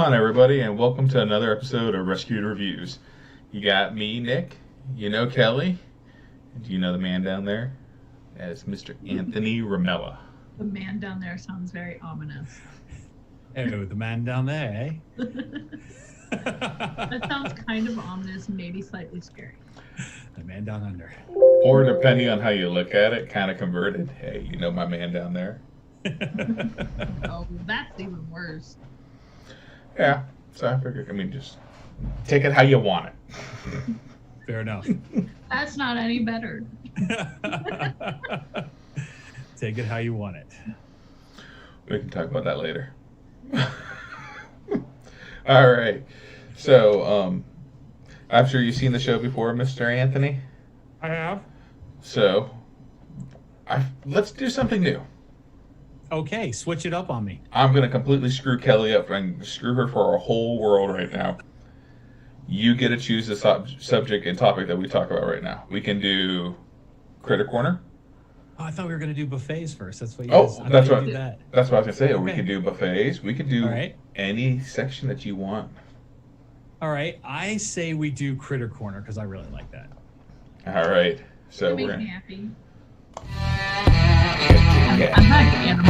on, everybody, and welcome to another episode of Rescued Reviews. You got me, Nick. You know Kelly. Do you know the man down there? It's Mr. Anthony Ramella. The man down there sounds very ominous. Oh, the man down there, eh? That sounds kind of ominous and maybe slightly scary. The man down under. Or depending on how you look at it, kind of converted. Hey, you know my man down there? Oh, that's even worse. Yeah, so I figured, just take it how you want it. Fair enough. That's not any better. Take it how you want it. We can talk about that later. All right. So, I'm sure you've seen the show before, Mr. Anthony. I have. So, let's do something new. Okay, switch it up on me. I'm going to completely screw Kelly up and screw her for our whole world right now. You get to choose the subject and topic that we talk about right now. We can do Critter Corner. Oh, I thought we were going to do buffets first. That's what you That's what I was going to say. Okay. We could do buffets. We could do right. Any section that you want. All right, I say we do Critter Corner because I really like that. All right. So Make we're me happy. Yeah. I'm not animals.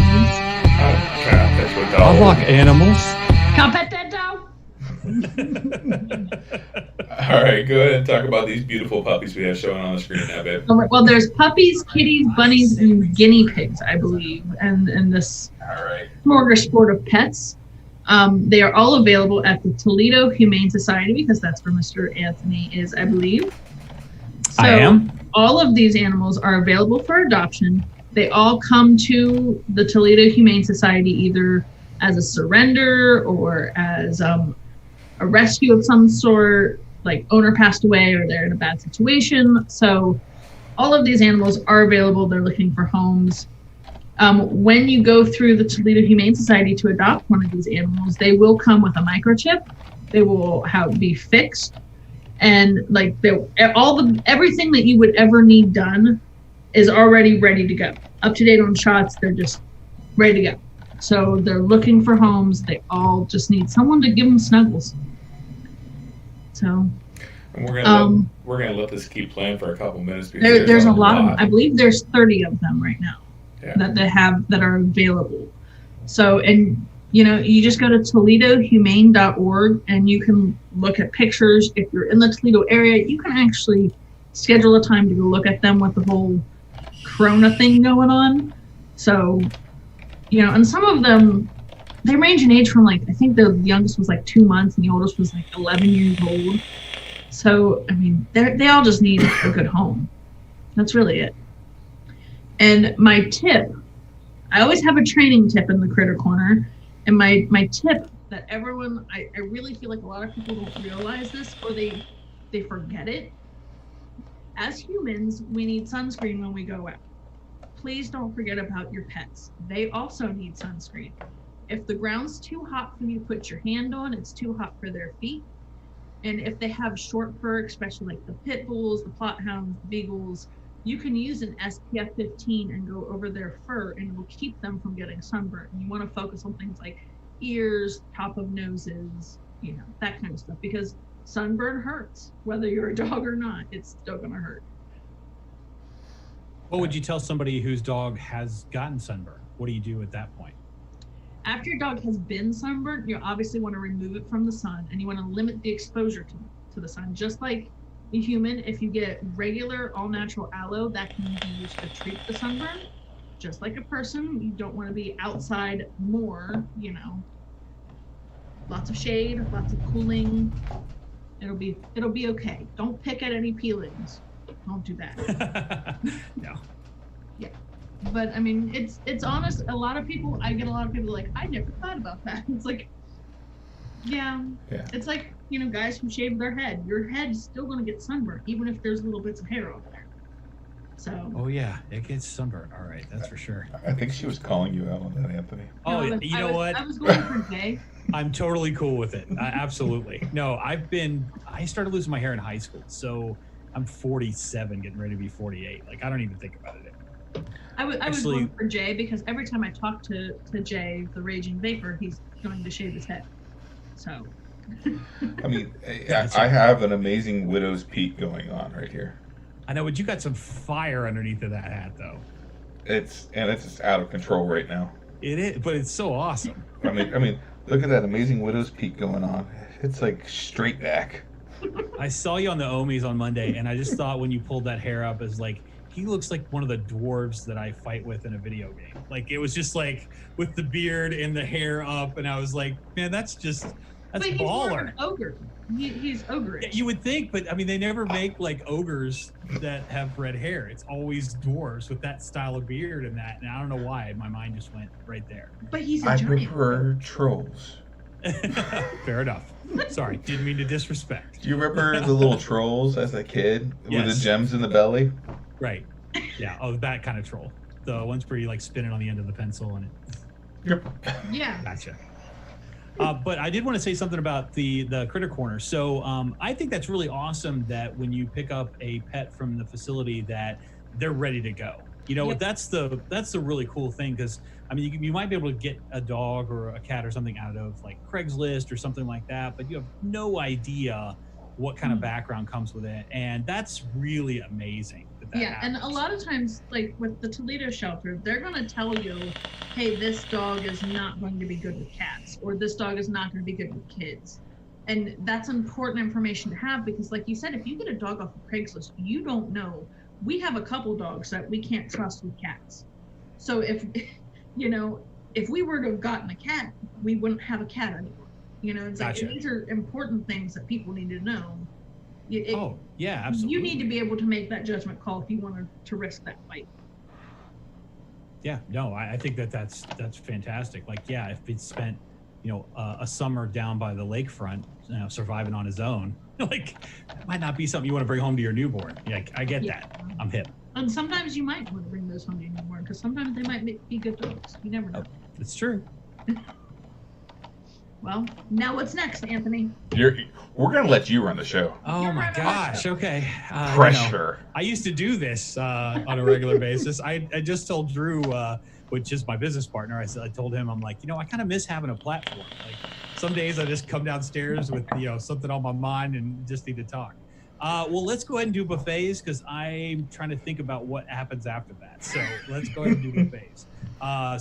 Oh, God, that's what I dogs. like animals. Can't pet that dog. All right, go ahead and talk about these beautiful puppies we have showing on the screen now, babe. Well, there's puppies, kitties, bunnies, and guinea pigs, I believe, and this All right. smorgasbord of pets. They are all available at the Toledo Humane Society because that's where Mr. Anthony is, I believe. So I am. All of these animals are available for adoption. They all come to the Toledo Humane Society either as a surrender or as a rescue of some sort, like owner passed away or they're in a bad situation. So all of these animals are available. They're looking for homes. When you go through the Toledo Humane Society to adopt one of these animals, they will come with a microchip. They will be fixed, and everything that you would ever need done is already ready to go. Up to date on shots, they're just ready to go. So they're looking for homes. They all just need someone to give them snuggles. So And we're gonna let this keep playing for a couple minutes because there's a lot of them. I believe there's 30 of them right now. Yeah. that are available. So, and you just go to ToledoHumane.org and you can look at pictures. If you're in the Toledo area, you can actually schedule a time to go look at them with the whole Corona thing going on. So, and some of them, they range in age from I think the youngest was 2 months and the oldest was 11 years old. So, they all just need a good home. That's really it. And my tip, I always have a training tip in the Critter Corner. And my tip that everyone, I really feel like a lot of people don't realize this or they forget it. As humans, we need sunscreen when we go out. Please don't forget about your pets. They also need sunscreen. If the ground's too hot for you to put your hand on, it's too hot for their feet. And if they have short fur, especially the pit bulls, the plot hounds, the beagles, you can use an SPF 15 and go over their fur and it will keep them from getting sunburned. And you want to focus on things like ears, top of noses, that kind of stuff, because sunburn hurts. Whether you're a dog or not, it's still going to hurt. What would you tell somebody whose dog has gotten sunburn? What do you do at that point? After your dog has been sunburned, you obviously want to remove it from the sun and you want to limit the exposure to the sun. Just like a human, if you get regular all-natural aloe, that can be used to treat the sunburn. Just like a person, you don't want to be outside more, lots of shade, lots of cooling. It'll be okay. Don't pick at any peelings. Don't do that. No. Yeah. But it's honest. I get a lot of people I never thought about that. It's yeah. It's guys who shave their head. Your head's still going to get sunburned, even if there's little bits of hair over there. So. Oh yeah, it gets sunburned. All right, that's for sure. I think she was calling you out on that, Anthony. Oh, you know what? I was going for Jay. I'm totally cool with it. Absolutely. No, I started losing my hair in high school, so I'm 47, getting ready to be 48. I don't even think about it. I was going for Jay because every time I talk to Jay, the raging vapor, he's going to shave his head. So. I mean, I have an amazing widow's peak going on right here. I know, but you got some fire underneath of that hat, though. It's just out of control right now. It is, but it's so awesome. I mean, look at that amazing widow's peak going on. It's like straight back. I saw you on the Omis on Monday, and I just thought when you pulled that hair up, as like, he looks like one of the dwarves that I fight with in a video game. Like, it was just like with the beard and the hair up, and I was like, man, that's baller. But he's more of an ogre. He's ogre. Yeah, you would think, but I mean, they never make like ogres that have red hair. It's always dwarves with that style of beard and that. And I don't know why my mind just went right there. But he's a I giant. prefer trolls. Fair enough. Sorry, didn't mean to disrespect. Do you remember the little trolls as a kid with Yes. the gems in the belly? Right. Yeah. Oh, that kind of troll. The ones where you like spin it on the end of the pencil and it. Yep. Yeah. Gotcha. But I did want to say something about the critter corner. So I think that's really awesome that when you pick up a pet from the facility that they're ready to go. You know, Yep. that's the really cool thing, because I mean you might be able to get a dog or a cat or something out of like Craigslist or something like that, but you have no idea what kind of background comes with it, and that's really amazing. That And happens. a lot of times, like with the Toledo shelter, they're going to tell you, hey, this dog is not going to be good with cats, or this dog is not going to be good with kids. And that's important information to have, because like you said, if you get a dog off of Craigslist, you don't know. We have a couple dogs that we can't trust with cats. So if, if we were to have gotten a cat, we wouldn't have a cat anymore. It's Gotcha. like, these are important things that people need to know. Oh yeah, absolutely. You need to be able to make that judgment call if you want to risk that fight. Yeah, no, I think that's fantastic. Like, yeah, if he'd spent, a summer down by the lakefront, surviving on his own, like, that might not be something you want to bring home to your newborn. Yeah, I get that. I'm hip. And sometimes you might want to bring those home to your newborn, because sometimes they might be good dogs. You never know. It's true. Well, now what's next, Anthony? We're gonna let you run the show. Oh You're my right. gosh. Okay. Pressure. I used to do this on a regular basis. I just told Drew, which is my business partner, I told him, I'm like, I kind of miss having a platform. Like, some days I just come downstairs with, something on my mind and just need to talk. Well, let's go ahead and do buffets, because I'm trying to think about what happens after that. So let's go ahead and do buffets.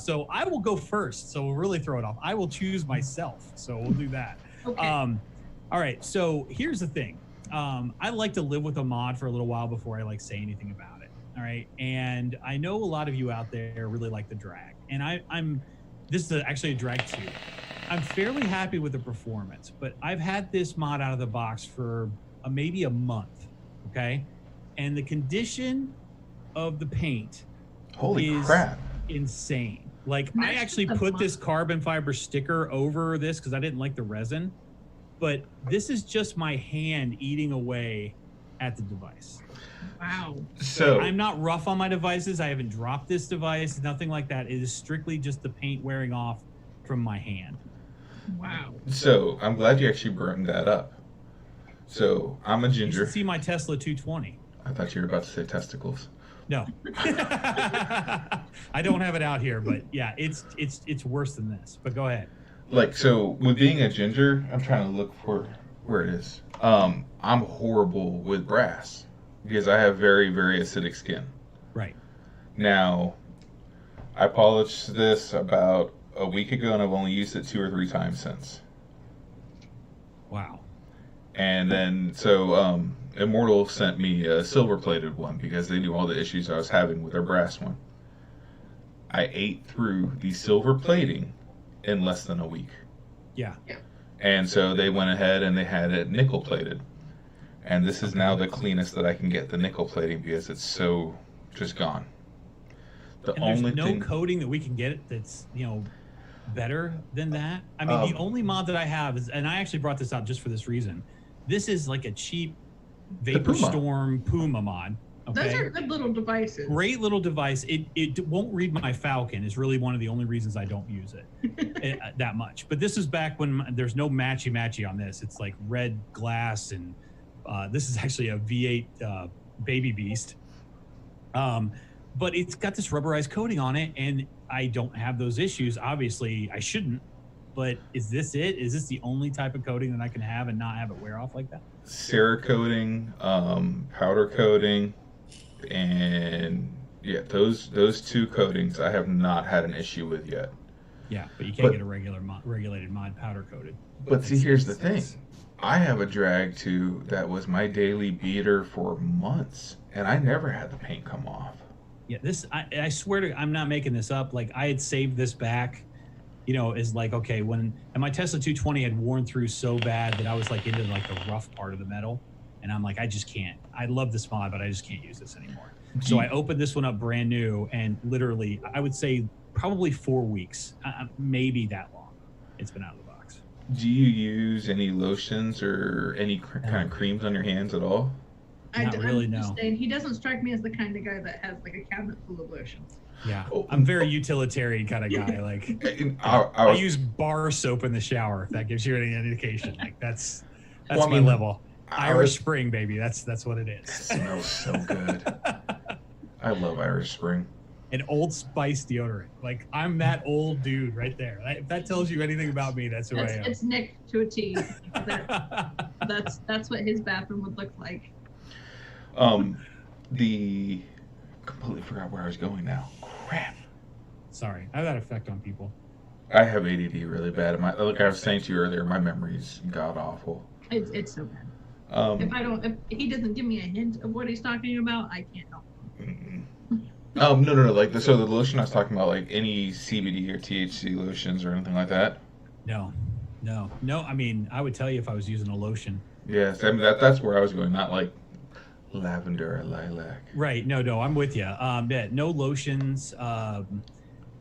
So I will go first. So we'll really throw it off. I will choose myself. So we'll do that. Okay. All right. So here's the thing. I like to live with a mod for a little while before I say anything about it. All right. And I know a lot of you out there really like the drag, and this is actually a drag 2. I'm fairly happy with the performance, but I've had this mod out of the box for maybe a month. Okay. And the condition of the paint Holy is crap. insane. Like, I That's actually just a put mod. this carbon fiber sticker over this because I didn't like the resin, but this is just my hand eating away at the device. Wow. So I'm not rough on my devices. I haven't dropped this device, nothing like that. It is strictly just the paint wearing off from my hand. Wow. So I'm glad you actually brought that up. So I'm a You ginger. should see my Tesla 220. I thought you were about to say testicles. No. I don't have it out here, but yeah, it's worse than this. But go ahead. Like, so with being a ginger, I'm trying to look for where it is. I'm horrible with brass because I have very, very acidic skin. Right. Now, I polished this about a week ago, and I've only used it 2 or 3 times since. Wow. And then, so Immortal sent me a silver-plated one because they knew all the issues I was having with their brass one. I ate through the silver plating in less than a week. Yeah. And so they went ahead and they had it nickel plated. And this is now the cleanest that I can get the nickel plating because it's so just gone. The And there's only no thing, coating that we can get that's, better than that. I mean, the only mod that I have is, and I actually brought this out just for this reason. This is like a cheap Vapor Puma. Storm Puma mod. Okay. Those are good little devices. Great little device. It won't read my Falcon is really one of the only reasons I don't use it that much. But this is back when there's no matchy on this. It's like red glass, and this is actually a V8 Baby Beast. But it's got this rubberized coating on it, and I don't have those issues. Obviously, I shouldn't, but is this it? Is this the only type of coating that I can have and not have it wear off like that? Cerakoting, powder coating, and yeah, those two coatings I have not had an issue with yet. Yeah, but you can't get a regulated mod powder coated. But see, here's the thing. I have a drag too that was my daily beater for months, and I never had the paint come off. Yeah, I swear to, I'm not making this up. Like, I had saved this back, you know, is like, okay, and my Tesla 220 had worn through so bad that I was like into like the rough part of the metal. And I'm like, I just can't. I love this mod, but I just can't use this anymore. So I opened this one up brand new, and literally, I would say probably 4 weeks, maybe that long. It's been out of the box. Do you use any lotions or any kind of creams on your hands at all? Not really, no. He doesn't strike me as the kind of guy that has like a cabinet full of lotions. Yeah, I'm very utilitarian kind of guy. Like, I use bar soap in the shower. If that gives you any indication. Like, that's my level. Irish Spring, baby. That's what it is. It smells so good. I love Irish Spring. And Old Spice deodorant. Like, I'm that old dude right there. If that tells you anything about me, that's who I am. It's Nick to a T. That's what his bathroom would look like. Completely forgot where I was going now. Crap. Sorry, I have that effect on people. I have ADD really bad. Like I was saying to you earlier, my memory's god awful. It's so bad. If he doesn't give me a hint of what he's talking about, I can't help him. No. Like the lotion I was talking about, like any CBD or THC lotions or anything like that. No. I mean, I would tell you if I was using a lotion. Yes, I mean that's where I was going. Not like lavender or lilac. Right. No, I'm with you. Yeah, no lotions.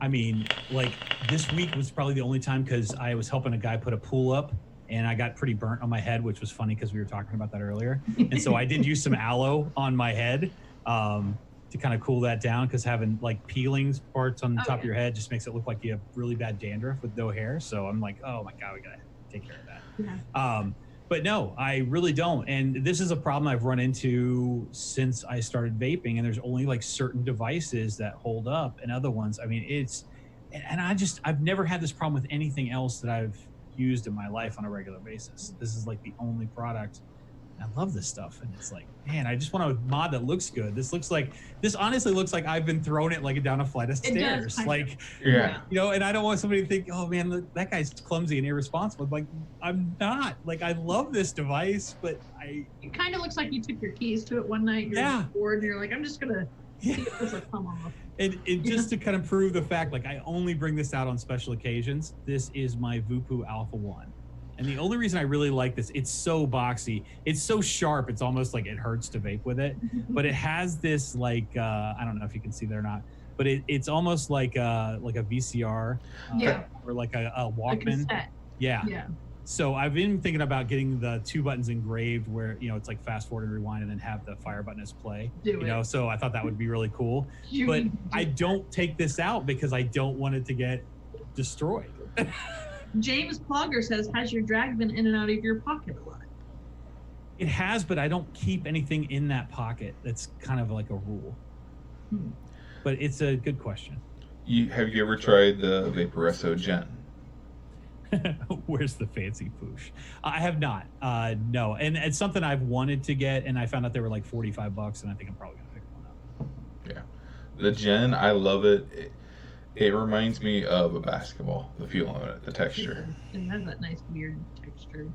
I mean, like, this week was probably the only time, because I was helping a guy put a pool up, and I got pretty burnt on my head, which was funny because we were talking about that earlier. And so I did use some aloe on my head to kind of cool that down, because having like peelings parts on the top of your head just makes it look like you have really bad dandruff with no hair. So I'm like, oh my God, we got to take care of that. Yeah. But no, I really don't. And this is a problem I've run into since I started vaping, and there's only like certain devices that hold up, and other ones, I mean, I've never had this problem with anything else that I've used in my life on a regular basis. This is like the only product. I love this stuff, and it's like, man, I just want a mod that looks good. This honestly looks like I've been throwing it like down a flight of stairs. Like, yeah, you know, and I don't want somebody to think, oh man, look, that guy's clumsy and irresponsible. Like, I'm not. Like, I love this device, but it kind of looks like you took your keys to it one night. You're bored, and you're like, I'm just gonna see if this will come off. And just to kind of prove the fact, like, I only bring this out on special occasions. This is my Vupu Alpha 1. And the only reason I really like this, it's so boxy. It's so sharp. It's almost like it hurts to vape with it. But it has this, like, I don't know if you can see that or not, but it's almost like a VCR or like a Walkman. Yeah. So I've been thinking about getting the 2 buttons engraved where, you know, it's like fast forward and rewind, and then have the fire button as play. You know, so I thought that would be really cool. But I don't take this out because I don't want it to get destroyed. James Plogger says, has your drag been in and out of your pocket a lot? It has, but I don't keep anything in that pocket. That's kind of like a rule. But it's a good question. Have you ever tried the Vaporesso Gen? Where's the fancy poosh? I have not. No. And it's something I've wanted to get, and I found out they were like $45, and I think I'm probably going to pick one up. Yeah. The Gen, I love it. It reminds me of a basketball, the feel of it, the texture. It has that nice weird texture.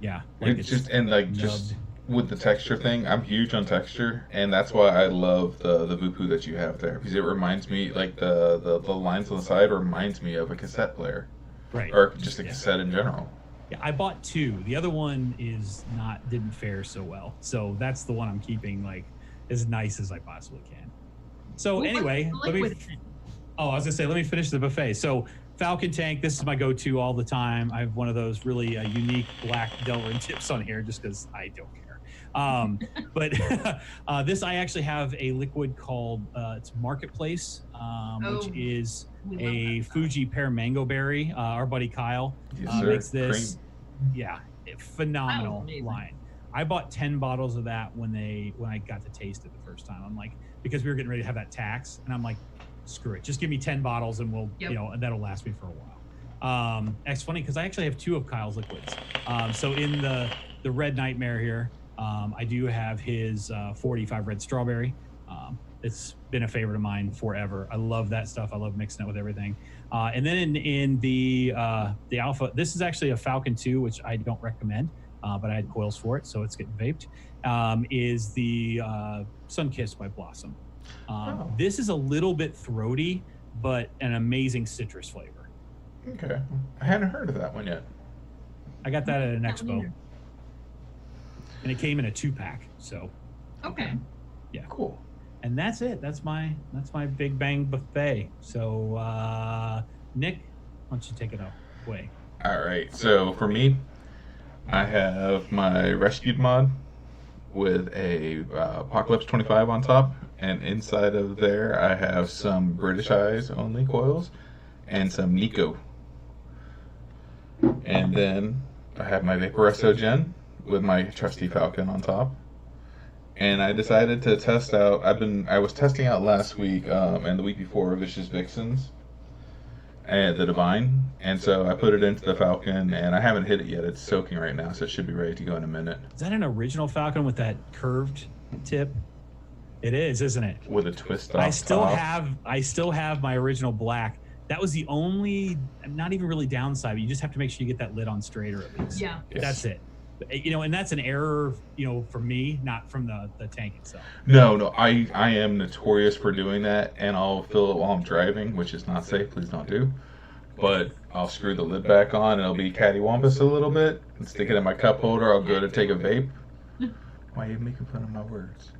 Yeah. Like it's just with the texture thing, I'm huge on texture, and that's why I love the Vupu that you have there, because it reminds me, like the lines on the side reminds me of a cassette player. Right. Or just a cassette in general. Yeah, I bought 2. The other one didn't fare so well. So that's the one I'm keeping, like, as nice as I possibly can. So anyway, I was gonna say, let me finish the buffet. So Falcon Tank, this is my go-to all the time. I have one of those really unique black Delrin tips on here just because I don't care. But this, I actually have a liquid called, it's Marketplace, which is a Fuji pear mango berry. Our buddy Kyle makes this. Cream. Yeah, phenomenal line. I bought 10 bottles of that when I got to taste it the first time. I'm like, because we were getting ready to have that tax, and I'm like, screw it, just give me 10 bottles and we'll, you know, and that'll last me for a It's funny because I actually have 2 of Kyle's liquids. So in the Red Nightmare here, I do have his 45 Red Strawberry. It's been a favorite of mine forever. I love that stuff. I love mixing it with everything. And then in the Alpha, this is actually a Falcon 2, which I don't recommend, but I had coils for it, so it's getting vaped, is the Sunkissed by Blossom. This is a little bit throaty, but an amazing citrus flavor. Okay. I hadn't heard of that one yet. I got that at an expo. And it came in a 2-pack, so. Okay. Yeah. Cool. And that's it. That's my Big Bang buffet. So, Nick, why don't you take it away? All right. So for me, I have my Rescued mod with a Apocalypse 25 on top, and inside of there I have some British Eyes only coils and some Nico. And then I have my Vaporesso Gen with my trusty Falcon on top. And I decided to test out. I was testing out last week and the week before Vicious Vixens and the Divine, and so I put it into the Falcon, and I haven't hit it yet. It's soaking right now, so it should be ready to go in a minute. Is that an original Falcon with that curved tip? It is, isn't it? With a twist off. I still have my original black. That was the only, not even really downside, but you just have to make sure you get that lid on straighter at least. Yeah. Yes. That's it. And that's an error, from me, not from the tank itself. No, I am notorious for doing that, and I'll fill it while I'm driving, which is not safe. Please don't do. But I'll screw the lid back on, and it'll be cattywampus a little bit, and stick it in my cup holder. I'll go to take a vape. Why are you making fun of my words?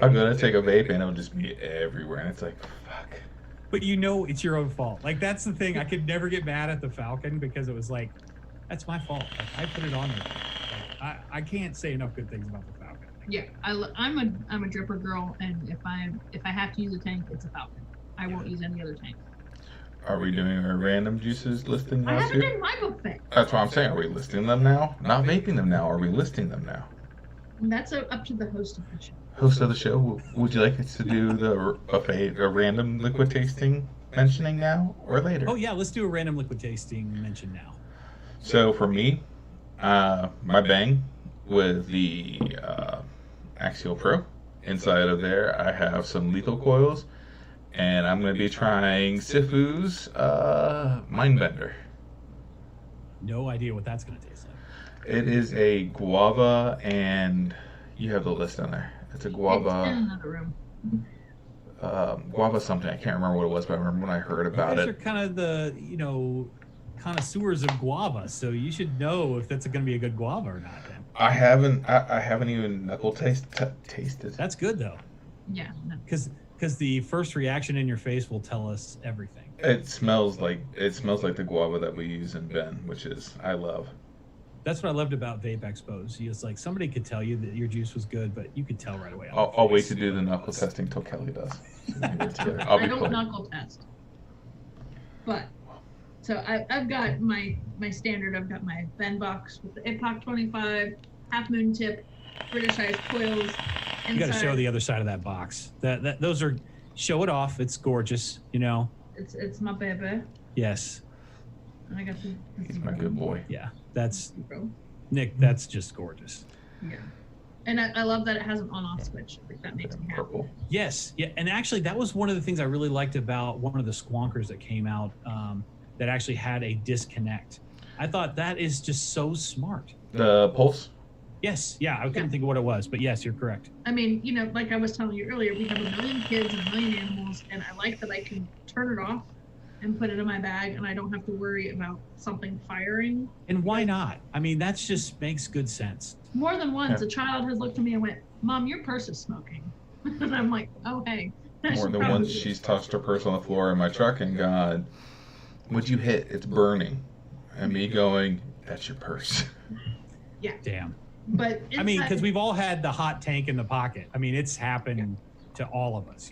I'll go to take a vape, and it'll just be everywhere, and it's like, fuck. But it's your own fault. Like, that's the thing. I could never get mad at the Falcon because it was like, that's my fault. Like, I put it on there. I can't say enough good things about the Falcon. Yeah, I'm a dripper girl, and if I have to use a tank, it's a Falcon. I won't use any other tank. Are we doing our random juices listing now I haven't too? done my buffet. That's what I'm saying. Are we listing them now? Not vaping them now. Are we listing them now? And that's up to the host of the show. Host of the show, would you like us to do the buffet, a random liquid tasting mentioning now or later? Oh yeah, let's do a random liquid tasting mention now. So for me, my Bang with the Axial Pro. Inside of there, I have some lethal coils, and I'm going to be trying Sifu's Mindbender. No idea what that's going to taste like. It is a guava, and you have the list on there. It's a guava. It's in another room. Guava something. I can't remember what it was, but I remember when I heard about You guys it. are kind of the connoisseurs of guava, so you should know if that's going to be a good guava or not. Then I haven't even knuckle tasted. that's good though, Yeah. No. because the first reaction in your face will tell us everything. It smells like the guava that we use in Ben, which is I love. That's what I loved about Vape Expos. It's like somebody could tell you that your juice was good, but you could tell right away. I'll wait to do the knuckle testing till Kelly does. I'll I be don't playing. knuckle test. But so I've got my standard. I've got my Ben box with the Epoch 25, Half Moon tip, British Eyes coils. You got to show the other side of that box. Those are, show it off. It's gorgeous. It's my baby. Yes. And I got the. He's my good boy. Yeah. That's Bro. Nick. That's just gorgeous. Yeah. And I love that it has an on-off switch. Like, that makes me happy. Purple. Yes. Yeah. And actually, that was one of the things I really liked about one of the Squonkers that came out that actually had a disconnect. I thought that is just so smart. The Pulse. Yes. Yeah. I couldn't think of what it was, but yes, you're correct. I mean, like I was telling you earlier, we have a million kids and a million animals, and I like that I can turn it off and put it in my bag, and I don't have to worry about something firing. And why not? I mean, that just makes good sense. More than once, Yeah. a child has looked at me and went, "Mom, your purse is smoking," and I'm like, "Oh, hey." I More should than probably once do this. she's touched her purse on the floor in my truck and gone, "What'd you hit? It's burning." And me going, "That's your purse." Damn. But I mean, because inside- we've all had the hot tank in the pocket. I mean, it's happened to all of us,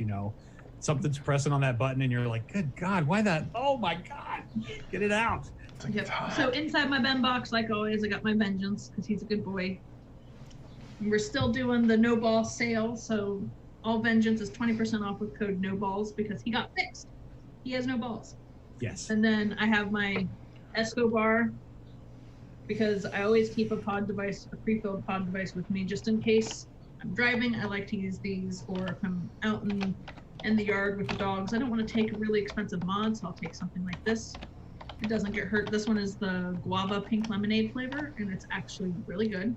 Something's pressing on that button and you're like, good God, why that? Oh my God, get it out. It's like, Yep. it's hot. So inside my Ben box, like always, I got my Vengeance because he's a good boy. And we're still doing the no ball sale, so all Vengeance is 20% off with code no balls because he got fixed. He has no balls. Yes. And then I have my Escobar, because I always keep a pre-filled pod device with me just in case I'm driving. I like to use these, or if I'm out in the yard with the dogs, I don't want to take a really expensive mod, so I'll take something like this. It doesn't get hurt. This one is the guava pink lemonade flavor, and it's actually really good.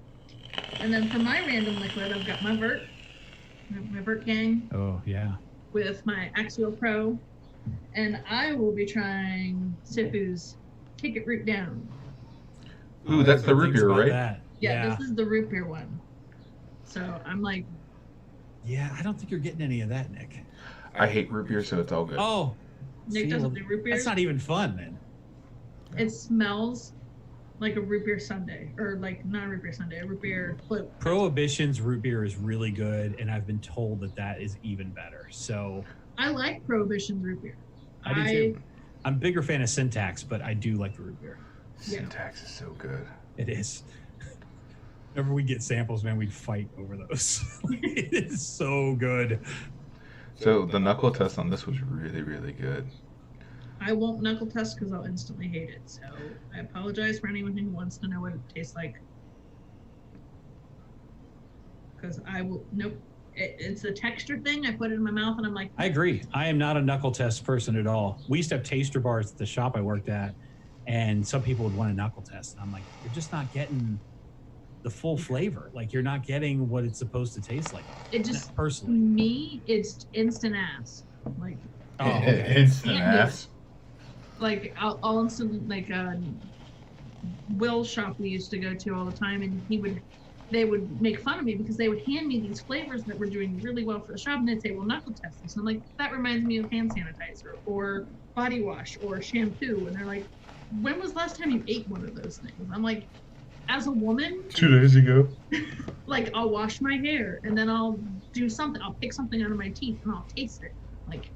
And then for my random liquid, I've got my Vert gang. Oh, yeah. With my Axial Pro, and I will be trying Sifu's Kick It Root Down. Ooh, that's the root beer, right? Yeah, this is the root beer one. So I'm like, yeah, I don't think you're getting any of that, Nick. I hate root beer, so it's all good. Oh, Nick doesn't do root beer. That's not even fun, man. It smells like a root beer sundae, or like not a root beer sundae, a root beer float. Prohibition's root beer is really good, and I've been told that is even better. So I like Prohibition's root beer. I do too. I'm a bigger fan of Syntax, but I do like the root beer. Syntax is so good. It is. Whenever we get samples, man, we fight over those. It is so good. So the knuckle test on this was really, really good. I won't knuckle test because I'll instantly hate it. So I apologize for anyone who wants to know what it tastes like. Because I will, nope. It's a texture thing. I put it in my mouth and I'm like, I agree. I am not a knuckle test person at all. We used to have taster bars at the shop I worked at, and some people would want a knuckle test. And I'm like, you're just not getting the full flavor. Like, you're not getting what it's supposed to taste like. It just, personally, me, it's instant ass. Like, instant ass. Like, I'll instant, like, Will's shop we used to go to all the time, and they would make fun of me because they would hand me these flavors that were doing really well for the shop, and they'd say, well, knuckle test this. And I'm like, that reminds me of hand sanitizer or body wash or shampoo. And they're like, when was the last time you ate one of those things? I'm like, as a woman, 2 days ago. Like, I'll wash my hair and then I'll do something. I'll pick something out of my teeth and I'll taste it. Like,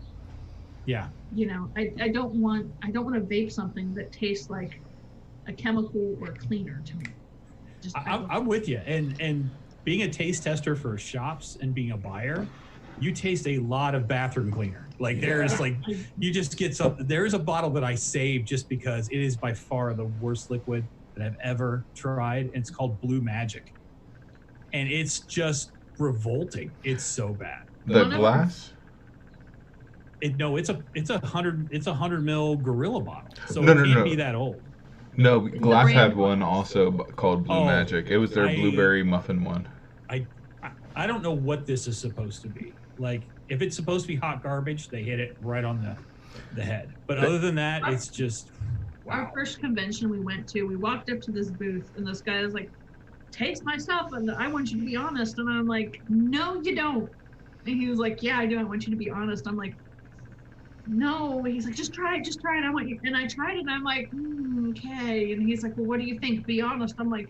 yeah, you know, I don't want to vape something that tastes like a chemical or cleaner to me. I'm with you. And being a taste tester for shops and being a buyer, you taste a lot of bathroom cleaner. Like, there's like, you just get something. There's a bottle that I saved just because it is by far the worst liquid that I've ever tried. And it's called Blue Magic. And it's just revolting. It's so bad. The glass? It's a 100 mil Gorilla bottle. So it can't be that old. No, Glass had one also called Blue Magic. It was their blueberry muffin one. I don't know what this is supposed to be. Like, if it's supposed to be hot garbage, they hit it right on the head. But other than that, it's just, wow. Our first convention we went to, we walked up to this booth, and this guy was like, taste my stuff, and I want you to be honest. And I'm like, no, you don't. And he was like, yeah, I do. I want you to be honest. I'm like, no. He's like, just try it. I want you. And I tried it, and I'm like, okay. And he's like, well, what do you think? Be honest. I'm like,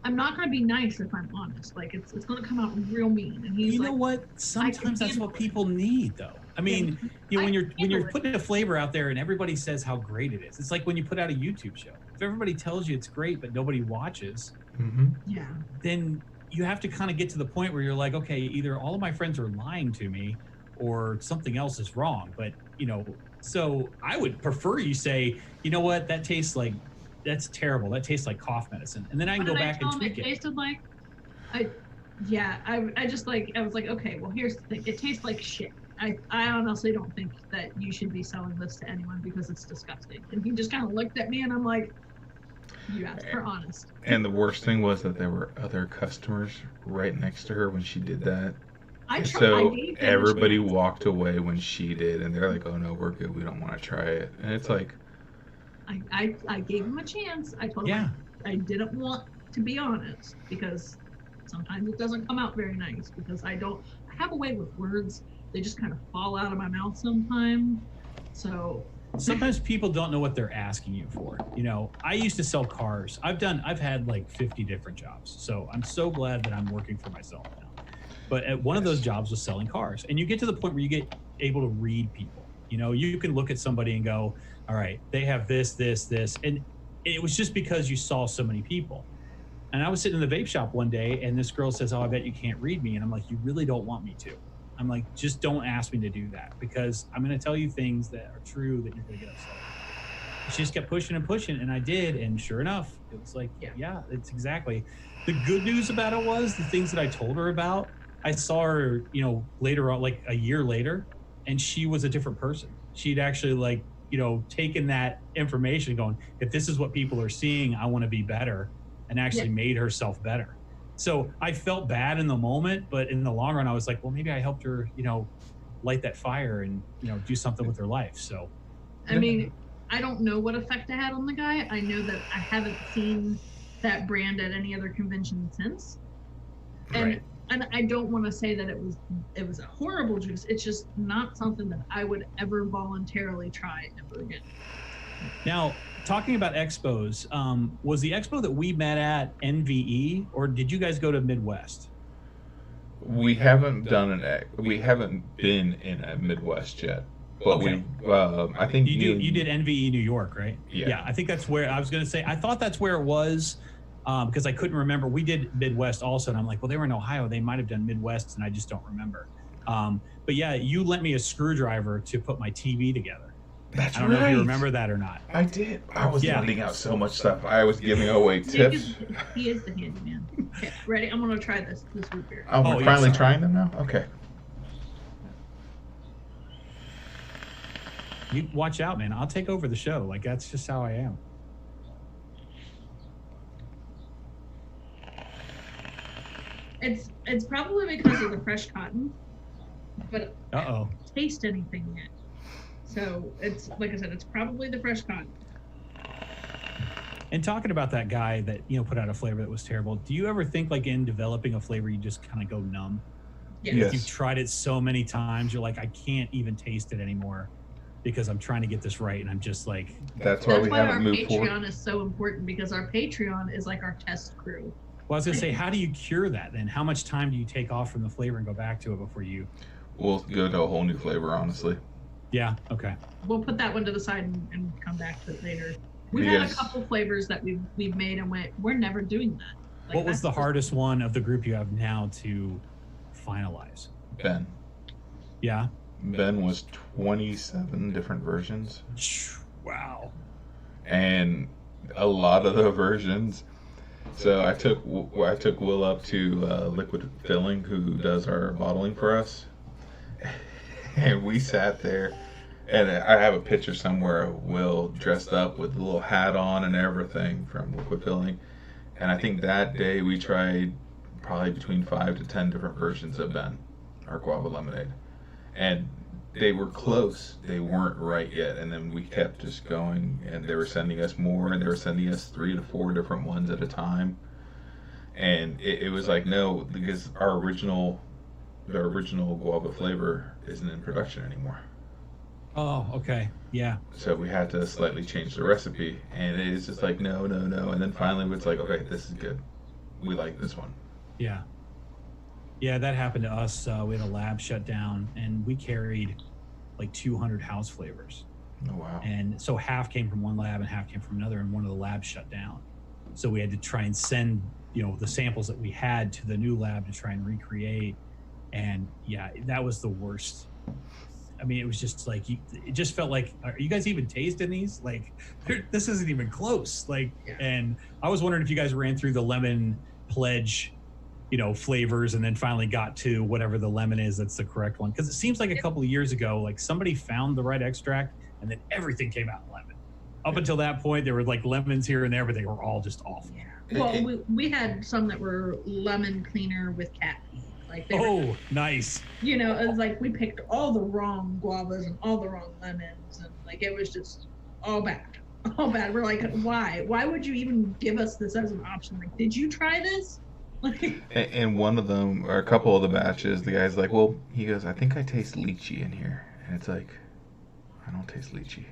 I'm not going to be nice if I'm honest. Like, it's going to come out real mean. And he's like, you know what? Sometimes that's what people need, though. I mean, when you're putting a flavor out there and everybody says how great it is, it's like when you put out a YouTube show. If everybody tells you it's great, but nobody watches, then you have to kind of get to the point where you're like, okay, either all of my friends are lying to me or something else is wrong. But, so I would prefer you say, you know what, that tastes like, that's terrible. That tastes like cough medicine. And then I can go back and tweak it. It tasted like, I was like, okay, well, here's the thing. It tastes like shit. I honestly don't think that you should be selling this to anyone because it's disgusting. And he just kind of looked at me and I'm like, you asked for honest. And the worst thing was that there were other customers right next to her when she did that. So everybody walked away when she did, and they're like, oh no, we're good. We don't want to try it. And it's like, I gave him a chance. I told him I didn't want to be honest because sometimes it doesn't come out very nice because I have a way with words. They just kind of fall out of my mouth sometimes. So sometimes people don't know what they're asking you for. I used to sell cars. I've had like 50 different jobs. So I'm so glad that I'm working for myself now. But one of those jobs was selling cars. And you get to the point where you get able to read people. You can look at somebody and go, all right, they have this, this, this. And it was just because you saw so many people. And I was sitting in the vape shop one day and this girl says, oh, I bet you can't read me. And I'm like, you really don't want me to. I'm like, just don't ask me to do that because I'm going to tell you things that are true that you're going to get upset she just kept pushing and pushing, and I did, and sure enough, it was like, yeah, it's exactly. The good news about it was the things that I told her about. I saw her, later on, like a year later, and she was a different person. She'd actually taken that information, going, if this is what people are seeing, I want to be better, and actually made herself better. So I felt bad in the moment, but in the long run, I was like, well, maybe I helped her, light that fire and do something with her life. So I mean, I don't know what effect it had on the guy. I know that I haven't seen that brand at any other convention since. And I don't want to say that it was a horrible juice. It's just not something that I would ever voluntarily try ever again. Now, talking about expos, was the expo that we met at NVE, or did you guys go to Midwest? We haven't we haven't been in a Midwest yet. But I think you did NVE New York, right? Yeah. I think that's where I was going to say. I thought that's where it was, because I couldn't remember. We did Midwest also, and I'm like, well, they were in Ohio. They might have done Midwest, and I just don't remember. But yeah, you lent me a screwdriver to put my TV together. That's I don't know if you remember that or not. I did. I was lending out so much stuff. I was giving away tips. He is the handyman. Okay, ready? I'm going to try this root beer. Oh, we're finally trying them now? Okay. You watch out, man. I'll take over the show. Like, that's just how I am. It's probably because of the fresh cotton, but I don't taste anything yet. So it's, like I said, it's probably the fresh cotton. And talking about that guy that, put out a flavor that was terrible, do you ever think, like, in developing a flavor, you just kind of go numb? Yes. You've tried it so many times, you're like, I can't even taste it anymore because I'm trying to get this right, and I'm just like... That's why we haven't moved forward. Our Patreon is so important, because our Patreon is like our test crew. Well, I was going to say, how do you cure that then? How much time do you take off from the flavor and go back to it before you... We'll go to a whole new flavor, honestly. Yeah, okay. We'll put that one to the side and come back to it later. We've had a couple flavors that we've made and went, we're never doing that. Like, what was the hardest one of the group you have now to finalize? Ben. Yeah? Ben was 27 different versions. Wow. And a lot of the versions. So I took Will up to Liquid Filling, who does our bottling for us. And we sat there, and I have a picture somewhere of Will dressed up with a little hat on and everything from Liquid Filling. And I think that day we tried probably between 5 to 10 different versions of Ben, our guava lemonade. And they were close. They weren't right yet. And then we kept just going, and they were sending us more, and they were sending us 3 to 4 different ones at a time. And it was like, no, because the original guava flavor isn't in production anymore. Oh, okay. Yeah. So we had to slightly change the recipe, and it is just like, no. And then finally it's like, okay, this is good. We like this one. Yeah. Yeah, that happened to us. We had a lab shut down, and we carried like 200 house flavors. Oh, wow. And so half came from one lab and half came from another, and one of the labs shut down. So we had to try and send, the samples that we had to the new lab to try and recreate. And yeah, that was the worst. I mean, it was just like, it just felt like, are you guys even tasting these? Like, this isn't even close. Like, and I was wondering if you guys ran through the lemon pledge, flavors, and then finally got to whatever the lemon is that's the correct one. Because it seems like a couple of years ago, like somebody found the right extract, and then everything came out lemon. Up until that point, there were like lemons here and there, but they were all just awful. Yeah. Well, we had some that were lemon cleaner with cat pee. Like Nice. It was like we picked all the wrong guavas and all the wrong lemons, and like it was just all bad. We're like, why? Why would you even give us this as an option? Like, did you try this? And one of them, or a couple of the batches, the guy's like, well, he goes, I think I taste lychee in here. And it's like, I don't taste lychee.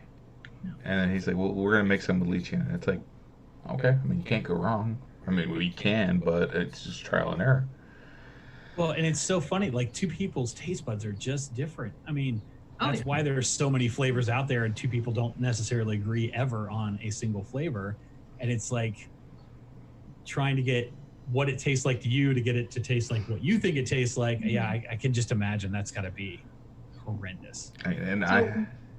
No. And then he's like, well, we're going to make some with lychee. And it's like, okay, I mean, you can't go wrong. I mean, we can, but it's just trial and error. Well, and it's so funny, like two people's taste buds are just different. I mean, that's why there's so many flavors out there, and two people don't necessarily agree ever on a single flavor. And it's like trying to get what it tastes like to you to get it to taste like what you think it tastes like. Yeah, I can just imagine that's got to be horrendous.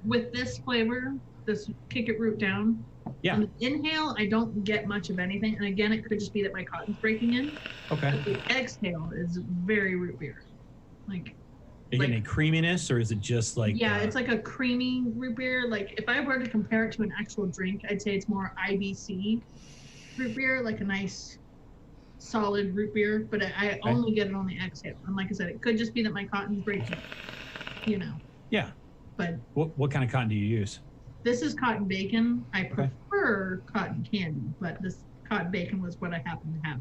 with this flavor, this Kick It Root Down, Yeah. on the inhale, I don't get much of anything. And again, it could just be that my cotton's breaking in. Okay. But the exhale is very root beer. Like, Are you getting a creaminess, or is it just like? Yeah, it's like a creamy root beer. Like, if I were to compare it to an actual drink, I'd say it's more IBC root beer, like a nice solid root beer. But I only get it on the exhale. And like I said, it could just be that my cotton's breaking, you know. Yeah. But what kind of cotton do you use? this is cotton bacon. I prefer cotton candy, but this cotton bacon was what I happened to have.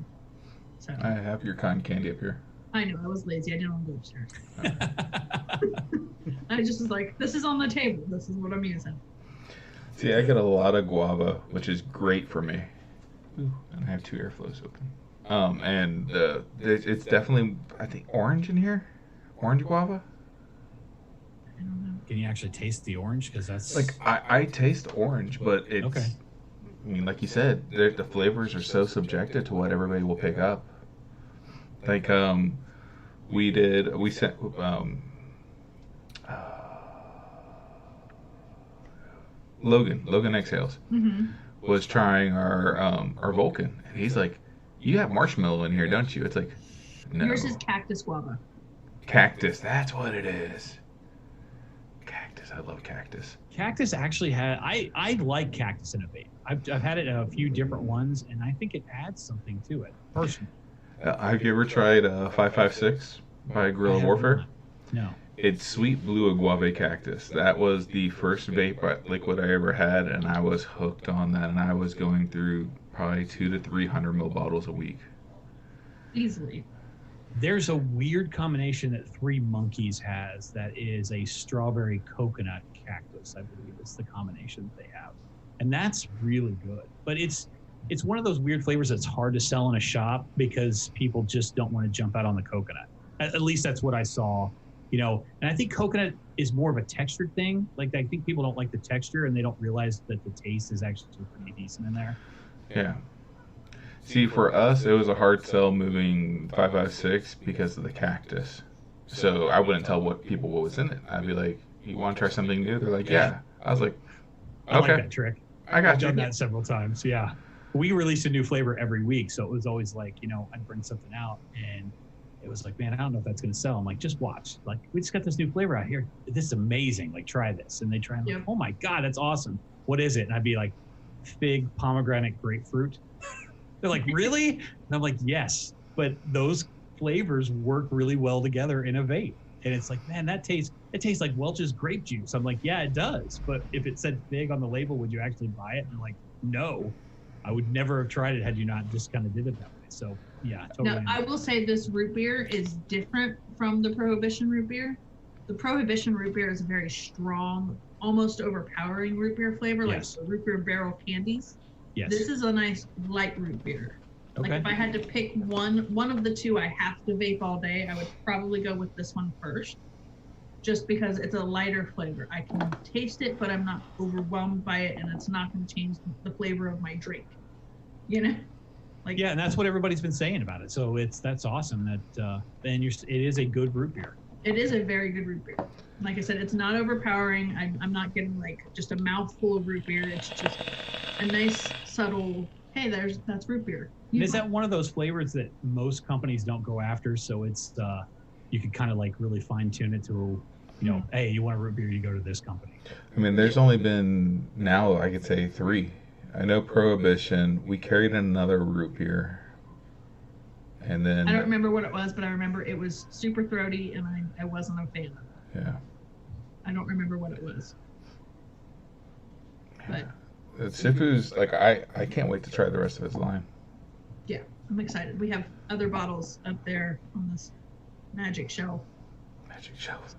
So I have your cotton candy up here. I know, I was lazy. I didn't want to go upstairs. I just was like, this is on the table. This is what I'm using. See, I get a lot of guava, which is great for me. Ooh, and I have 2 airflows open. And it's definitely, I think, orange in here. Orange guava. I don't know. Can you actually taste the orange? Because that's Like I taste orange, but it's. Okay. I mean, like you said, the flavors are so subjective to what everybody will pick up. Like we sent Logan Exhales was trying our Vulcan, and he's like, "You have marshmallow in here, don't you?" It's like, no. Yours is cactus guava. Cactus. That's what it is. Cactus. I love cactus. Cactus actually had I like cactus in a vape. I've had it in a few different ones, and I think it adds something to it personally. Have you ever tried 556 by Guerrilla Warfare? No. It's sweet blue agave cactus. That was the first vape liquid I ever had, and I was hooked on that. And I was going through probably 200 to 300 ml bottles a week. Easily. There's a weird combination that Three Monkeys has that is a strawberry coconut cactus, I believe is the combination that they have. And that's really good. But it's one of those weird flavors that's hard to sell in a shop because people just don't want to jump out on the coconut. At least that's what I saw, you know. And I think coconut is more of a textured thing. Like, I think people don't like the texture and they don't realize that the taste is actually pretty decent in there. Yeah. See, for us, it was a hard sell moving 556 because of the cactus. So I wouldn't tell people what was in it. I'd be like, "You want to try something new?" They're like, "Yeah." I was like, I "Okay, like that trick. I got I've you." done that several times. Yeah. We released a new flavor every week. So it was always like, you know, I'd bring something out and it was like, man, I don't know if that's going to sell. I'm like, just watch. Like, we just got this new flavor out here. This is amazing. Like, try this. And they try and like, oh my God, that's awesome. What is it? And I'd be like, fig, pomegranate, grapefruit. They're like, really? And I'm like, yes. But those flavors work really well together in a vape. And it's like, man, it tastes like Welch's grape juice. I'm like, yeah, it does. But if it said fig on the label, would you actually buy it? And I'm like, no, I would never have tried it had you not just kind of did it that way. So yeah, totally. Now, I will say this root beer is different from the Prohibition root beer. The Prohibition root beer is a very strong, almost overpowering root beer flavor, Yes. like the root beer barrel candies. Yes. This is a nice light root beer. Okay. Like, if I had to pick one of the two I have to vape all day, I would probably go with this one first, just because it's a lighter flavor. I can taste it, but I'm not overwhelmed by it, and it's not going to change the flavor of my drink. You know, like, yeah, and that's what everybody's been saying about it. So that's awesome that and it is a good root beer. it is a very good root beer. Like I said, it's not overpowering. I'm not getting like just a mouthful of root beer. It's just a nice subtle, hey, that's root beer. And is that one of those flavors that most companies don't go after? So it's you could kind of like really fine tune it to, you know, hey, you want a root beer, you go to this company. I mean, there's only been now, I could say 3. I know Prohibition. We carried another root beer, and then I don't remember what it was, but I remember it was super throaty, and I wasn't a fan of it. Yeah. I don't remember what it was. But Sifu's like I can't wait to try the rest of his line. yeah, I'm excited. We have other bottles up there on this magic shelf. Magic shelf.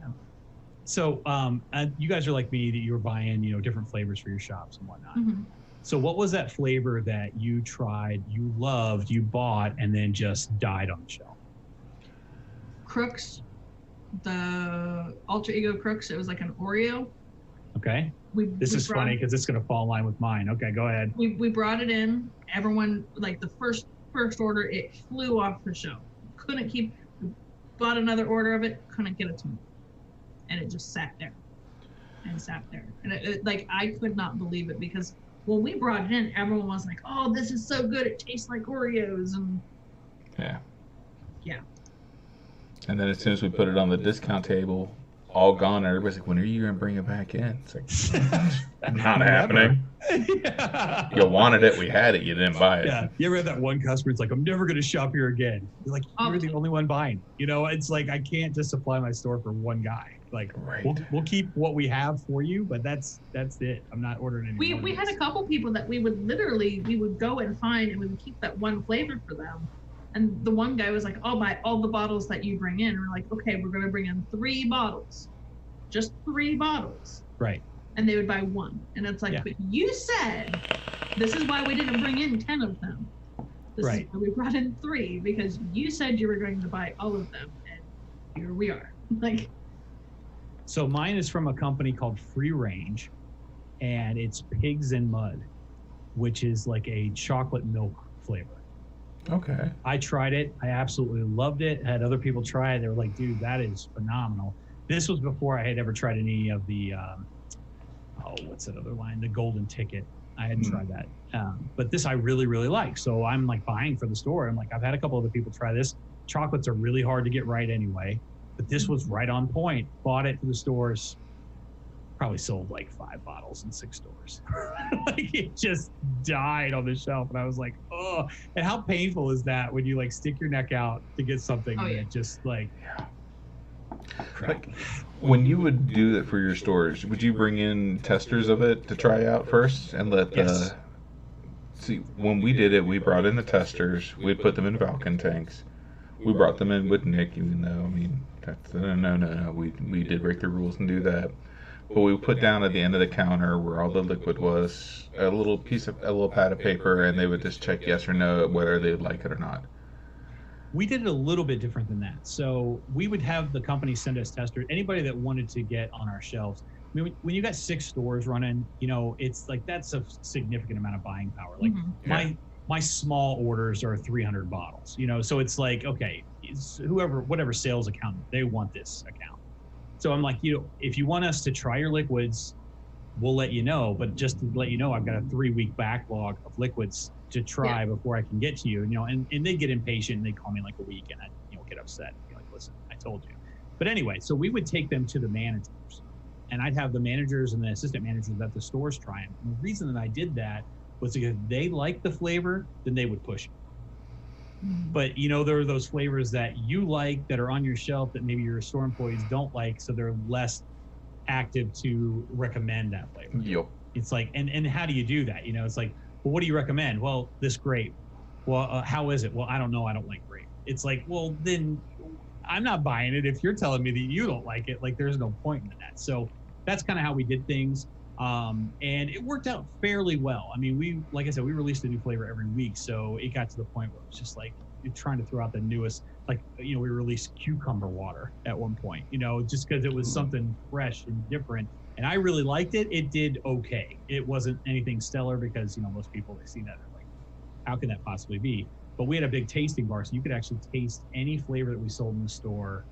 So you guys are like me, that you were buying, you know, different flavors for your shops and whatnot. Mm-hmm. So what was that flavor that you tried, you loved, you bought, and then just died on the shelf? Crooks, the Alter Ego Crooks. It was like an Oreo. Okay. This is funny because it's going to fall in line with mine. Okay, go ahead. We brought it in. Everyone, like the first order, it flew off the shelf. Couldn't keep. Bought another order of it. Couldn't get it to me, and it just sat there. and sat there. And like, I could not believe it, because when we brought it in, everyone was like, oh, this is so good. It tastes like Oreos. And yeah. Yeah. And then as soon as we put it on the discount table, all gone, everybody's like, when are you going to bring it back in? It's like, not happening. Yeah. You wanted it, we had it, you didn't buy it. Yeah. You ever had that one customer, it's like, I'm never going to shop here again. You're like, you're the only one buying. You know, it's like, I can't just supply my store for one guy. Like, right. we'll keep what we have for you, but that's it. I'm not ordering any more. We had a couple people that we would go and find, and we would keep that one flavor for them. And the one guy was like, I'll buy all the bottles that you bring in. And we're like, okay, we're going to bring in 3 bottles. Just 3 bottles. Right. And they would buy 1. And it's like, but you said, this is why we didn't bring in 10 of them. This is why we brought in 3, because you said you were going to buy all of them. And here we are. Like, so mine is from a company called Free Range, and it's Pigs in Mud, which is like a chocolate milk flavor. Okay. I tried it. I absolutely loved it. Had other people try it. They were like, dude, that is phenomenal. This was before I had ever tried any of the, what's that other line? The Golden Ticket. I hadn't tried that. But this I really, really like. So I'm like buying for the store. I'm like, I've had a couple other people try this. Chocolates are really hard to get right anyway. But this was right on point. Bought it for the stores. Probably sold like 5 bottles in 6 stores. Like, it just died on the shelf. And I was like, oh. And how painful is that when you like stick your neck out to get something and it just like, crap. Like, when you would do that for your stores, would you bring in testers of it to try out first and let the... See, when we did it, we brought in the testers. We'd put them in Vulcan tanks. We brought them in with Nick, even though, I mean, that's no. We did break the rules and do that. But we put down at the end of the counter where all the liquid was a little pad of paper, and they would just check yes or no whether they'd like it or not. We did it a little bit different than that. So we would have the company send us testers. Anybody that wanted to get on our shelves. I mean, when you got 6 stores running, you know, it's like that's a significant amount of buying power. Like my small orders are 300 bottles. You know, so it's like, okay, it's whatever sales account they want this account. So I'm like, you know, if you want us to try your liquids, we'll let you know. But just to let you know, I've got a 3-week backlog of liquids to try before I can get to you. You know, and they get impatient and they call me like a week and I, you know, get upset and be like, listen, I told you. But anyway, so we would take them to the managers, and I'd have the managers and the assistant managers at the stores try them. And the reason that I did that was because they liked the flavor, then they would push it. But you know, there are those flavors that you like that are on your shelf that maybe your store employees don't like, so they're less active to recommend that flavor. Yep. It's like, and how do you do that? You know, it's like, well, what do you recommend? Well, this grape. Well, how is it? Well, I don't know. I don't like grape. It's like, well, then I'm not buying it if you're telling me that you don't like it. Like, there's no point in that. So that's kind of how we did things. And it worked out fairly well. I mean, like I said, we released a new flavor every week. So it got to the point where it was just like, you're trying to throw out the newest, like, you know, we released cucumber water at one point, you know, just because it was something fresh and different. And I really liked it. It did okay. It wasn't anything stellar because, you know, most people, they see that, they're like, how can that possibly be? But we had a big tasting bar, so you could actually taste any flavor that we sold in the store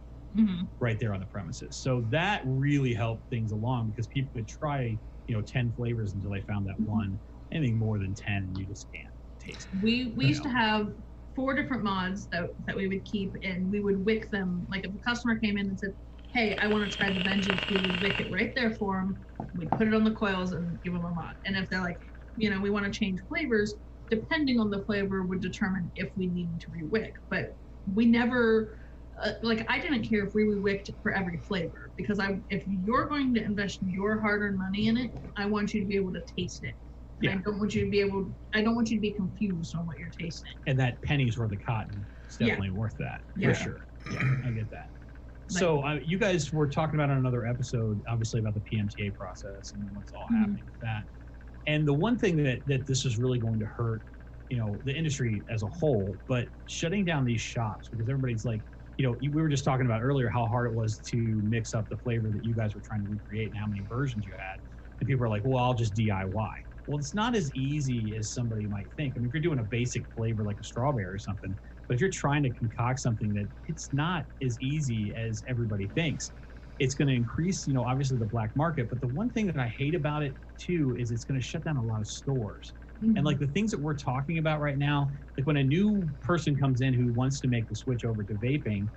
right there on the premises. So that really helped things along because people could try, you know, 10 flavors until they found that one. Anything more than 10, you just can't taste it. We used to have 4 different mods that we would keep, and we would wick them. Like, if a customer came in and said, hey, I want to try the Vengeance, we would wick it right there for them. We'd put it on the coils and give them a mod. And if they're like, you know, we want to change flavors, depending on the flavor would determine if we needed to re-wick. But we never, like, I didn't care if we re-wicked for every flavor, because if you're going to invest your hard-earned money in it, I want you to be able to taste it. And I don't want you to be confused on what you're tasting. And that penny's worth of cotton is definitely worth that, for sure. Yeah, I get that. So you guys were talking about on another episode, obviously, about the PMTA process and what's all happening with that. And the one thing that this is really going to hurt, you know, the industry as a whole, but shutting down these shops, because everybody's like, you know, we were just talking about earlier how hard it was to mix up the flavor that you guys were trying to recreate and how many versions you had. And people are like, well, I'll just DIY. Well, it's not as easy as somebody might think. I mean, if you're doing a basic flavor like a strawberry or something, but if you're trying to concoct something that it's not as easy as everybody thinks. it's going to increase, obviously the black market. But the one thing that I hate about it too is it's going to shut down a lot of stores. Mm-hmm. And like the things that we're talking about right now, like when a new person comes in who wants to make the switch over to vaping,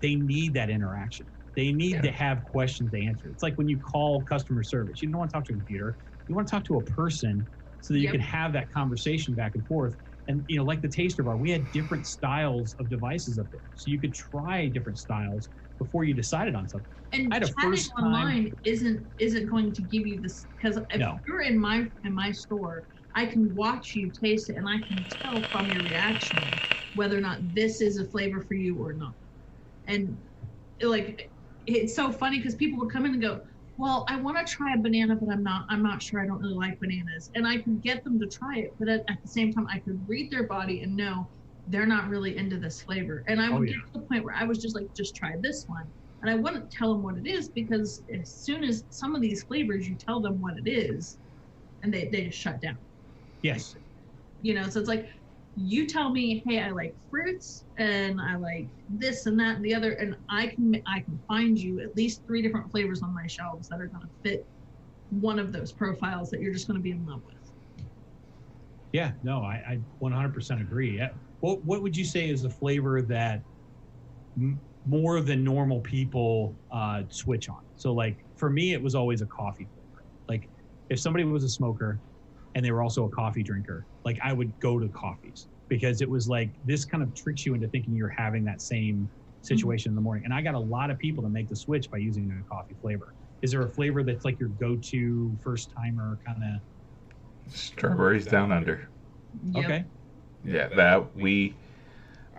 they need that interaction. They need to have questions answered. It's like when you call customer service, you don't want to talk to a computer. You want to talk to a person so that you can have that conversation back and forth. And, like the taster bar, we had different styles of devices up there. So you could try different styles before you decided on something. And chatting online isn't going to give you this, because if you're in my store, I can watch you taste it and I can tell from your reaction whether or not this is a flavor for you or not. And like, it's so funny because people will come in and go, well, I want to try a banana, but I'm not sure. I don't really like bananas. And I can get them to try it, but at the same time, I could read their body and know they're not really into this flavor. And I would get to the point where I was just like, just try this one. And I wouldn't tell them what it is, because as soon as some of these flavors, you tell them what it is, and they just shut down. Yes. So it's like, you tell me, hey, I like fruits and I like this and that and the other, and I can find you at least 3 different flavors on my shelves that are going to fit one of those profiles that you're just going to be in love with. Yeah, no, I 100% agree. What would you say is the flavor that more than normal people switch on? So like for me, it was always a coffee flavor. Like if somebody was a smoker and they were also a coffee drinker, like I would go to coffees, because it was like, this kind of tricks you into thinking you're having that same situation in the morning. And I got a lot of people to make the switch by using a coffee flavor. Is there a flavor that's like your go-to first timer kind of? Strawberries Down Under. Yep. Okay. Yeah,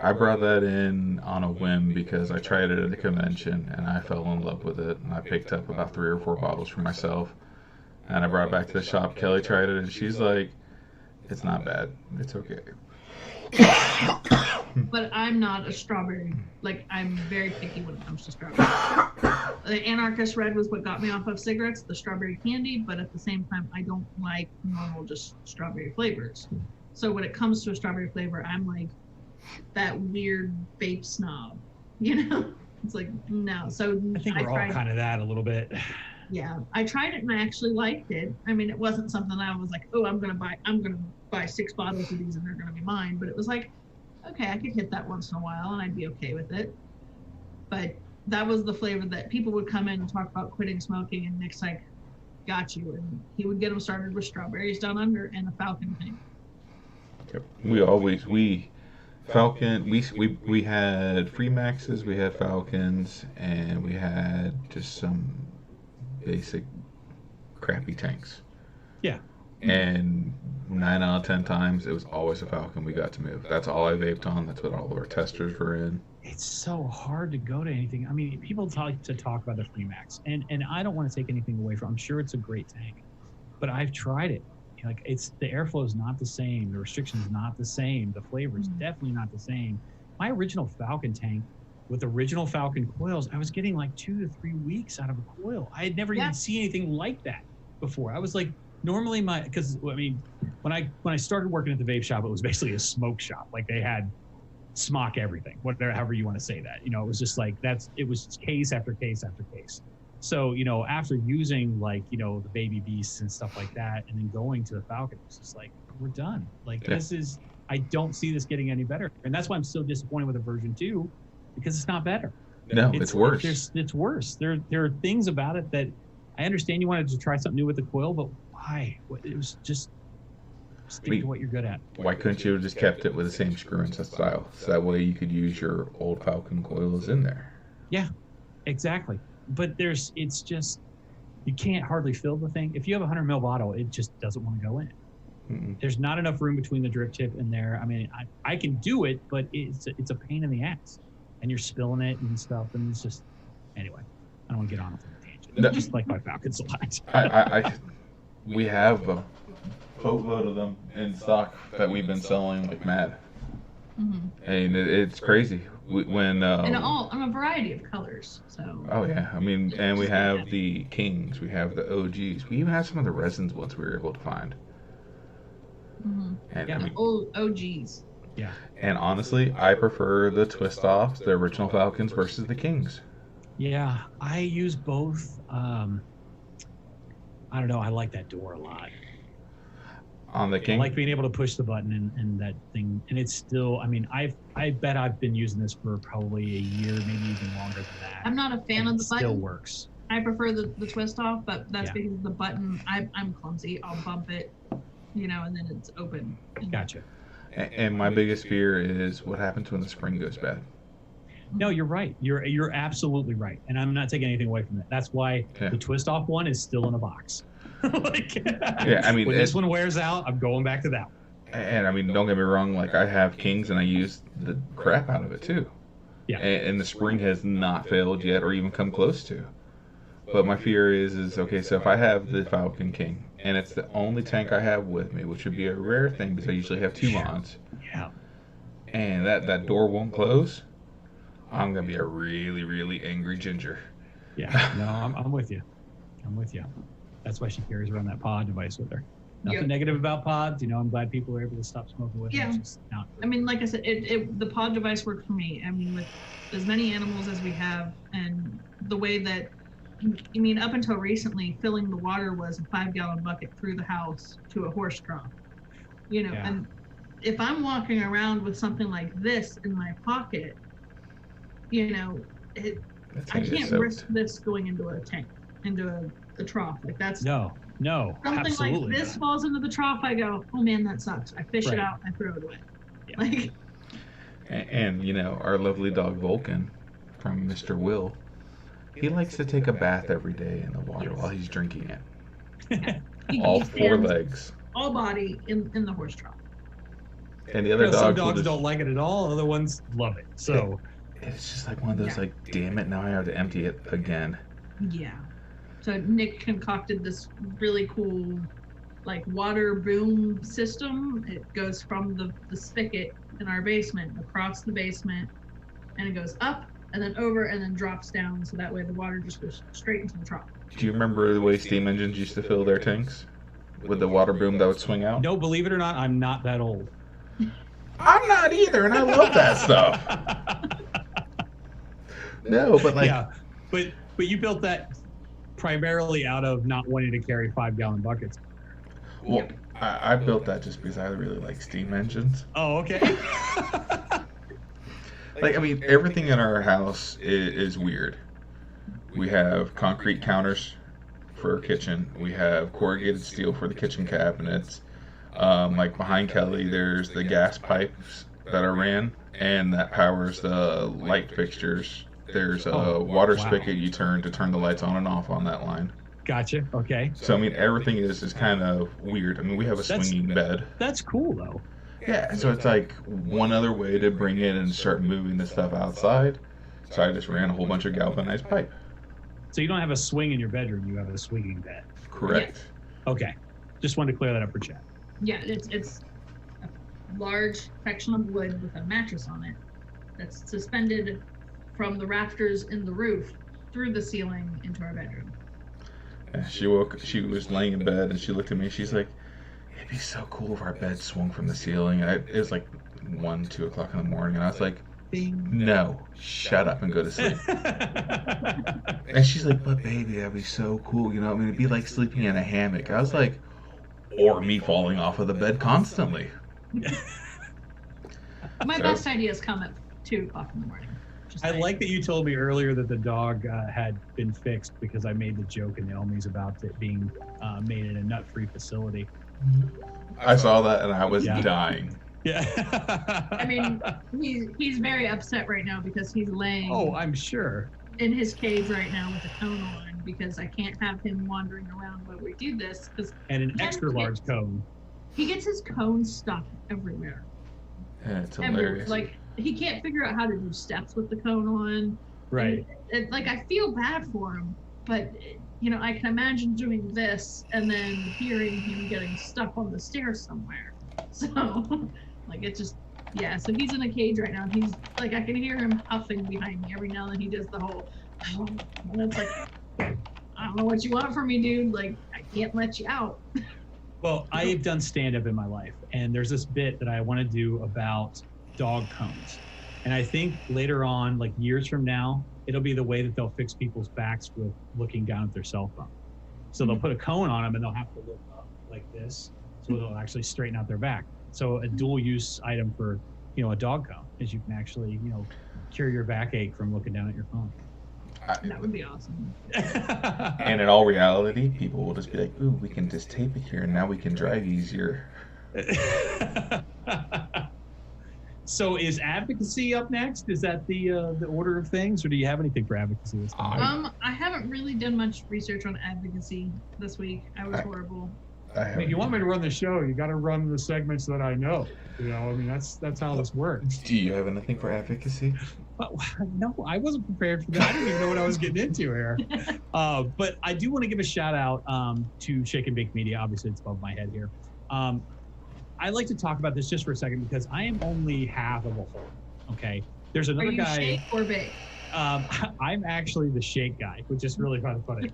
I brought that in on a whim because I tried it at a convention and I fell in love with it, and I picked up about 3 or 4 bottles for myself. And I brought it back to the shop. Kelly tried it and she's like, it's not bad. It's okay. But I'm not a strawberry. Like, I'm very picky when it comes to strawberry. The Anarchist Red was what got me off of cigarettes, the strawberry candy, but at the same time, I don't like normal just strawberry flavors. So when it comes to a strawberry flavor, I'm like that weird vape snob, It's like, no. So I think we're all kind of that a little bit. Yeah, I tried it and I actually liked it. I mean, it wasn't something I was like, oh, I'm gonna buy 6 bottles of these and they're gonna be mine. But it was like, okay, I could hit that once in a while and I'd be okay with it. But that was the flavor that people would come in and talk about quitting smoking, and Nick's like, got you. And he would get them started with Strawberries Down Under and a Falcon thing. We had Free Maxes, we had Falcons, and we had just some basic crappy tanks. Yeah. And 9 out of 10 times, it was always a Falcon we got to move. That's all I vaped on. That's what all of our testers were in. It's so hard to go to anything. I mean, people talk about the Free Max, and I don't want to take anything away from it. I'm sure it's a great tank, but I've tried it. Like, it's the airflow is not the same. The restriction's not the same. The flavor is definitely not the same. My original Falcon tank with original Falcon coils, I was getting like 2 to 3 weeks out of a coil. I had never even seen anything like that before. I was like, normally because I mean, when I started working at the vape shop, it was basically a smoke shop. Like they had smock everything, however you want to say that. It was just like it was case after case after case. So, after using the Baby Beasts and stuff like that, and then going to the Falcon, it's just like, we're done. Like I don't see this getting any better. And that's why I'm so disappointed with the version 2, because it's not better. No, it's worse. It's worse. There are things about it that I understand you wanted to try something new with the coil, but why? It was just stick to what you're good at. Why couldn't you have just kept it with the same screw and style? So that way you could use your old Falcon coils in there. Yeah, exactly. But it's just, you can't hardly fill the thing. If you have a 100 ml bottle, it just doesn't want to go in. Mm-mm. There's not enough room between the drip tip and there. I mean, I can do it, but it's a pain in the ass, and you're spilling it and stuff, and it's just, anyway, I don't want to get on a tangent. No. I just like my Falcons a lot. We have a boatload of them in stock that we've been selling like mad. Mm-hmm. And it's crazy. And on a variety of colors. So. Oh yeah, I mean, and we have the Kings, we have the OGs, we even have some of the resins ones we were able to find. Mm-hmm. And yeah, the old OGs. Yeah. And honestly, I prefer the twist offs, the original Falcons versus the Kings. Yeah, I use both. I don't know. I like that door a lot. On the I King? like being able to push the button and that thing. And it's still, I mean, I bet I've been using this for probably a year, maybe even longer than that. I'm not a fan and of it the still button. works. I prefer the twist off, but that's Yeah. because the button, I'm clumsy. I'll bump it, and then it's open. Gotcha. And my biggest fear is what happens when the spring goes bad. No, you're right. You're absolutely right. And I'm not taking anything away from that. That's why the twist off one is still in a box. Yeah, I mean, when this one wears out, I'm going back to that one. And I mean, don't get me wrong, like I have Kings and I use the crap out of it too. Yeah. And the spring has not failed yet or even come close to. But my fear is okay, so if I have the Falcon King and it's the only tank I have with me, which would be a rare thing because I usually have 2 mods. Yeah. And that door won't close, I'm going to be a really, really angry ginger. Yeah. No, I'm with you. I'm with you. That's why she carries around that pod device with her. Nothing negative about pods. I'm glad people are able to stop smoking with them. It's just not I mean, like I said, the pod device works for me. I mean, with as many animals as we have, and the way that, I mean, up until recently, filling the water was a 5-gallon bucket through the house to a horse trough. And if I'm walking around with something like this in my pocket, I can't risk this going into a tank, into a trough. Like that's no, something absolutely like this not. falls into the trough. I go, oh man, that sucks. I fish it out. I throw it away. Yeah. Like, and our lovely dog Vulcan from Mr. Will, he likes to take a bath every day in the water while he's drinking it. All 4 legs. All body in the horse trough. And the other some dogs dogs don't like it at all. Other ones love it. So it's just like one of those, like, damn it, now I have to empty it again. Yeah. So Nick concocted this really cool, like, water boom system. It goes from the spigot in our basement across the basement, and it goes up and then over and then drops down. So that way the water just goes straight into the trough. Do you remember the way steam engines used to fill their tanks? With the water boom that would swing out? no, believe it or not, I'm not that old. I'm not either, and I love that stuff. No, but like... Yeah, but you built that primarily out of not wanting to carry 5-gallon buckets. Well, I built that just because I really like steam engines. Oh, okay. Like, I mean, everything in our house is weird. We have concrete counters for our kitchen. We have corrugated steel for the kitchen cabinets. Like behind Kelly, there's the gas pipes that are ran, and that powers the light fixtures. There's a water spigot you turn to turn the lights on and off on that line. Gotcha. Okay. So, I mean, everything is kind of weird. I mean, we have a swinging bed. That's cool, though. Yeah, so it's like one other way to bring in and start moving the stuff outside. So I just ran a whole bunch of galvanized pipe. So you don't have a swing in your bedroom, you have a swinging bed. Correct. Okay. Just wanted to clear that up for chat. Yeah, it's a large section of wood with a mattress on it that's suspended from the rafters in the roof through the ceiling into our bedroom. And she was laying in bed and she looked at me, she's like, it'd be so cool if our bed swung from the ceiling. And it was like 1, 2 o'clock in the morning, and I was like, Bing. no, shut up and go to sleep. And she's like, but baby, that'd be so cool, I mean, it'd be like sleeping in a hammock. I was like, or me falling off of the bed constantly. My best ideas come at 2 o'clock in the morning. I like that you told me earlier that the dog had been fixed because I made the joke in the Elmies about it being made in a nut-free facility. I saw that and I was dying. Yeah. I mean, he's very upset right now because he's laying I'm sure. in his cage right now with a cone on because I can't have him wandering around while we do this. And an extra large cone. He gets his cone stuck everywhere. Yeah, it's hilarious. Like, he can't figure out how to do steps with the cone on. Right. And, like, I feel bad for him, but I can imagine doing this and then hearing him getting stuck on the stairs somewhere. So, like, it just, so he's in a cage right now. He's, like, I can hear him huffing behind me every now and then. He does the whole, and it's like, I don't know what you want from me, dude. Like, I can't let you out. Well, I've done stand-up in my life, and there's this bit that I want to do about dog cones. And I think later on, like years from now, it'll be the way that they'll fix people's backs with looking down at their cell phone. So they'll put a cone on them and they'll have to look up like this, so they'll actually straighten out their back. So a dual use item for, a dog cone is you can actually, cure your backache from looking down at your phone. That would be awesome. And in all reality, people will just be like, ooh, we can just tape it here and now we can drive easier. So is advocacy up next? Is that the order of things, or do you have anything for advocacy this time? I haven't really done much research on advocacy this week. I was horrible. If you want me to run the show, you got to run the segments that I know. That's how this works. Do you have anything for advocacy? No, I wasn't prepared for that. I didn't even know what I was getting into here. But I do want to give a shout out to Shake and Bake Media. Obviously, it's above my head here. I like to talk about this just for a second because I am only half of a whole. Okay, there's another guy. Are you shake or bake? I'm actually the shake guy, which is really kind of funny.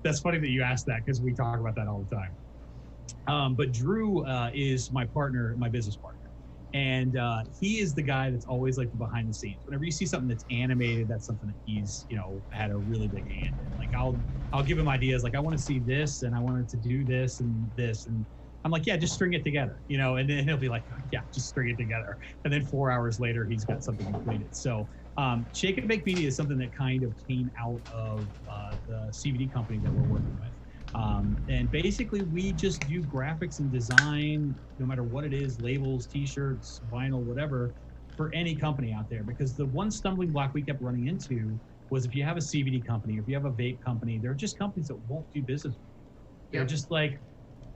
That's funny that you asked that because we talk about that all the time. But Drew is my partner, my business partner. And he is the guy that's always like the behind the scenes. Whenever you see something that's animated, that's something that he's, had a really big hand in. Like I'll give him ideas like I want to see this and I want it to do this and this. And I'm like, yeah, just string it together, and then he'll be like, yeah, just string it together. And then 4 hours later, he's got something completed. So Shake and Bake Media is something that kind of came out of the CBD company that we're working with. And basically we just do graphics and design, no matter what it is, labels, t-shirts, vinyl, whatever, for any company out there. Because the one stumbling block we kept running into was if you have a CBD company, or if you have a vape company, they're just companies that won't do business with you. They're just like,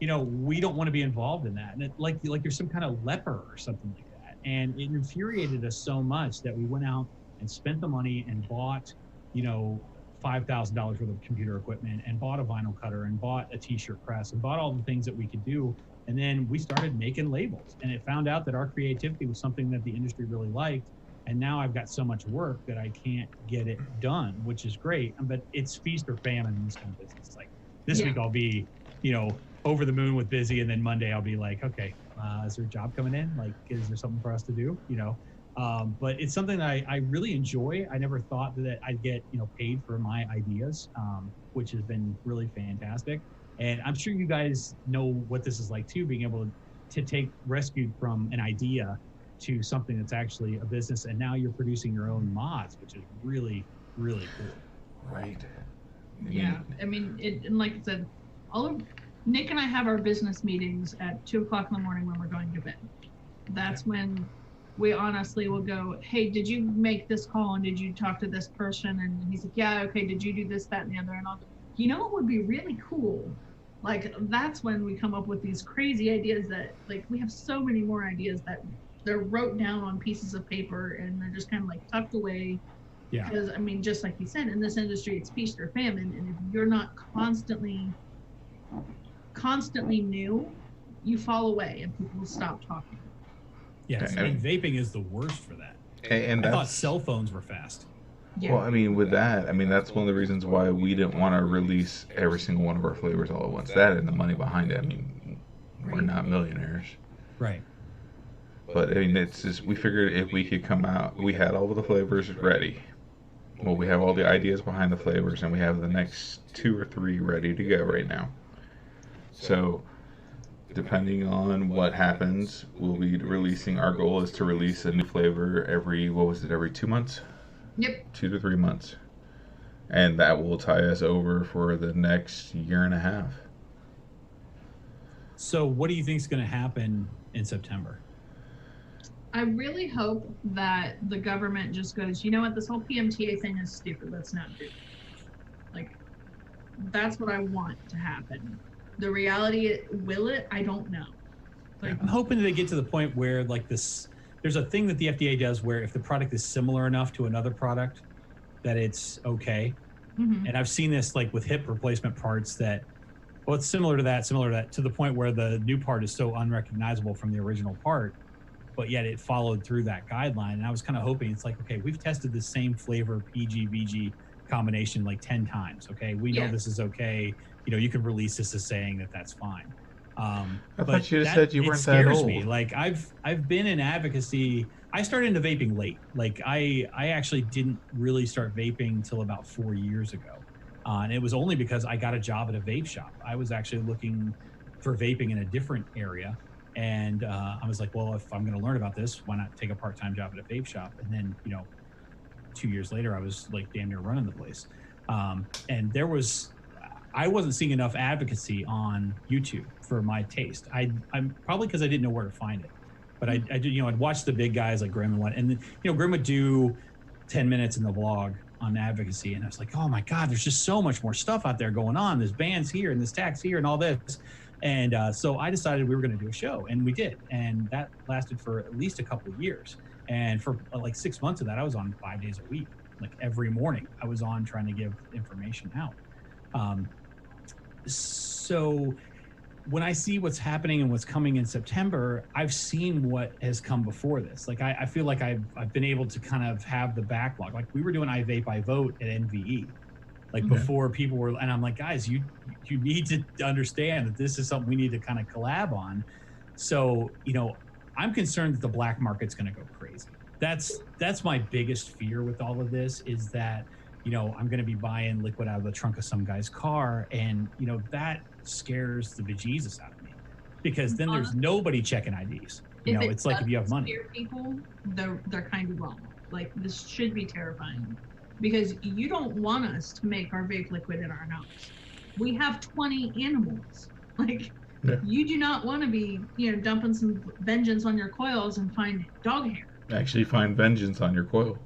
we don't want to be involved in that. And it, like you're some kind of leper or something like that. And it infuriated us so much that we went out and spent the money and bought, $5,000 worth of computer equipment and bought a vinyl cutter and bought a t-shirt press and bought all the things that we could do. And then we started making labels, and it found out that our creativity was something that the industry really liked. And now I've got so much work that I can't get it done, which is great. But it's feast or famine in this kind of business. Like this week I'll be, over the moon with busy, and then Monday I'll be like, okay, is there a job coming in? Like, is there something for us to do? But it's something that I really enjoy. I never thought that I'd get, paid for my ideas, which has been really fantastic. And I'm sure you guys know what this is like too, being able to take rescued from an idea to something that's actually a business. And now you're producing your own mods, which is really, really cool. Right. Yeah. I mean, and like I said, Nick and I have our business meetings at 2:00 in the morning when we're going to bed. That's when we honestly will go, hey, did you make this call and did you talk to this person? And he's like, yeah, okay, did you do this, that, and the other? And I'll go, what would be really cool? Like, that's when we come up with these crazy ideas that, like, we have so many more ideas that they're wrote down on pieces of paper and they're just kind of like tucked away. Yeah. Because, I mean, just like you said, in this industry, it's feast or famine. And if you're not constantly new, you fall away and people will stop talking. Yes, and vaping is the worst for that. And I thought cell phones were fast. Yeah. Well, I mean, with that, that's one of the reasons why we didn't want to release every single one of our flavors all at once. That and the money behind it. I mean, we're not millionaires. Right. But, it's just, we figured if we could come out, we had all of the flavors ready. Well, we have all the ideas behind the flavors, and we have the next 2 or 3 ready to go right now. So, depending on what happens, we'll be releasing, our goal is to release a new flavor every 2 months? Yep. 2 to 3 months. And that will tie us over for the next year and a half. So what do you think is going to happen in September? I really hope that the government just goes, you know what, this whole PMTA thing is stupid. Let's not do it. Like, that's what I want to happen. The reality, will it? I don't know. Like, I'm hoping they get to the point where, like, there's a thing that the FDA does where if the product is similar enough to another product, that it's okay. Mm-hmm. And I've seen this, like, with hip replacement parts that, well, it's similar to that, to the point where the new part is so unrecognizable from the original part, but yet it followed through that guideline. And I was kind of hoping, it's like, okay, we've tested the same flavor PG-VG combination like 10 times. Okay, we know this is okay. You can release this as saying that that's fine. I thought you said you weren't that old. Me. Like I've been in advocacy I started into vaping late. Like I actually didn't really start vaping until about 4 years ago. And it was only because I got a job at a vape shop. I was actually looking for vaping in a different area. And I was like, well, if I'm going to learn about this, why not take a part-time job at a vape shop? And then, 2 years later, I was like damn near running the place. And I wasn't seeing enough advocacy on YouTube for my taste. I'm probably because I didn't know where to find it. But I did, I'd watch the big guys like Grimm and what, and Grimm would do 10 minutes in the vlog on advocacy, and I was like, oh my God, there's just so much more stuff out there going on. There's bans here and this tax here and all this. And so I decided we were going to do a show, and we did. And that lasted for at least a couple of years. And for like 6 months of that, I was on 5 days a week. Like every morning I was on trying to give information out. So when I see what's happening and what's coming in September, I've seen what has come before this. Like I feel like I've been able to kind of have the backlog. Like we were doing I Vape, I Vote at NVE. Like before people were, and I'm like, guys, you need to understand that this is something we need to kind of collab on. So, I'm concerned that the black market's going to go crazy. That's my biggest fear with all of this is that, I'm going to be buying liquid out of the trunk of some guy's car. And, that scares the bejesus out of me because then there's nobody checking IDs. It's like if you have money. People, they're kind of wrong. Like this should be terrifying because you don't want us to make our vape liquid in our house. We have 20 animals. Like you do not want to be, dumping some vengeance on your coils and find dog hair. Actually find vengeance on your coil.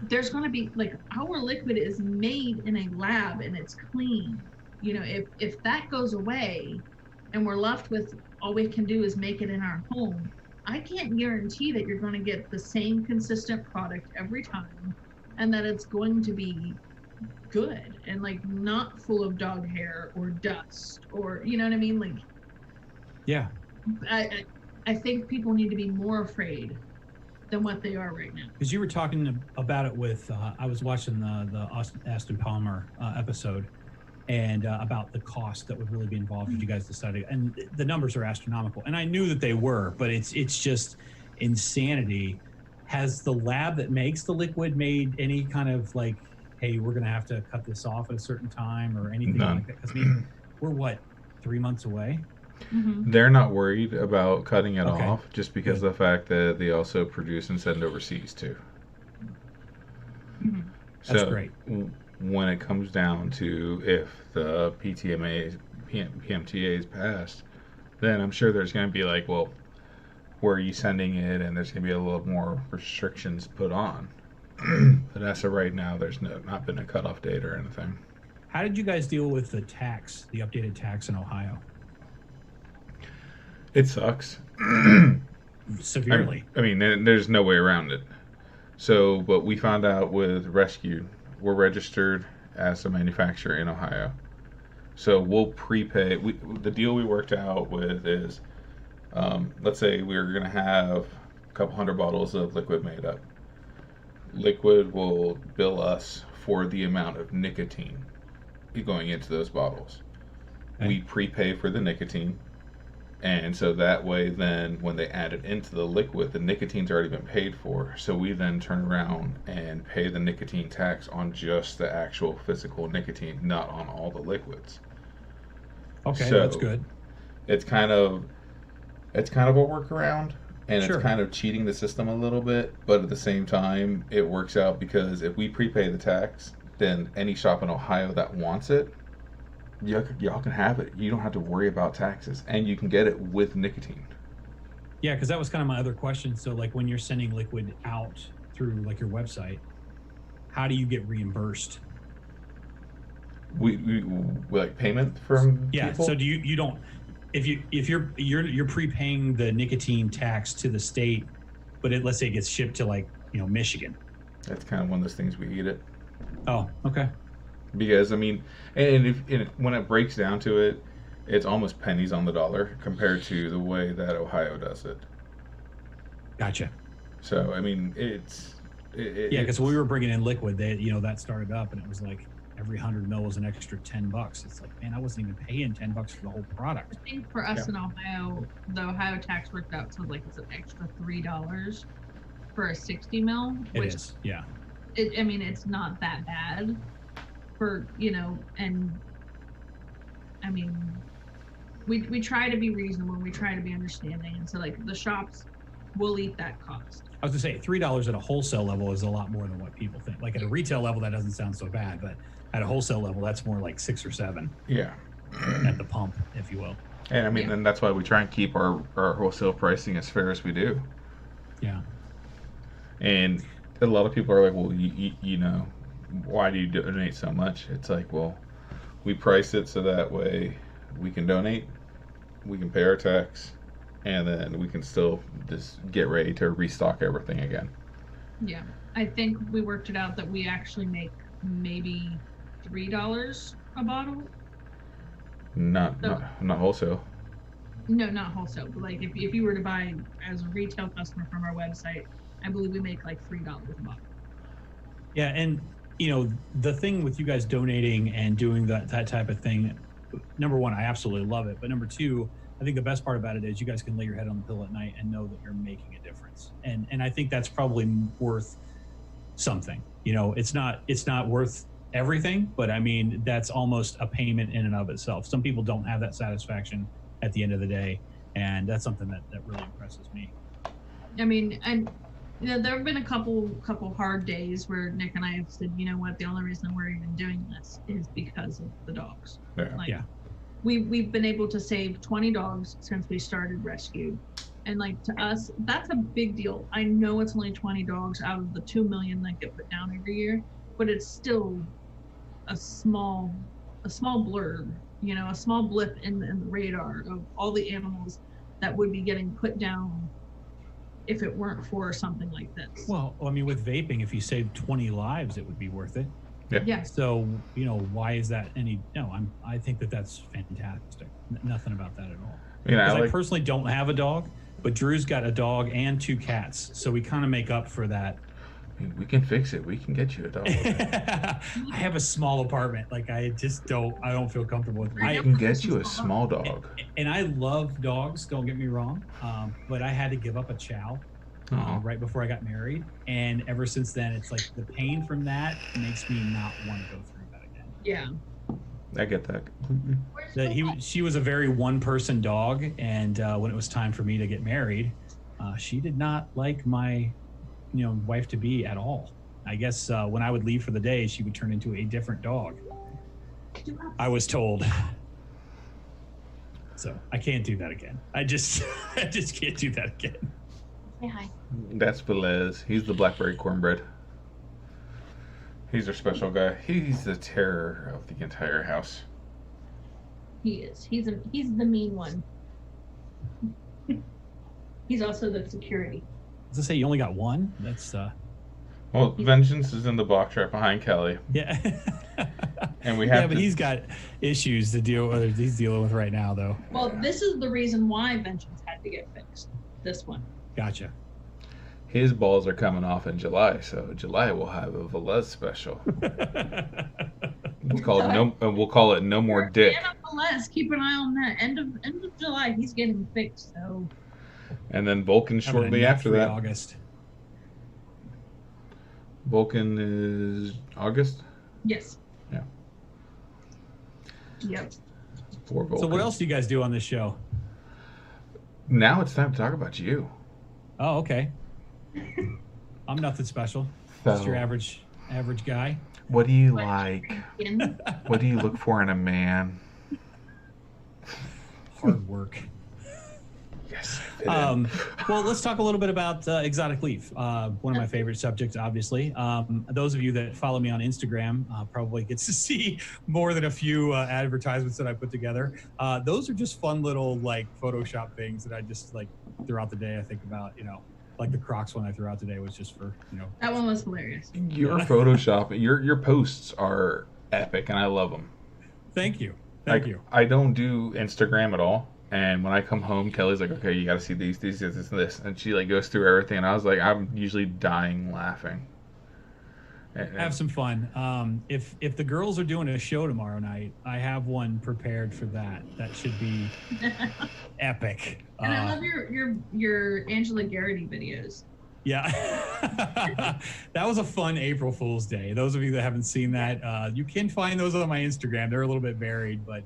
There's going to be our liquid is made in a lab and it's clean. If that goes away and we're left with all we can do is make it in our home, I can't guarantee that you're going to get the same consistent product every time and that it's going to be good and not full of dog hair or dust or you know what I mean? Yeah. I think people need to be more afraid than what they are right now. Because you were talking about it with, I was watching the Aston Palmer episode and about the cost that would really be involved if you guys decided, and the numbers are astronomical. And I knew that they were, but it's just insanity. Has the lab that makes the liquid made any kind of hey, we're going to have to cut this off at a certain time or anything like that? Because we're 3 months away? Mm-hmm. They're not worried about cutting it off just because of the fact that they also produce and send overseas too. Mm-hmm. That's great. When it comes down to if the PMTA is passed, then I'm sure there's going to be where are you sending it? And there's going to be a little more restrictions put on. But as of right now, there's not been a cutoff date or anything. How did you guys deal with the updated tax in Ohio? It sucks. Severely. I mean, there's no way around it. So, what we found out with Rescue, we're registered as a manufacturer in Ohio. So, we'll prepay. The deal we worked out with is, let's say we were going to have a couple hundred bottles of liquid made up. Liquid will bill us for the amount of nicotine going into those bottles. Okay. We prepay for the nicotine. And so that way, then when they add it into the liquid, the nicotine's already been paid for. So we then turn around and pay the nicotine tax on just the actual physical nicotine, not on all the liquids. Okay, so that's good. It's kind of a workaround, and it's kind of cheating the system a little bit. But at the same time, it works out because if we prepay the tax, then any shop in Ohio that wants it, y'all can have it. You don't have to worry about taxes, and you can get it with nicotine. Yeah, because that was kind of my other question. So, when you're sending liquid out through your website, how do you get reimbursed? We payment from people? So do you don't if you're prepaying the nicotine tax to the state, but let's say it gets shipped to Michigan. That's kind of one of those things we eat it. Oh, okay. Because when it breaks down to it, it's almost pennies on the dollar compared to the way that Ohio does it. Gotcha. So because we were bringing in liquid, that started up, and it was every 100 mil was an extra $10. It's like, man, I wasn't even paying $10 for the whole product. I think for us in Ohio, the Ohio tax worked out to like it's an extra $3 for a 60 mil. It is, yeah. I mean, it's not that bad for, and I mean, we try to be reasonable, we try to be understanding, and so like the shops will eat that cost. I was gonna say $3 at a wholesale level is a lot more than what people think. Like at a retail level, that doesn't sound so bad, but at a wholesale level, that's more like 6 or 7. Yeah. At the pump, if you will. And I mean, and that's why we try and keep our wholesale pricing as fair as we do. Yeah. And a lot of people are like, well, you know, why do you donate so much? It's like, well, we price it so that way we can donate, we can pay our tax, and then we can still just get ready to restock everything again. Yeah. I think we worked it out that we actually make maybe $3 a bottle. Not wholesale. No, not wholesale, but like if you were to buy as a retail customer from our website, I believe we make like $3 a bottle. Yeah, and the thing with you guys donating and doing that type of thing, number one, I absolutely love it. But number two, I think the best part about it is you guys can lay your head on the pillow at night and know that you're making a difference. And I think that's probably worth something. It's not worth everything, but I mean, that's almost a payment in and of itself. Some people don't have that satisfaction at the end of the day, and that's something that really impresses me. I mean, and there have been a couple hard days where Nick and I have said, you know what, the only reason we're even doing this is because of the dogs. Yeah. We've been able to save 20 dogs since we started rescue. And like to us, that's a big deal. I know it's only 20 dogs out of the 2 million that get put down every year, but it's still a small blurb, a small blip in the radar of all the animals that would be getting put down if it weren't for something like this. Well, I mean, with vaping, if you save 20 lives, it would be worth it. Yeah. So, why is that I think that's fantastic. Nothing about that at all. Because I personally don't have a dog, but Drew's got a dog and 2 cats. So we kind of make up for that. We can fix it. We can get you a dog. I have a small apartment. Like I don't feel comfortable with it. I can get you a small dog. And I love dogs, don't get me wrong. But I had to give up a chow right before I got married. And ever since then, it's like the pain from that makes me not want to go through that again. Yeah. I get that completely. She was a very one-person dog. And when it was time for me to get married, she did not like my wife to be at all. I guess when I would leave for the day, she would turn into a different dog. I was told. So I can't do that again. I just can't do that again. Say hi. That's Velez. He's the blackberry cornbread. He's our special guy. He's the terror of the entire house. He is. He's the mean one. He's also the security. I was gonna say you only got one. That's Well, Vengeance is in the box right behind Kelly. Yeah. And we have but he's got issues to deal with. He's dealing with right now, though. Well, this is the reason why Vengeance had to get fixed. This one. Gotcha. His balls are coming off in July, so July we'll have a Velez special. We'll call it no more dick. Velez, keep an eye on that. End of July, he's getting fixed. So. And then Vulcan shortly after that. August. Vulcan is August? Yes. Yeah. Yep. For Vulcan. So what else do you guys do on this show? Now it's time to talk about you. Oh, okay. I'm nothing special. Just your average guy. What do you like? What do you look for in a man? Hard work. Yes. Well, let's talk a little bit about exotic leaf. One of my favorite subjects, obviously. Those of you that follow me on Instagram probably gets to see more than a few advertisements that I put together. Those are just fun little like Photoshop things that I just like throughout the day. I think about, like the Crocs one I threw out today was just for, That one was hilarious. Your Photoshop, your posts are epic, and I love them. Thank you. Thank you. I don't do Instagram at all. And when I come home, Kelly's like, okay, you got to see these, this, and this. And she like goes through everything. And I was like, I'm usually dying laughing. Have some fun. If the girls are doing a show tomorrow night, I have one prepared for that. That should be epic. And I love your Angela Garrity videos. Yeah, that was a fun April Fool's Day. Those of you that haven't seen that, you can find those on my Instagram. They're a little bit varied, but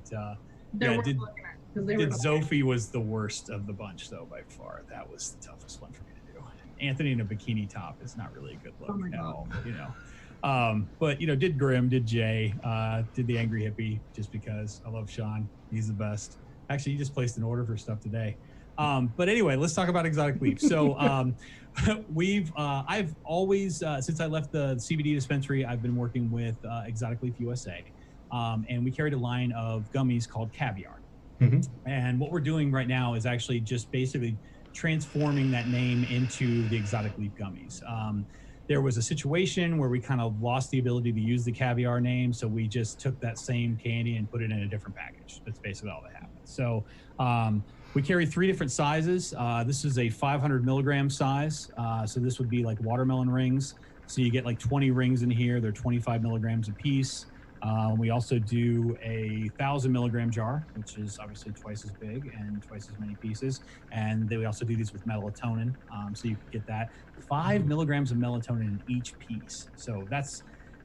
Zophie was the worst of the bunch, though, by far. That was the toughest one for me to do. Anthony in a bikini top is not really a good look at all, you know. But you know, did Grim, did Jay, did the Angry Hippie, just because I love Sean. He's the best. Actually, he just placed an order for stuff today. But anyway, let's talk about Exotic Leaf. So I've always, since I left the CBD dispensary, I've been working with Exotic Leaf USA. And we carried a line of gummies called Caviar. Mm-hmm. And what we're doing right now is actually just basically transforming that name into the Exotic Leaf gummies. There was a situation where we kind of lost the ability to use the Caviar name, so we just took that same candy and put it in a different package. That's basically all that happened. So we carry 3 different sizes. This is a 500 milligram size. So this would be like watermelon rings. So you get like 20 rings in here. They're 25 milligrams a piece. We also do a 1,000 milligram jar, which is obviously twice as big and twice as many pieces. And then we also do these with melatonin. So you can get that 5 milligrams of melatonin in each piece. So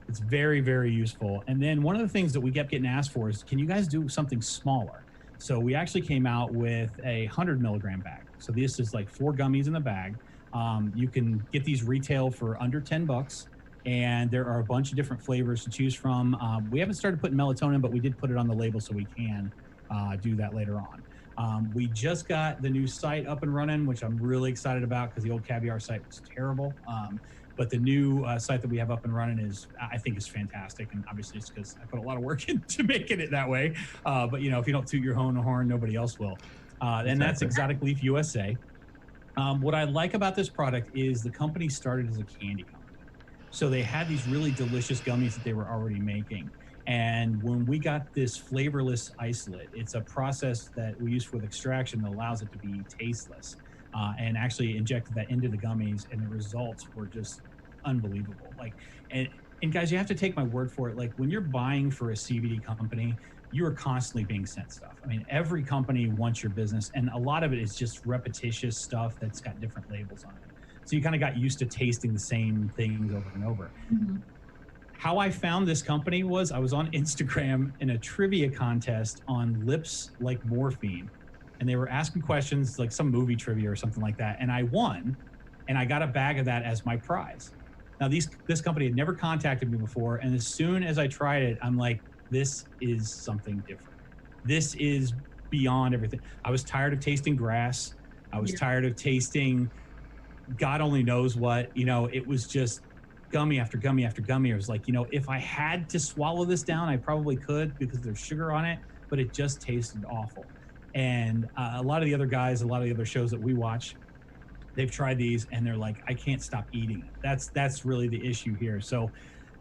it's very, very useful. And then one of the things that we kept getting asked for is, can you guys do something smaller? So we actually came out with a 100 milligram bag. So this is like 4 gummies in the bag. You can get these retail for under $10. And there are a bunch of different flavors to choose from. We haven't started putting melatonin, but we did put it on the label so we can do that later on. We just got the new site up and running, which I'm really excited about because the old Caviar site was terrible. But the new site that we have up and running I think is fantastic. And obviously it's because I put a lot of work into making it that way. But you know, if you don't toot your own horn, nobody else will. And that's Exotic Leaf USA. What I like about this product is the company started as a candy company. So they had these really delicious gummies that they were already making. And when we got this flavorless isolate, it's a process that we use with extraction that allows it to be tasteless, and actually injected that into the gummies, and the results were just unbelievable. And guys, you have to take my word for it. Like when you're buying for a CBD company, you are constantly being sent stuff. I mean, every company wants your business, and a lot of it is just repetitious stuff that's got different labels on it. So you kind of got used to tasting the same things over and over. Mm-hmm. How I found this company was I was on Instagram in a trivia contest on lips like morphine. And they were asking questions like some movie trivia or something like that. And I won, and I got a bag of that as my prize. Now, this company had never contacted me before. And as soon as I tried it, I'm like, this is something different. This is beyond everything. I was tired of tasting grass. I was tired of tasting God only knows what. You know, it was just gummy after gummy after gummy. It was like, you know, if I had to swallow this down, I probably could because there's sugar on it, but it just tasted awful. And a lot of the other guys, a lot of the other shows that we watch, they've tried these and they're like, I can't stop eating it. That's really the issue here. So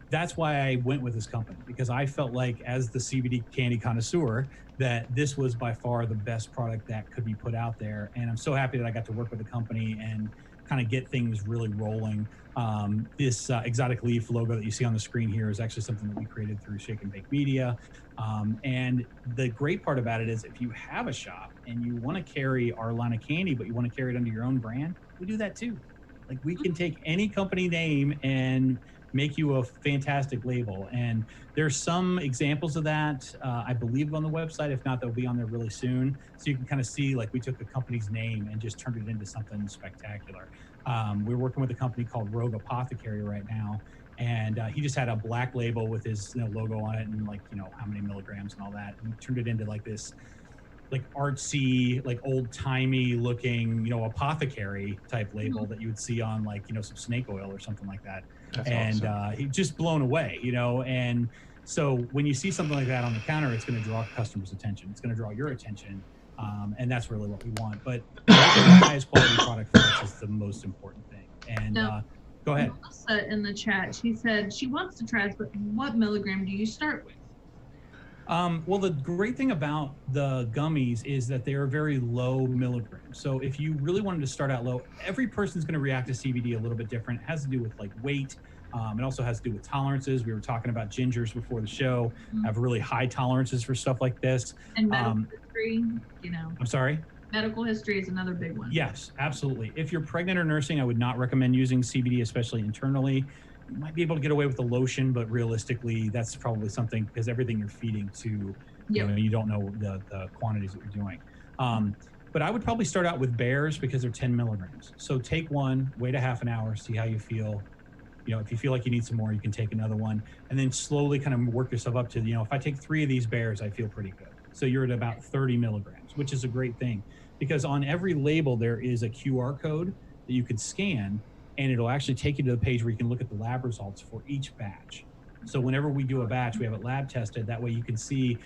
that's why I went with this company, because I felt like, as the CBD candy connoisseur, that this was by far the best product that could be put out there. And I'm so happy that I got to work with the company and kind of get things really rolling. This Exotic Leaf logo that you see on the screen here is actually something that we created through Shake and Bake Media. And the great part about it is, if you have a shop and you want to carry our line of candy, but you want to carry it under your own brand, we do that too. Like, we can take any company name and make you a fantastic label. And there's some examples of that, I believe, on the website. If not, they'll be on there really soon. So you can kind of see, like, we took a company's name and just turned it into something spectacular. We're working with a company called Rogue Apothecary right now. And he just had a black label with his logo on it and, like, how many milligrams and all that. And he turned it into like this, like, artsy, like, old-timey looking, apothecary type label that you would see on, like, some snake oil or something like that. That's and awesome. He just blown away, and so when you see something like that on the counter, it's going to draw customers' attention. It's going to draw your attention, and that's really what we want. But the highest quality product for us is the most important thing. And go ahead. Melissa in the chat, she said she wants to try it, but what milligram do you start with? Well, the great thing about the gummies is that they are very low milligrams. So if you really wanted to start out low, every person's going to react to CBD a little bit different. It has to do with like weight. It also has to do with tolerances. We were talking about gingers before the show, have really high tolerances for stuff like this. And medical history, I'm sorry? Medical history is another big one. Yes, absolutely. If you're pregnant or nursing, I would not recommend using CBD, especially internally. You might be able to get away with the lotion, but realistically, that's probably something because everything you're feeding to, you don't know the quantities that you're doing. But I would probably start out with bears because they're 10 milligrams. So take one, wait a half an hour, see how you feel. If you feel like you need some more, you can take another one, and then slowly kind of work yourself up to, if I take 3 of these bears, I feel pretty good. So you're at about 30 milligrams, which is a great thing because on every label, there is a QR code that you can scan, and it'll actually take you to the page where you can look at the lab results for each batch. So whenever we do a batch, we have it lab tested. That way you can see,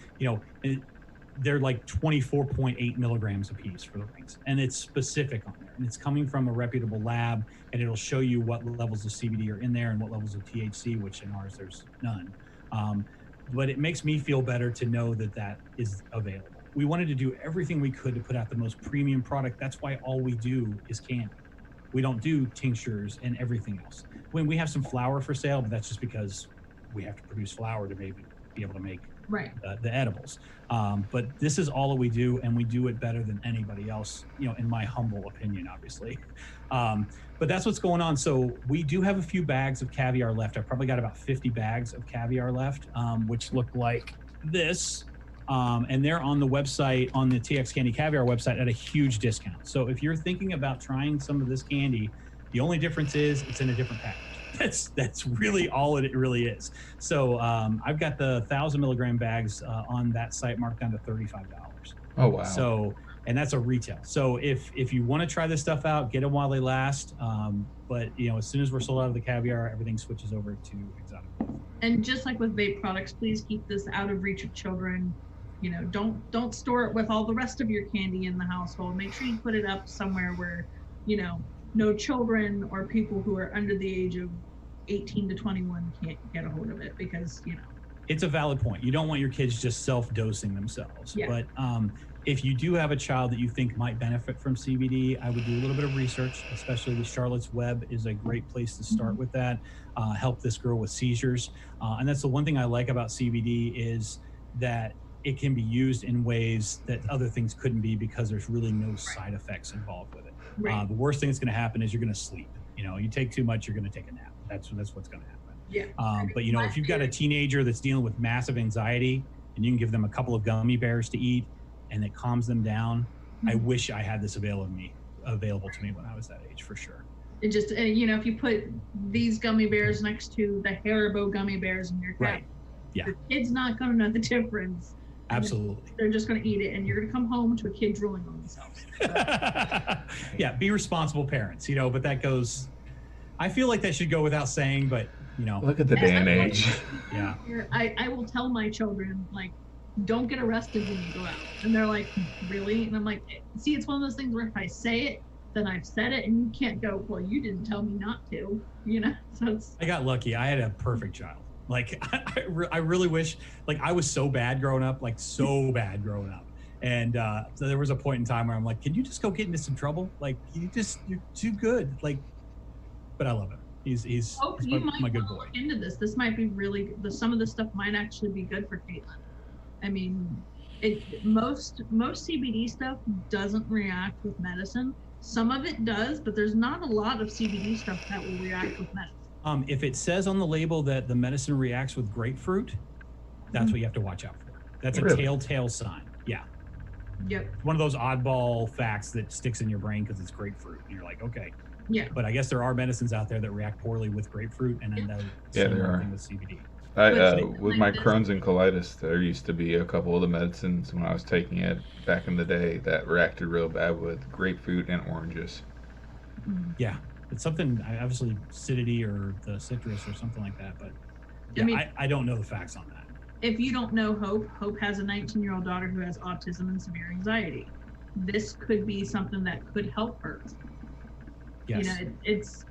they're like 24.8 milligrams a piece for the rings. And it's specific on there. And it's coming from a reputable lab, and it'll show you what levels of CBD are in there and what levels of THC, which in ours, there's none. But it makes me feel better to know that that is available. We wanted to do everything we could to put out the most premium product. That's why all we do is candy. We don't do tinctures and everything else. When we have some flour for sale, but that's just because we have to produce flour to maybe be able to make the edibles. But this is all that we do, and we do it better than anybody else, in my humble opinion, obviously. But that's what's going on. So we do have a few bags of caviar left. I've probably got about 50 bags of caviar left, which look like this. And they're on the website, on the TX Candy Caviar website at a huge discount. So if you're thinking about trying some of this candy, the only difference is it's in a different package. That's really all it really is. So I've got the 1,000 milligram bags on that site marked down to $35. Oh, wow. So, and that's a retail. So if you want to try this stuff out, get them while they last. But as soon as we're sold out of the caviar, everything switches over to exotic. And just like with vape products, please keep this out of reach of children. Don't store it with all the rest of your candy in the household. Make sure you put it up somewhere where, no children or people who are under the age of 18 to 21 can't get a hold of it because, It's a valid point. You don't want your kids just self-dosing themselves. Yeah. But if you do have a child that you think might benefit from CBD, I would do a little bit of research, especially the Charlotte's Web is a great place to start with that. Help this girl with seizures. And that's the one thing I like about CBD is that it can be used in ways that other things couldn't be because there's really no side effects involved with it. Right. The worst thing that's going to happen is you're going to sleep. You take too much, you're going to take a nap. That's what's going to happen. Yeah. But if you've got a teenager that's dealing with massive anxiety and you can give them a couple of gummy bears to eat and it calms them down, I wish I had this available to me when I was that age for sure. It just, if you put these gummy bears next to the Haribo gummy bears in your cat, your kid's not going to know the difference. Absolutely. They're just going to eat it, and you're going to come home to a kid drooling on themselves. Yeah, be responsible parents, but that goes, I feel like that should go without saying, but, Look at the day and age. Yeah. I will tell my children, don't get arrested when you go out. And they're like, really? And I'm like, see, it's one of those things where if I say it, then I've said it, and you can't go, well, you didn't tell me not to, So I got lucky. I had a perfect child. I really wish, I was so bad growing up, And so there was a point in time where I'm like, can you just go get into some trouble? You're too good. But I love him. He's my good boy. Look into this. This might be really good. Some of this stuff might actually be good for Caitlin. I mean, most CBD stuff doesn't react with medicine. Some of it does, but there's not a lot of CBD stuff that will react with medicine. If it says on the label that the medicine reacts with grapefruit, that's what you have to watch out for. That's a telltale sign. Yeah. Yep. One of those oddball facts that sticks in your brain because it's grapefruit. And you're like, okay. Yeah. But I guess there are medicines out there that react poorly with grapefruit, and then there are. With CBD. With my Crohn's and colitis, there used to be a couple of the medicines when I was taking it back in the day that reacted real bad with grapefruit and oranges. Yeah. It's something, obviously, acidity or the citrus or something like that. But I don't know the facts on that. If you don't know Hope has a 19-year-old daughter who has autism and severe anxiety. This could be something that could help her. Yes. It's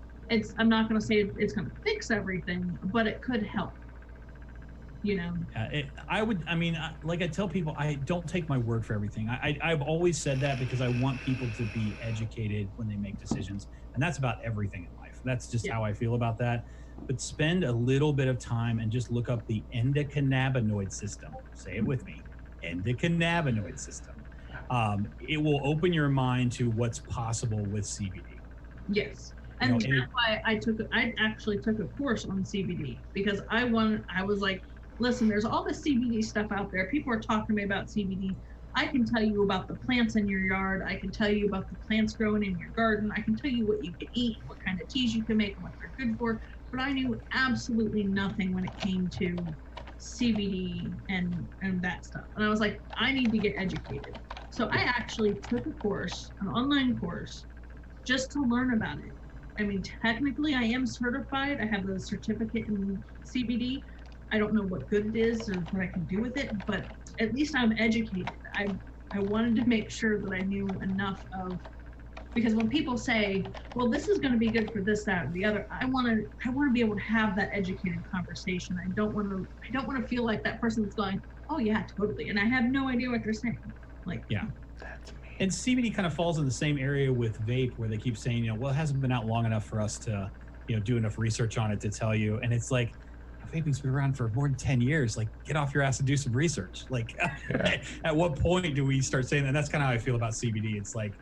I'm not going to say it's going to fix everything, but it could help. you know. Like I tell people, I don't take my word for everything. I've always said that because I want people to be educated when they make decisions. And that's about everything in life. That's just how I feel about that. But spend a little bit of time and just look up the endocannabinoid system. Say it with me, endocannabinoid system. It will open your mind to what's possible with CBD. Yes. And that's why I actually took a course on CBD, because I was like, listen, there's all this CBD stuff out there. People are talking to me about CBD. I can tell you about the plants in your yard. I can tell you about the plants growing in your garden. I can tell you what you can eat, what kind of teas you can make, and what they're good for. But I knew absolutely nothing when it came to CBD and that stuff. And I was like, I need to get educated. So I actually took a course, an online course, just to learn about it. I mean, technically I am certified. I have a certificate in CBD. I don't know what good it is or what I can do with it, but at least I'm educated. I wanted to make sure that I knew enough of, because when people say, well, this is going to be good for this, that, or the other, I want to be able to have that educated conversation. I don't want to feel like that person that's going, oh yeah, totally, and I have no idea what they're saying. Like, yeah. And CBD kind of falls in the same area with vape, where they keep saying, well, it hasn't been out long enough for us to, do enough research on it to tell you. And it's like, vaping's been around for more than 10 years. Like, get off your ass and do some research. Like, at what point do we start saying that? And that's kind of how I feel about CBD. It's like,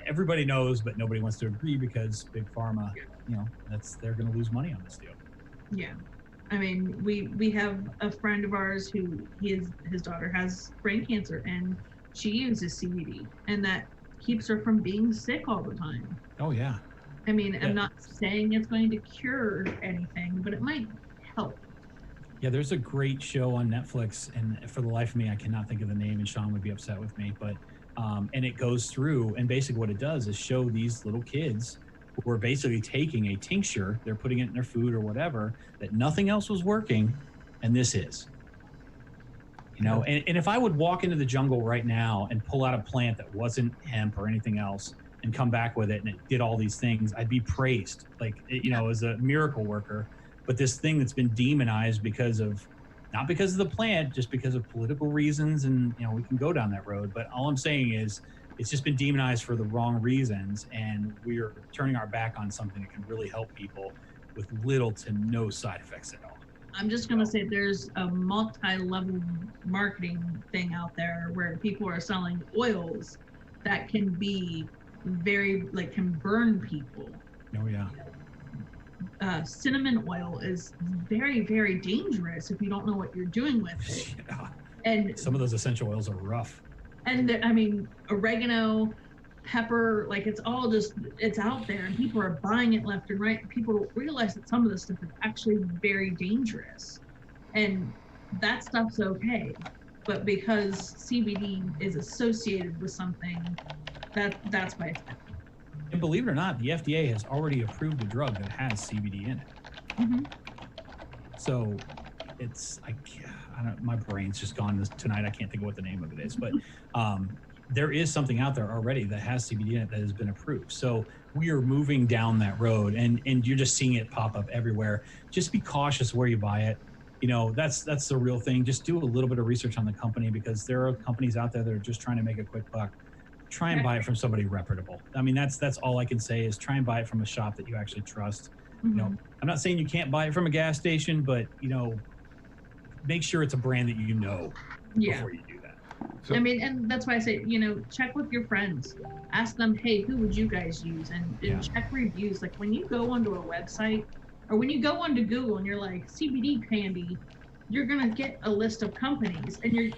everybody knows, but nobody wants to agree because big pharma, they're going to lose money on this deal. Yeah. I mean, we have a friend of ours who his daughter has brain cancer, and she uses CBD, and that keeps her from being sick all the time. Oh yeah. I mean, I'm not saying it's going to cure anything, but it might help. Yeah, there's a great show on Netflix, and for the life of me, I cannot think of the name, and Sean would be upset with me, but and it goes through, and basically what it does is show these little kids who are basically taking a tincture, they're putting it in their food or whatever, that nothing else was working, and this is. And if I would walk into the jungle right now and pull out a plant that wasn't hemp or anything else and come back with it and it did all these things, I'd be praised, as a miracle worker. But this thing that's been demonized not because of the plant, just because of political reasons, and we can go down that road. But all I'm saying is it's just been demonized for the wrong reasons, and we are turning our back on something that can really help people with little to no side effects at all. I'm just going to say there's a multi-level marketing thing out there where people are selling oils that can be can burn people. Oh, yeah. Cinnamon oil is very, very dangerous if you don't know what you're doing with it. Yeah. And some of those essential oils are rough. And oregano, pepper, it's all it's out there, and people are buying it left and right. People don't realize that some of this stuff is actually very dangerous, and that stuff's okay, but because CBD is associated with something, that's why it's bad. And believe it or not, the FDA has already approved a drug that has CBD in it. Mm-hmm. So my brain's just gone tonight. I can't think of what the name of it is, but there is something out there already that has CBD in it that has been approved. So we are moving down that road, and you're just seeing it pop up everywhere. Just be cautious where you buy it. That's the real thing. Just do a little bit of research on the company, because there are companies out there that are just trying to make a quick buck. Try and buy it from somebody reputable. I mean, that's all I can say is try and buy it from a shop that you actually trust. Mm-hmm. I'm not saying you can't buy it from a gas station, but make sure it's a brand that before you do that. So, and that's why I say, check with your friends. Ask them, hey, who would you guys use? And check reviews. Like when you go onto a website or when you go onto Google and you're like CBD candy, you're going to get a list of companies, and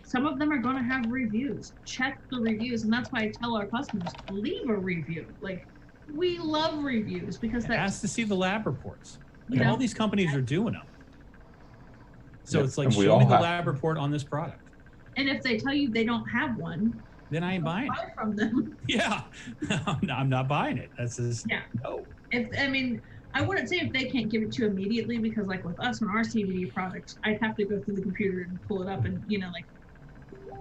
some of them are going to have reviews. Check the reviews. And that's why I tell our customers, leave a review. We love reviews because ask to see the lab reports. All these companies are doing them. So it's like, show me the lab report on this product. And if they tell you they don't have one, then I ain't buying it. Buy from them. Yeah, I'm not buying it. That's just no. I wouldn't say if they can't give it to you immediately, because with us and our CBD products, I'd have to go through the computer and pull it up, and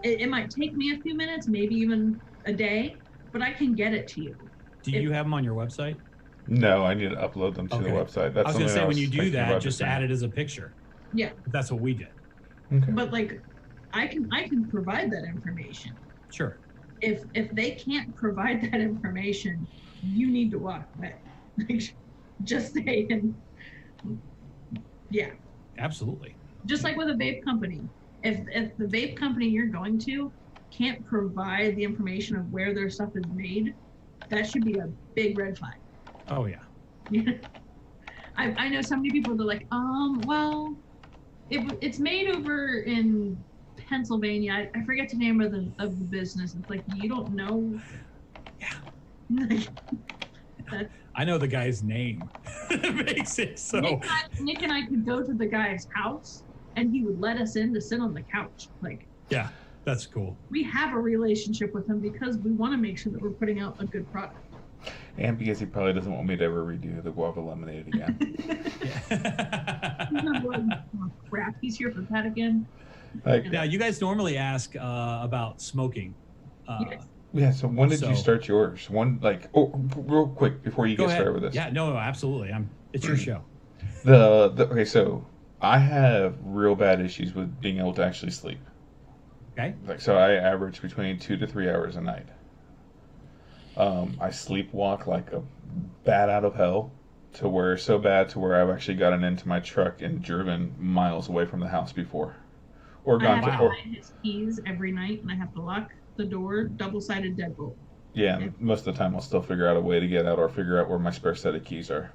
it might take me a few minutes, maybe even a day, but I can get it to you. Do you have them on your website? No, I need to upload them to the website. That's I was going to say, when you do that, just add it as a picture. Yeah. That's what we did. Okay. But like, I can provide that information. Sure. If they can't provide that information, you need to walk away. Like, just saying. Yeah. Absolutely. Just like with a vape company, if the vape company you're going to can't provide the information of where their stuff is made, that should be a big red flag. Oh yeah. I know so many people that are like, well, it's made over in Pennsylvania. I forget the name of the business. It's like, you don't know. Yeah. I know the guy's name. It makes it so. Nick and I could go to the guy's house and he would let us in to sit on the couch. Like, yeah, that's cool. We have a relationship with him because we want to make sure that we're putting out a good product. And because he probably doesn't want me to ever redo the guava lemonade again. Oh, crap, he's here for that again. Now, you guys normally ask about smoking. Yes. Yeah, so when did you start yours? Real quick before you get started with this. Yeah, no, absolutely. It's your show. Okay, so I have real bad issues with being able to actually sleep. Okay. So I average between 2 to 3 hours a night. I sleepwalk like a bat out of hell, so bad to where I've actually gotten into my truck and driven miles away from the house before, or gone I have to find his keys every night, and I have to lock the door, double-sided deadbolt. Yeah, okay. Most of the time I'll still figure out a way to get out or figure out where my spare set of keys are.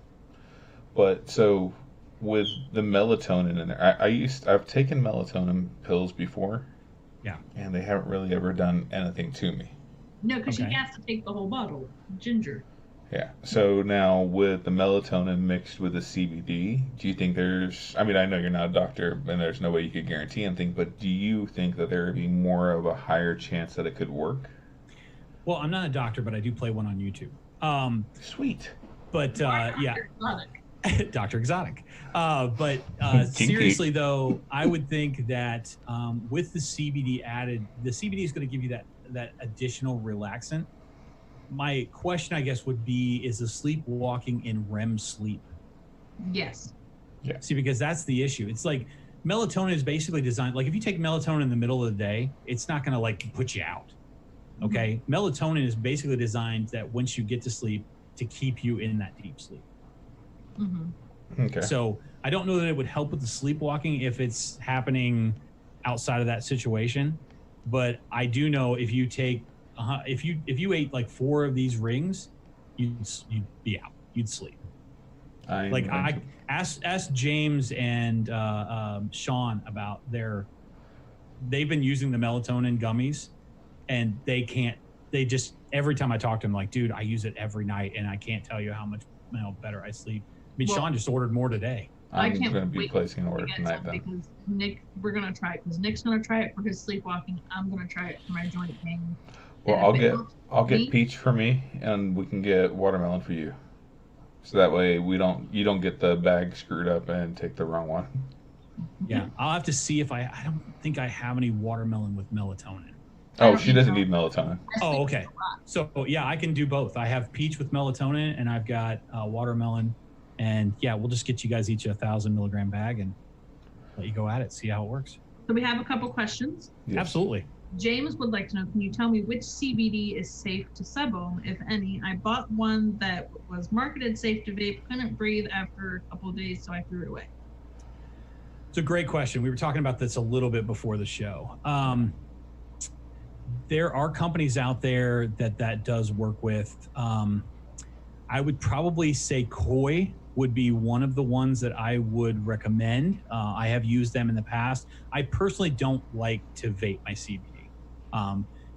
But so with the melatonin in there, I've taken melatonin pills before. Yeah. And they haven't really ever done anything to me. No, because you have to take the whole bottle, ginger. Yeah. So now with the melatonin mixed with the CBD, do you think I know you're not a doctor and there's no way you could guarantee anything, but do you think that there would be more of a higher chance that it could work? Well, I'm not a doctor, but I do play one on YouTube. Sweet. But yeah. Dr. Exotic. But seriously, though, I would think that with the CBD added, the CBD is going to give you that additional relaxant. My question, I guess, would be, is the sleepwalking in REM sleep? Yes. Yeah. See, because that's the issue. It's like melatonin is basically designed, like if you take melatonin in the middle of the day, it's not going to like put you out. Okay. Mm-hmm. Melatonin is basically designed that once you get to sleep, to keep you in that deep sleep. Mm-hmm. Okay. So I don't know that it would help with the sleepwalking if it's happening outside of that situation, but I do know if you take if you ate like 4 of these rings, you'd be out. You'd sleep. I asked James and Sean about they've been using the melatonin gummies, and they just every time I talk to them, like, dude, I use it every night and I can't tell you how much better I sleep. I mean, Sean just ordered more today. I'm going to be placing an order tonight then. Because we're going to try it because Nick's going to try it for his sleepwalking. I'm going to try it for my joint pain. Well, I'll get peach for me, and we can get watermelon for you. So that way you don't get the bag screwed up and take the wrong one. Yeah, I'll have to see if I don't think I have any watermelon with melatonin. Oh, she doesn't need melatonin. Oh, okay. So yeah, I can do both. I have peach with melatonin, and I've got watermelon. And yeah, we'll just get you guys each a 1,000 milligram bag and let you go at it, see how it works. So we have a couple questions. Yes. Absolutely. James would like to know, can you tell me which CBD is safe to sub-ohm, if any? I bought one that was marketed safe to vape, couldn't breathe after a couple of days, so I threw it away. It's a great question. We were talking about this a little bit before the show. There are companies out there that does work with. I would probably say Koi would be one of the ones that I would recommend. I have used them in the past. I personally don't like to vape my CBD.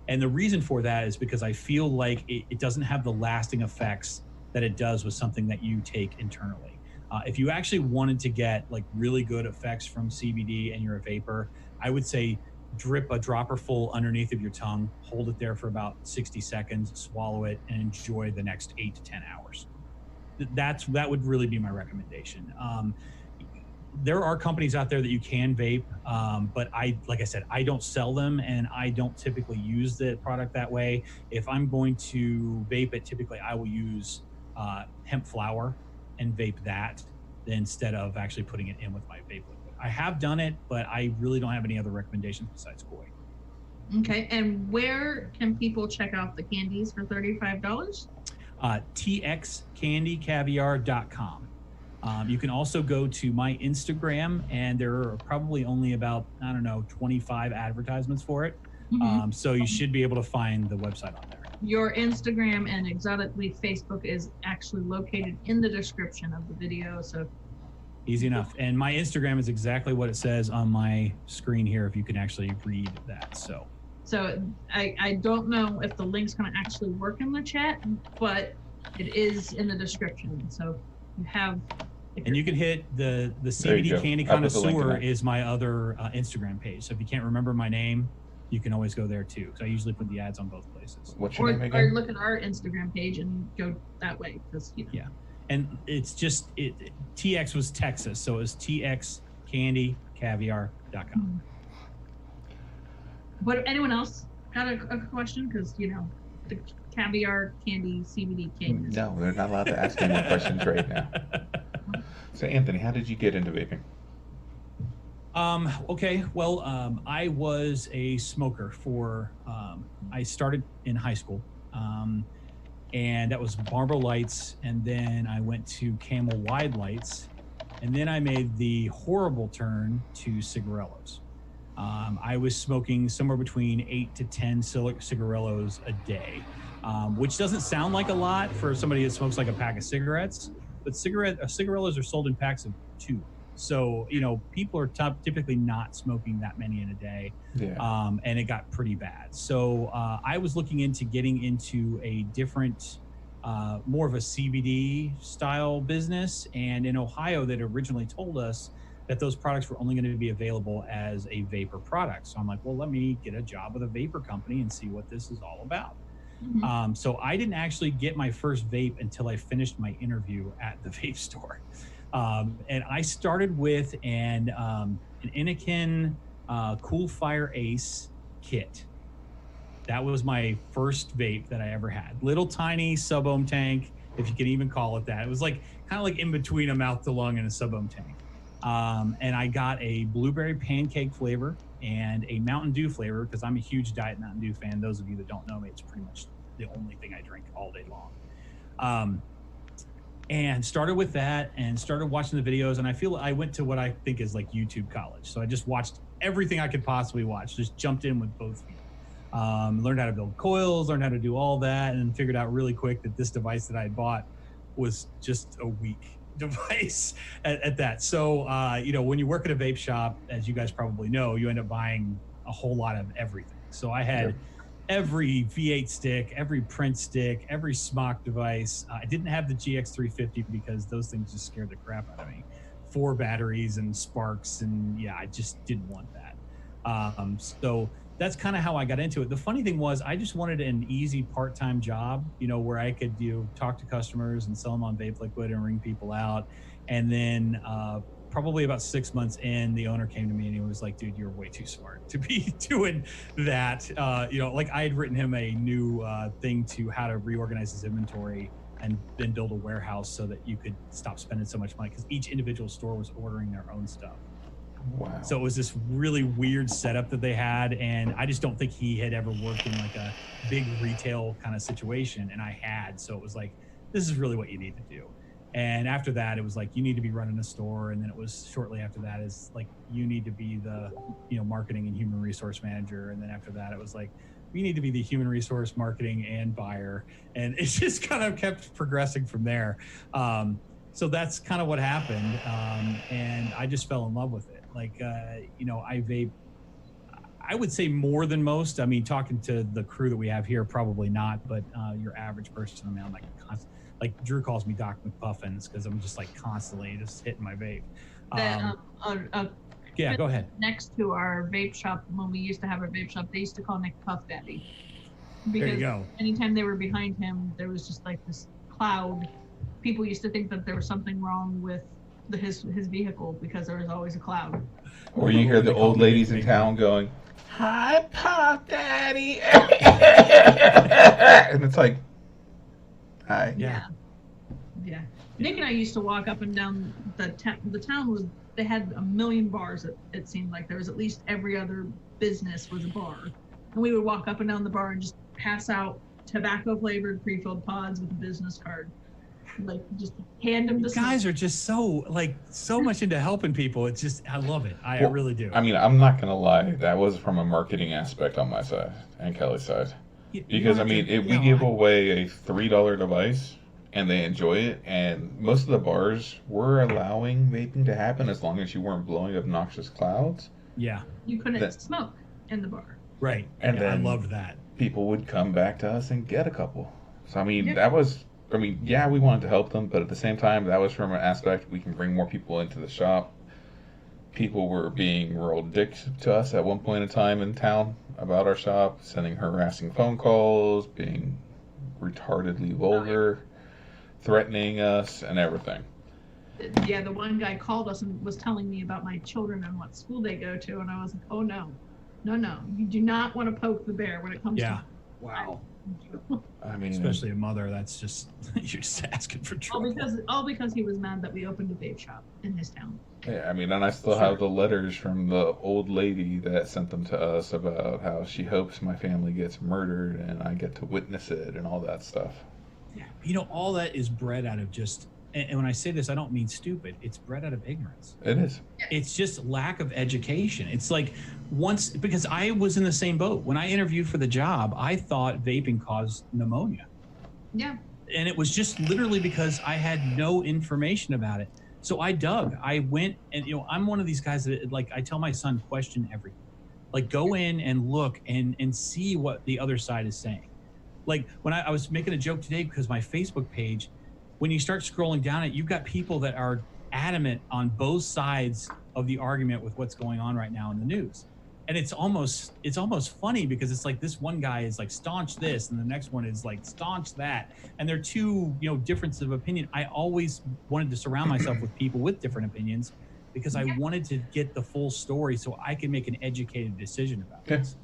And the reason for that is because I feel like it doesn't have the lasting effects that it does with something that you take internally. If you actually wanted to get like really good effects from CBD and you're a vapor, I would say drip a dropper full underneath of your tongue, hold it there for about 60 seconds, swallow it, and enjoy the next 8 to 10 hours. That would really be my recommendation. There are companies out there that you can vape, but like I said, I don't sell them and I don't typically use the product that way. If I'm going to vape it, typically I will use hemp flower and vape that instead of actually putting it in with my vape liquid. I have done it, but I really don't have any other recommendations besides koi. Okay, and where can people check out the candies for $35? txcandycaviar.com. You can also go to my Instagram, and there are probably only about, 25 advertisements for it. So you should be able to find the website on there. Your Instagram and Exotic Leaf Facebook is actually located in the description of the video. So easy enough. And my Instagram is exactly what it says on my screen here, if you can actually read that. So I don't know if the link's going to actually work in the chat, but it is in the description. So you have. And you can hit the CBD Candy Connoisseur is my other Instagram page. So if you can't remember my name, you can always go there too. So I usually put the ads on both places. What's your name again? Or look at our Instagram page and go that way, because Yeah, and it's just TX was Texas, so it was txcandycaviar.com. But anyone else got a question? Because the caviar candy, CBD candy. No, they're not allowed to ask any more questions right now. So Anthony, how did you get into vaping? Okay, well, I was a smoker I started in high school, and that was Marlboro Lights, and then I went to Camel Wide Lights, and then I made the horrible turn to cigarillos. I was smoking somewhere between 8 to 10 cigarillos a day, which doesn't sound like a lot for somebody that smokes like a pack of cigarettes, but cigarillos are sold in packs of 2. So, people are typically not smoking that many in a day. Yeah. And it got pretty bad. So I was looking into getting into a different, more of a CBD style business. And in Ohio, that originally told us that those products were only going to be available as a vapor product. So I'm like, well, let me get a job with a vapor company and see what this is all about. So I didn't actually get my first vape until I finished my interview at the vape store. And I started with an Anakin Cool Fire Ace kit. That was my first vape that I ever had. Little tiny sub-ohm tank, if you can even call it that. It was kind of like in between a mouth to lung and a sub-ohm tank. And I got a blueberry pancake flavor and a Mountain Dew flavor, because I'm a huge Diet Mountain Dew fan. Those of you that don't know me, it's pretty much the only thing I drink all day long. And started with that and started watching the videos. And I went to what I think is like YouTube college. So I just watched everything I could possibly watch, just jumped in with both feet. Learned how to build coils, learned how to do all that, and figured out really quick that this device that I had bought was just a weak device at that. So, when you work at a vape shop, as you guys probably know, you end up buying a whole lot of everything. So I had every V8 stick, every print stick, every smock device. I didn't have the GX350 because those things just scared the crap out of me. 4 batteries and sparks, and I just didn't want that. So that's kind of how I got into it. The funny thing was, I just wanted an easy part-time job, where I could talk to customers and sell them on Vape Liquid and ring people out. And then probably about 6 months in, the owner came to me and he was like, dude, you're way too smart to be doing that. I had written him a new thing to how to reorganize his inventory and then build a warehouse so that you could stop spending so much money, because each individual store was ordering their own stuff. Wow. So it was this really weird setup that they had, and I just don't think he had ever worked in like a big retail kind of situation, and I had. So it was like, this is really what you need to do. And after that, it was like, you need to be running a store. And then it was shortly after that is like, you need to be the, marketing and human resource manager. And then after that, it was like, you need to be the human resource marketing and buyer. And it just kind of kept progressing from there. So that's kind of what happened. And I just fell in love with it. I vape, I would say more than most. I mean, talking to the crew that we have here, probably not, but your average person, I'm like Drew calls me Doc McPuffins because I'm just constantly just hitting my vape. Yeah, go ahead. Next to our vape shop, when we used to have our vape shop, they used to call Nick Puff Daddy. Because there you go. Anytime they were behind him, there was just this cloud. People used to think that there was something wrong with his vehicle because there was always a cloud. Or you hear the old ladies in town going, "Hi, Puff Daddy," and it's like, "Hi." Yeah. Nick and I used to walk up and down the town was, they had a million bars. It seemed like there was at least every other business was a bar. And we would walk up and down the bar and just pass out tobacco flavored pre-filled pods with a business card. Like just hand them to You guys are just so much into helping people. It's just, I love it. I really do. I mean, I'm not going to lie. That was from a marketing aspect on my side and Kelly's side. Because, I mean, if we give away a $3 device and they enjoy it, and most of the bars were allowing vaping to happen as long as you weren't blowing obnoxious clouds. Yeah. You couldn't smoke in the bar. Right. And then I loved that. People would come back to us and get a couple. So, I mean, that was, I mean, yeah, we wanted to help them, but at the same time, that was from an aspect we can bring more people into the shop. People were being real dicks to us at one point in time in town about our shop, sending harassing phone calls, being retardedly vulgar, threatening us, and everything. Yeah, the one guy called us and was telling me about my children and what school they go to, and I was like, oh no, you do not want to poke the bear when it comes to. Wow. I mean, especially a mother, that's just, you're just asking for trouble. All because he was mad that we opened a vape shop in his town. Yeah, I mean, and I still have the letters from the old lady that sent them to us about how she hopes my family gets murdered and I get to witness it and all that stuff. Yeah, you know, all that is bred out of just, and when I say this, I don't mean stupid. It's bred out of ignorance. It is. It's just lack of education. It's like because I was in the same boat. When I interviewed for the job, I thought vaping caused pneumonia. Yeah. And it was just literally because I had no information about it. So I dug. I went and, you know, I'm one of these guys that, like, I tell my son, question everything. Like, go in and look and see what the other side is saying. Like, when I was making a joke today because my Facebook page, when you start scrolling down it, you've got people that are adamant on both sides of the argument with what's going on right now in the news. And it's almost funny because it's like this one guy is like staunch this and the next one is like staunch that. And they're two, you know, differences of opinion. I always wanted to surround myself with people with different opinions because I wanted to get the full story so I can make an educated decision about this.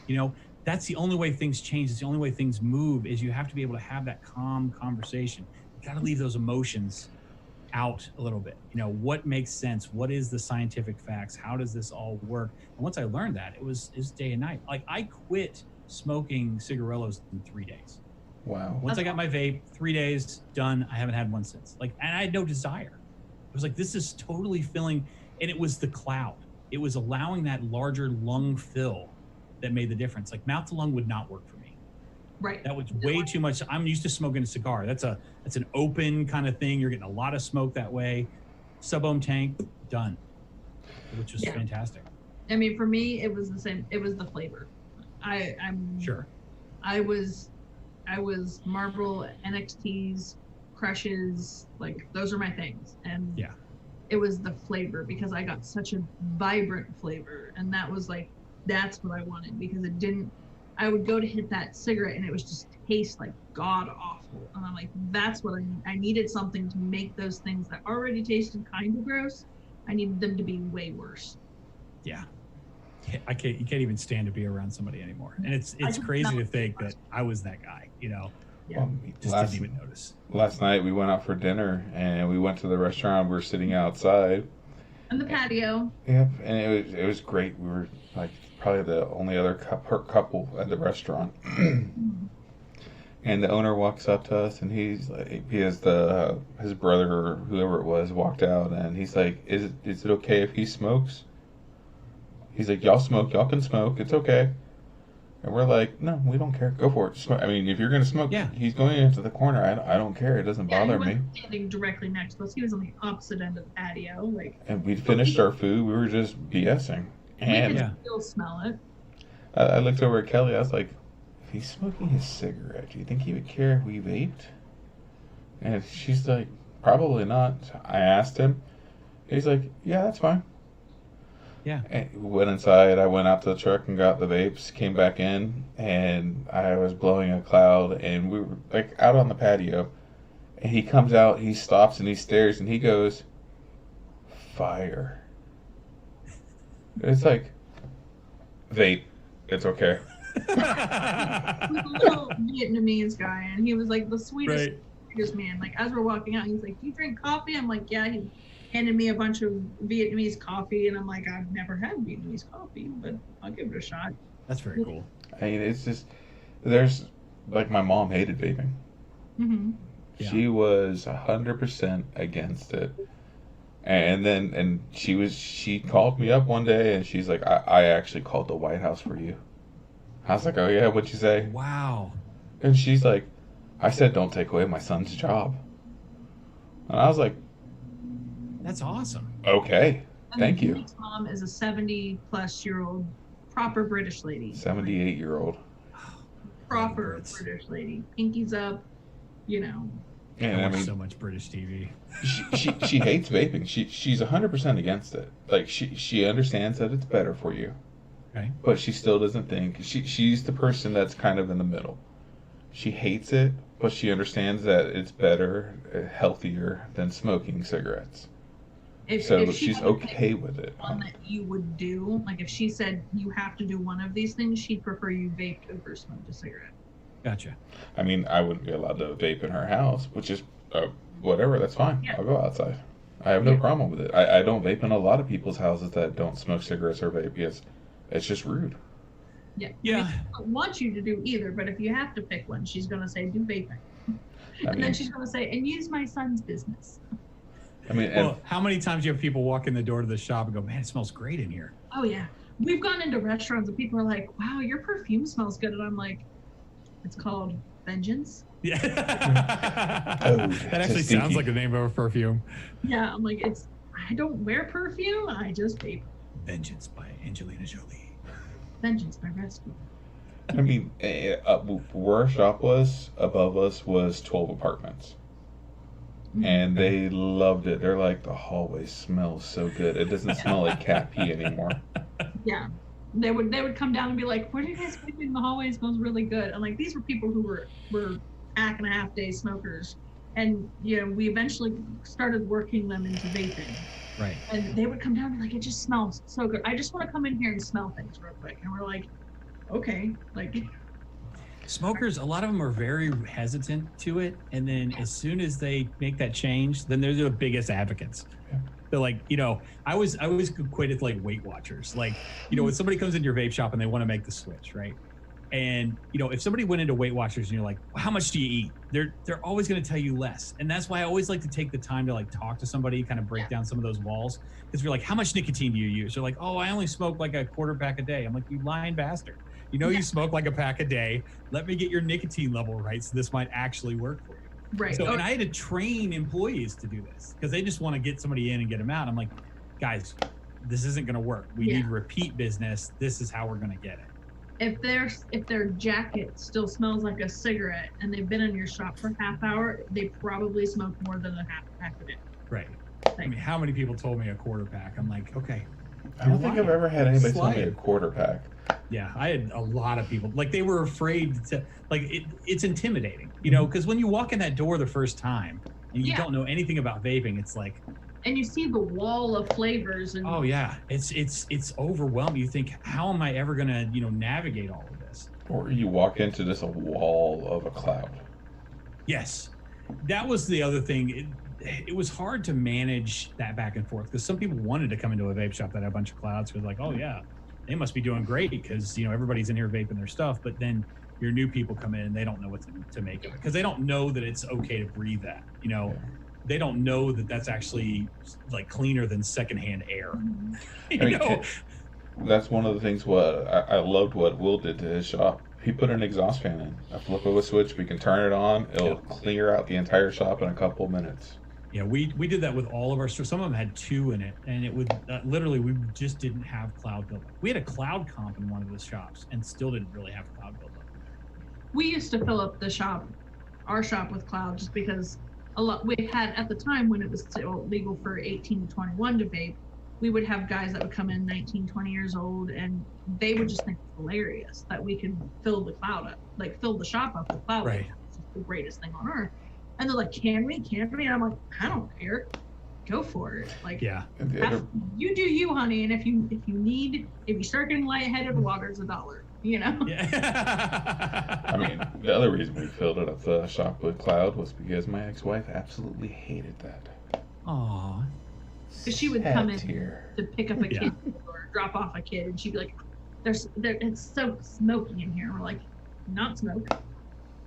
You know, that's the only way things change. It's the only way things move is you have to be able to have that calm conversation. You got to leave those emotions out a little bit. You know, what makes sense? What is the scientific facts? How does this all work? And once I learned that, it was day and night. Like, I quit smoking cigarillos in 3 days. Wow. Once I got my vape, 3 days, done. I haven't had one since. Like, and I had no desire. It was like, this is totally filling. And it was the cloud. It was allowing that larger lung fill that made the difference. Like, mouth to lung would not work for me. Right. That was way too much. I'm used to smoking a cigar. That's an open kind of thing. You're getting a lot of smoke that way. Sub-ohm tank, done. Which was fantastic. I mean, for me, it was the same. It was the flavor. I'm sure. I was Marlboro NXTs, Crushes, like those are my things. And it was the flavor because I got such a vibrant flavor, and that was like, that's what I wanted because it didn't. I would go to hit that cigarette and it was just taste like god awful. And I'm like, that's what I needed something to make those things that already tasted kind of gross. I needed them to be way worse. Yeah. You can't even stand to be around somebody anymore. And it's crazy to think that I was that guy, you know. Yeah. Just didn't even notice. Last night we went out for dinner and we went to the restaurant. We were sitting outside. On the patio. Yep. And it was great. We were like probably the only other couple at the restaurant. And the owner walks up to us and he's like, his brother or whoever it was walked out and he's like, is it okay if he smokes? He's like, y'all smoke, y'all can smoke, it's okay. And we're like, no, we don't care, go for it. I mean, if you're gonna smoke, he's going into the corner. I don't care, it doesn't bother me. He wasn't standing directly next to us. He was on the opposite end of the patio, And we'd finished our food. We were just BSing. And we could still smell it. I looked over at Kelly. I was like, if he's smoking his cigarette, do you think he would care if we vaped? And she's like, probably not. I asked him. He's like, yeah, that's fine. Yeah. And we went inside. I went out to the truck and got the vapes, came back in, and I was blowing a cloud, and we were like out on the patio. And he comes out, he stops, and he stares, and he goes, fire. It's like, vape, it's okay. He was a little Vietnamese guy, and he was like the sweetest This man, like as we're walking out, he's like, "Do you drink coffee?" I'm like, "Yeah." He handed me a bunch of Vietnamese coffee, and I'm like, "I've never had Vietnamese coffee, but I'll give it a shot." That's very cool. I mean, it's just there's like my mom hated vaping. Mm-hmm. Yeah. She was 100% against it. And she called me up one day and she's like, I actually called the White House for you. I was like, oh yeah, what'd you say? Wow. And she's like, I said don't take away my son's job. And I was like, that's awesome. Okay, thank you. Nick's mom is a 70-plus-year-old proper British lady. 78-year-old. Proper British lady. Pinkies up, you know. And I watch so much British TV. She hates vaping. She's 100% against it. Like she understands that it's better for you. Okay. But she still doesn't think she's the person that's kind of in the middle. She hates it, but she understands that it's better, healthier than smoking cigarettes. So she's okay with it. One that you would do, like if she said you have to do one of these things, she'd prefer you vape over smoked a cigarette. Gotcha. I mean, I wouldn't be allowed to vape in her house, which is whatever. That's fine. Yeah. I'll go outside. I have no problem with it. I don't vape in a lot of people's houses that don't smoke cigarettes or vape because it's just rude. Yeah. Yeah. I mean, she don't want you to do either, but if you have to pick one, she's going to say do vaping. And then she's going to say, and use my son's business. I mean, well, how many times do you have people walk in the door to the shop and go, man, it smells great in here? Oh, yeah. We've gone into restaurants and people are like, wow, your perfume smells good. And I'm like, it's called Vengeance. Yeah. That actually sounds like the name of a perfume. Yeah, I'm like, I don't wear perfume. I just vape. Vengeance by Angelina Jolie. Vengeance by Rescue. I mean, where our shop was, above us was 12 apartments. And they loved it. They're like, the hallway smells so good. It doesn't smell like cat pee anymore. Yeah. They would come down and be like, what are you guys vaping in the hallway? It smells really good. And like, these were people who were pack and a half day smokers. And, you know, we eventually started working them into vaping. Right. And they would come down and be like, it just smells so good. I just want to come in here and smell things real quick. And we're like, okay. Like, smokers, a lot of them are very hesitant to it. And then as soon as they make that change, then they're the biggest advocates. Yeah. They're like, you know, I was equated to like Weight Watchers. Like, you know, when somebody comes into your vape shop and they want to make the switch, right? And, you know, if somebody went into Weight Watchers and you're like, well, how much do you eat? They're always going to tell you less. And that's why I always like to take the time to like talk to somebody, kind of break down some of those walls. Because you're like, how much nicotine do you use? They're like, oh, I only smoke like a quarter pack a day. I'm like, you lying bastard. You know, you smoke like a pack a day. Let me get your nicotine level right. So this might actually work for you. Right. So, and I had to train employees to do this because they just want to get somebody in and get them out. I'm like, guys, this isn't going to work. We need repeat business. This is how we're going to get it. If their jacket still smells like a cigarette and they've been in your shop for half hour, they probably smoke more than a half pack a day. Right. I mean, how many people told me a quarter pack? I'm like, okay. I don't think I've ever had anybody tell me a quarter pack. Yeah, I had a lot of people. Like, they were afraid to, like, it's intimidating, you know, because when you walk in that door the first time and you don't know anything about vaping, it's like. And you see the wall of flavors. And oh, yeah. It's overwhelming. You think, how am I ever going to, you know, navigate all of this? Or you walk into just a wall of a cloud. Yes. That was the other thing. It was hard to manage that back and forth because some people wanted to come into a vape shop that had a bunch of clouds because like, oh yeah, they must be doing great because, you know, everybody's in here vaping their stuff. But then your new people come in and they don't know what to make of it because they don't know that it's okay to breathe that, you know. Yeah. They don't know that that's actually like cleaner than secondhand air. You know? That's one of the things what I loved what Will did to his shop. He put an exhaust fan in. A flip of a switch, we can turn it on. It'll clear out the entire shop in a couple minutes. Yeah, we did that with all of our stores. Some of them had two in it, and it would literally we just didn't have cloud buildup. We had a cloud comp in one of the shops, and still didn't really have cloud buildup. We used to fill up the shop, our shop, with cloud just because a lot we had at the time when it was still legal for 18 to 21 to vape. We would have guys that would come in 19, 20 years old, and they would just think it's hilarious that we could fill the cloud up, like fill the shop up with cloud. Right. It's the greatest thing on earth. And they're like, can we? And I'm like, I don't care. Go for it. Like, yeah. You do you, honey. And if you start getting lightheaded, water's $1. Yeah. I mean, the other reason we filled it up the shop with cloud was because my ex-wife absolutely hated that. Aw. Because she would come in Here. to pick up a kid or drop off a kid, and she'd be like, it's so smoky in here. We're like, not smoke,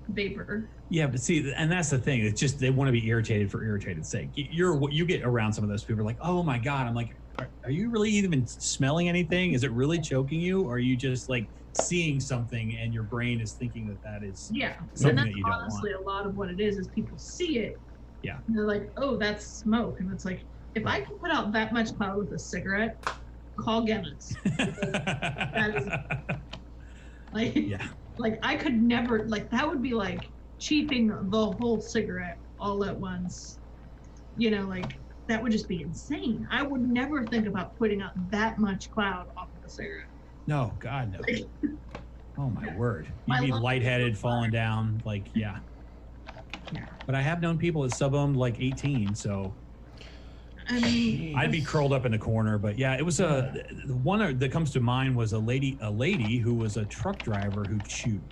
vapor. Yeah, but see, and that's the thing. It's just they want to be irritated for irritated sake. You get around some of those people like, oh my God. I'm like, are you really even smelling anything? Is it really choking you? Or are you just like seeing something and your brain is thinking that is something and that's that you don't honestly want? a lot of what it is people see it. Yeah. And they're like, oh, that's smoke. And it's like, if I can put out that much cloud with a cigarette, call Guinness. That is like, yeah. Like I could never, like that would be like cheaping the whole cigarette all at once. Like that would just be insane. I would never think about putting out that much cloud off of a cigarette. No, God, no. Oh my word. You'd be lungs lightheaded, falling down, like, yeah. But I have known people that sub-ohmed like 18, so I mean, I'd be curled up in the corner. But yeah, it was the one that comes to mind was a lady who was a truck driver who chewed.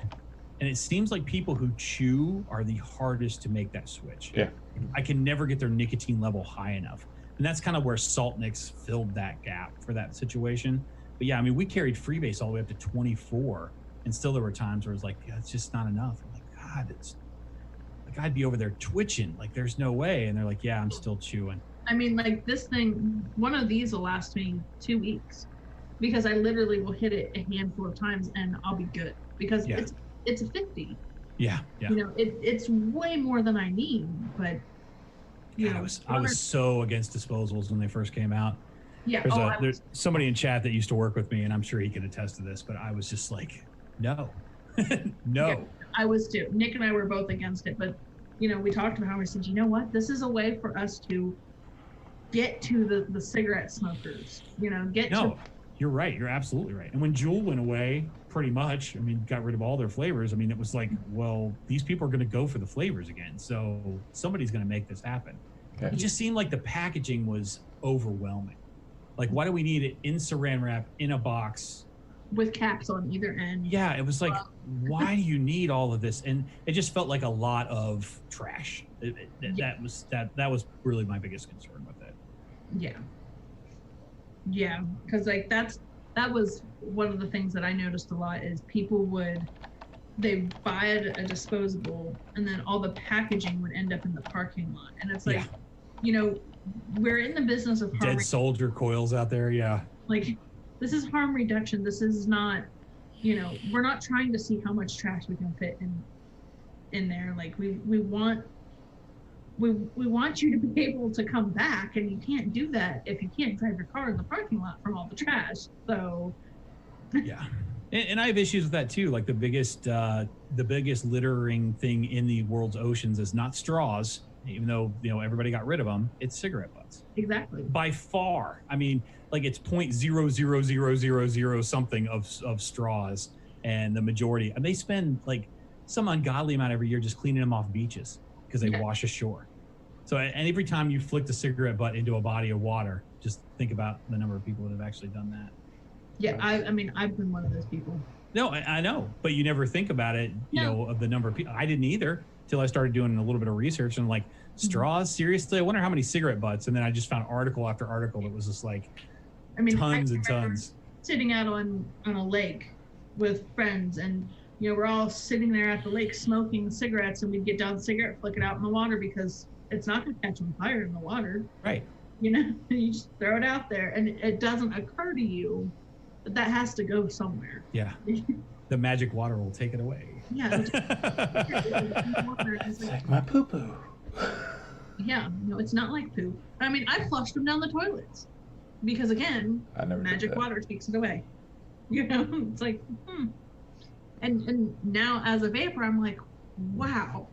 And it seems like people who chew are the hardest to make that switch. Yeah. I can never get their nicotine level high enough. And that's kind of where Salt Nicks filled that gap for that situation. But yeah, I mean, we carried freebase all the way up to 24, and still there were times where it was like, yeah, it's just not enough. I'm like, God, it's like I'd be over there twitching, like there's no way. And they're like, yeah, I'm still chewing. I mean, like this thing, one of these will last me 2 weeks because I literally will hit it a handful of times and I'll be good because it's a 50. Yeah. It's way more than I need, but I was so against disposables when they first came out. Yeah. There's somebody in chat that used to work with me, and I'm sure he can attest to this, but I was just like, no. No. Yeah, I was too. Nick and I were both against it, but we talked about how we said, you know what? This is a way for us to get to the cigarette smokers. You're right. You're absolutely right. And when Juul went away, pretty much, I mean, got rid of all their flavors. I mean, it was like, well, these people are going to go for the flavors again. So somebody's going to make this happen. Okay. It just seemed like the packaging was overwhelming. Like, why do we need it in saran wrap in a box with caps on either end? Yeah, it was like, why do you need all of this? And it just felt like a lot of trash. That was really my biggest concern with it. Yeah, because like that was one of the things that I noticed a lot is people they buy a disposable and then all the packaging would end up in the parking lot, and it's like, we're in the business of dead soldier coils out there. Yeah, like this is harm reduction. This is not, we're not trying to see how much trash we can fit in there. Like we want you to be able to come back, and you can't do that if you can't drive your car in the parking lot from all the trash. So yeah. And I have issues with that too. Like the biggest littering thing in the world's oceans is not straws, even though everybody got rid of them. It's cigarette butts. Exactly. By far. I mean, like it's 0.00000 something of straws, and the majority. And they spend like some ungodly amount every year just cleaning them off beaches because they wash ashore. So, and every time you flick the cigarette butt into a body of water, just think about the number of people that have actually done that. Yeah, I mean, I've been one of those people. No, I know, but you never think about it, of the number of people. I didn't either till I started doing a little bit of research and like straws. Seriously, I wonder how many cigarette butts. And then I just found article after article that was just like, tons and tons. Sitting out on a lake with friends, and we're all sitting there at the lake smoking cigarettes, and we'd get down the cigarette, flick it out in the water because it's not going to catch on fire in the water. Right. You just throw it out there, and it doesn't occur to you that that has to go somewhere. Yeah. The magic water will take it away. Yeah. It's like my poo-poo. Yeah. No, it's not like poop. I mean, I flushed them down the toilets because, again, magic water takes it away. It's like, And now as a vapor, I'm like, wow,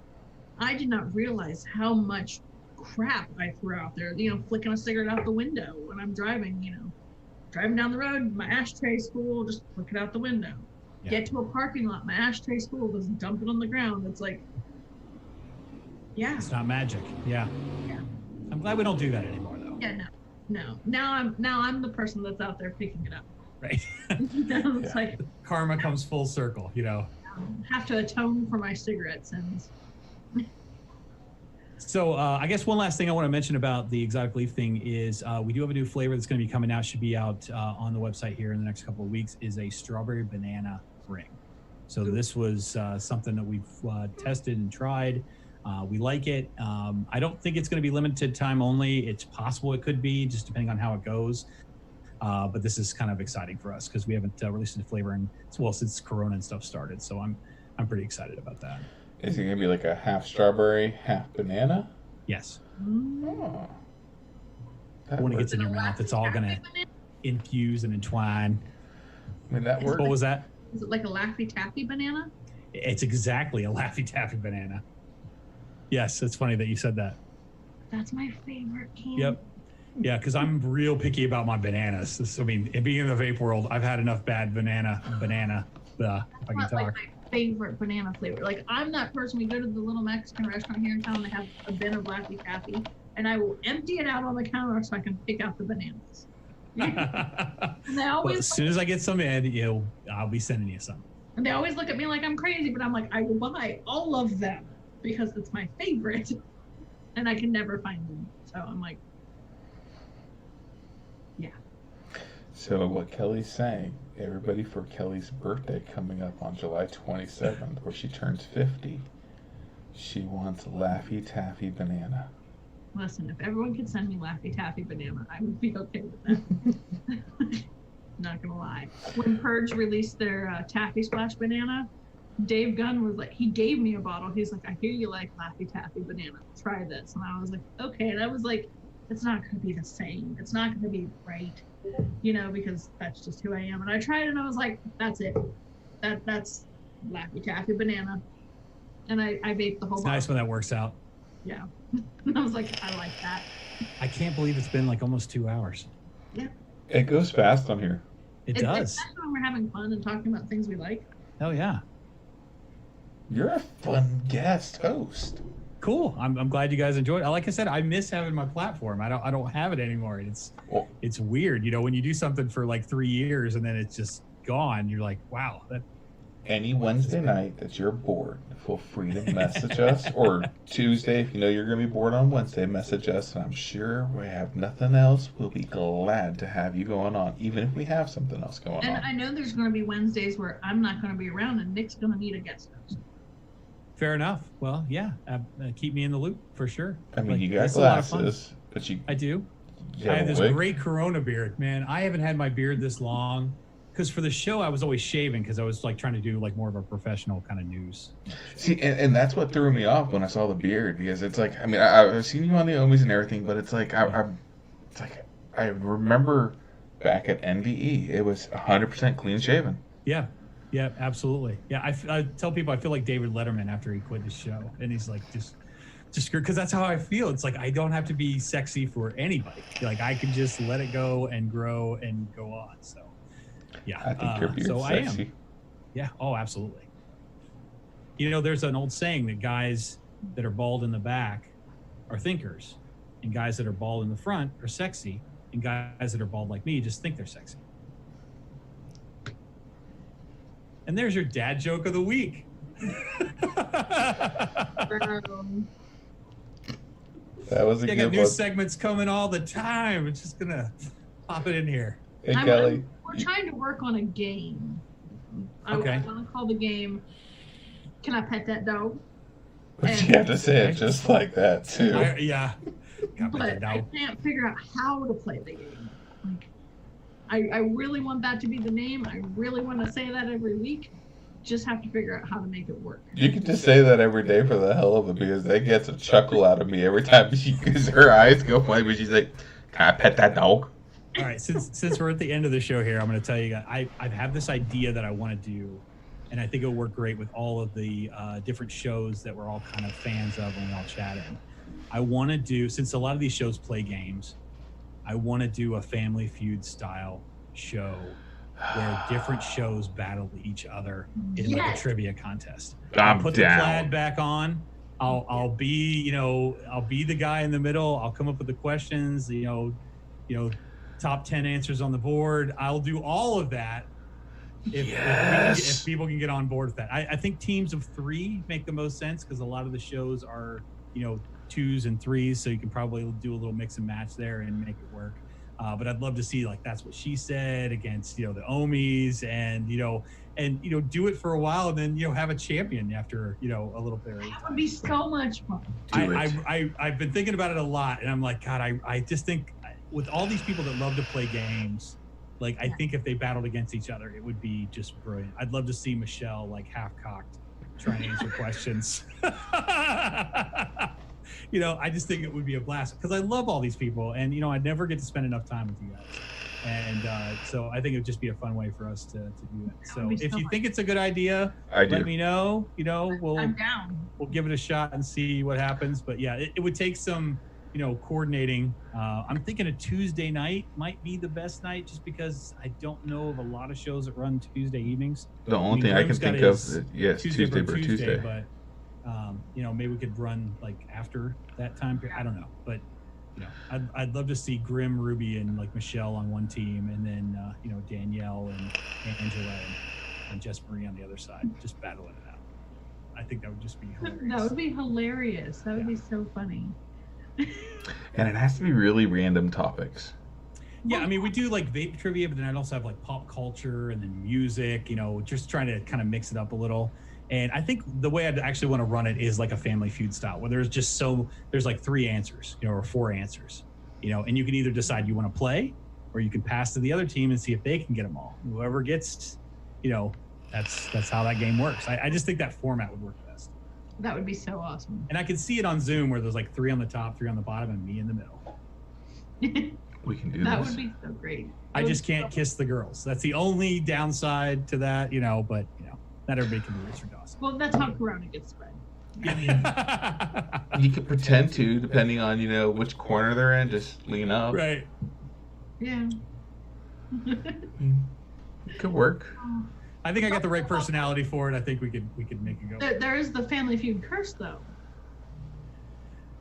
I did not realize how much crap I threw out there. Flicking a cigarette out the window when I'm driving, driving down the road, my ashtray's full, just flick it out the window. Yeah. Get to a parking lot, my ashtray's full, just dump it on the ground. It's like, yeah. It's not magic. Yeah. Yeah. I'm glad we don't do that anymore, though. Yeah, no. Now I'm the person that's out there picking it up. right? It's like Karma comes full circle, you know. Have to atone for my cigarette sins. So I guess one last thing I want to mention about the exotic leaf thing is we do have a new flavor that's going to be coming out, should be out on the website here in the next couple of weeks, is a strawberry banana ring. So this was something that we've tested and tried. We like it. I don't think it's going to be limited time only. It's possible it could be, just depending on how it goes. But this is kind of exciting for us because we haven't released a flavor since Corona and stuff started. So I'm pretty excited about that. Is it going to be like a half strawberry, half banana? Yes. Oh. When it gets in your mouth, it's all going to infuse and entwine. I mean, that works. What was that? Is it like a Laffy Taffy banana? It's exactly a Laffy Taffy banana. Yes, it's funny that you said that. That's my favorite candy. Yep. Yeah, because I'm real picky about my bananas. I mean, being in the vape world, I've had enough bad banana, if I can talk. Like my favorite banana flavor. Like, I'm that person. We go to the little Mexican restaurant here in town. They have a bin of Laffy Taffy, and I will empty it out on the counter so I can pick out the bananas. And they always, well, as soon as I get some in, I'll be sending you some. And they always look at me like I'm crazy, but I'm like, I will buy all of them because it's my favorite, and I can never find them. So I'm like, yeah. So what Kelly's saying, everybody, for Kelly's birthday coming up on July 27th, where she turns 50, she wants Laffy Taffy banana. Listen, if everyone could send me Laffy Taffy banana, I would be okay with that. Not gonna lie. When Purge released their Taffy Splash banana, Dave Gunn was like, he gave me a bottle. He's like, I hear you like Laffy Taffy banana. Try this. And I was like, okay. And I was like, it's not gonna be the same. It's not gonna be right, because that's just who I am. And I tried it and I was like, that's it. That's Laffy Taffy banana. And I vaped the whole bottle. Nice when that works out. Yeah. And I was like, I like that. I can't believe it's been like almost 2 hours. Yeah. It goes fast on here. It does. Especially when we're having fun and talking about things we like. Oh yeah. You're a fun guest host. Cool. I'm glad you guys enjoyed it. Like I said, I miss having my platform. I don't have it anymore. It's weird, when you do something for like 3 years and then it's just gone. You're like, wow. Any Wednesday night that you're bored, feel free to message us, or Tuesday if you know you're going to be bored on Wednesday, message us. And I'm sure we have nothing else. We'll be glad to have you going on, even if we have something else going on. And I know there's going to be Wednesdays where I'm not going to be around and Nick's going to need a guest host. Fair enough. Well, yeah. Keep me in the loop for sure. I mean, you got glasses, but you... I do. You I have this wig? great Corona beard, man. I haven't had my beard this long. Because for the show, I was always shaving because I was like trying to do like more of a professional kind of news. See, and that's what threw me off when I saw the beard, because it's like, I mean, I've seen you on the Omis and everything, but it's like, I remember back at NVE, it was 100% clean shaven. Yeah, absolutely. Yeah, I tell people I feel like David Letterman after he quit his show, and he's like just because that's how I feel. It's like I don't have to be sexy for anybody. Like I can just let it go and grow and go on. So. Yeah, I think your beard's so sexy. I am. Yeah, oh, absolutely. There's an old saying that guys that are bald in the back are thinkers, and guys that are bald in the front are sexy, and guys that are bald like me just think they're sexy. And there's your dad joke of the week. That was a I good got new one. segments coming all the time. It's just gonna pop it in here. Hey, Kelly. We're trying to work on a game. Okay. I want to call the game, Can I Pet That Dog? But you have to say it just like that, too. Yeah. But I can't figure out how to play the game. Like, I really want that to be the name. I really want to say that every week. Just have to figure out how to make it work. You can just say that every day for the hell of it, because that gets a chuckle out of me every time because her eyes go wide when she's like, "Can I pet that dog?" All right, since we're at the end of the show here, I'm going to tell you guys, I have this idea that I want to do, and I think it'll work great with all of the different shows that we're all kind of fans of and we're all chatting. I want to do, since a lot of these shows play games, I want to do a Family Feud style show where different shows battle each other in like a trivia contest. I'll put the plaid back on. I'll be, I'll be the guy in the middle. I'll come up with the questions, top 10 answers on the board. I'll do all of that if people can get on board with that. I think teams of 3 make the most sense because a lot of the shows are, 2s and 3s, so you can probably do a little mix and match there and make it work. But I'd love to see like That's What She Said against the Omis, and do it for a while, and then have a champion after a little period of time. That would be so much fun. I've been thinking about it a lot, and I'm like, God, I just think with all these people that love to play games, like I think if they battled against each other, it would be just brilliant. I'd love to see Michelle like half cocked trying to answer questions. I just think it would be a blast because I love all these people, and I'd never get to spend enough time with you guys. And so I think it would just be a fun way for us to do that. So if you think it's a good idea, let me know. I'm down. We'll give it a shot and see what happens. But yeah, it would take some coordinating. I'm thinking a Tuesday night might be the best night, just because I don't know of a lot of shows that run Tuesday evenings. The only thing I can think of is Tuesday. But maybe we could run like after that time period. I don't know, but I'd love to see Grim, Ruby, and like Michelle on one team, and then Danielle and Angela and Jess Marie on the other side, just battling it out. I think that would just be hilarious. That would be hilarious. That would be so funny. And it has to be really random topics. Yeah, I mean, we do like vape trivia, but then I'd also have like pop culture and then music, just trying to kind of mix it up a little. And I think the way I'd actually want to run it is like a Family Feud style, where there's like 3 answers, or 4 answers, and you can either decide you want to play, or you can pass to the other team and see if they can get them all. Whoever gets, that's how that game works. I just think that format would work best. That would be so awesome. And I could see it on Zoom where there's like 3 on the top, 3 on the bottom, and me in the middle. We can do that this. would be so great. I just can't kiss the girls. That's the only downside to that, but not everybody can be Richard Dawson. Well, that's how Corona gets spread. You could pretend to, depending on which corner they're in. Just lean up. Right. Yeah. It could work. I think I got the right personality for it. I think we could make it go. There is the Family Feud curse, though.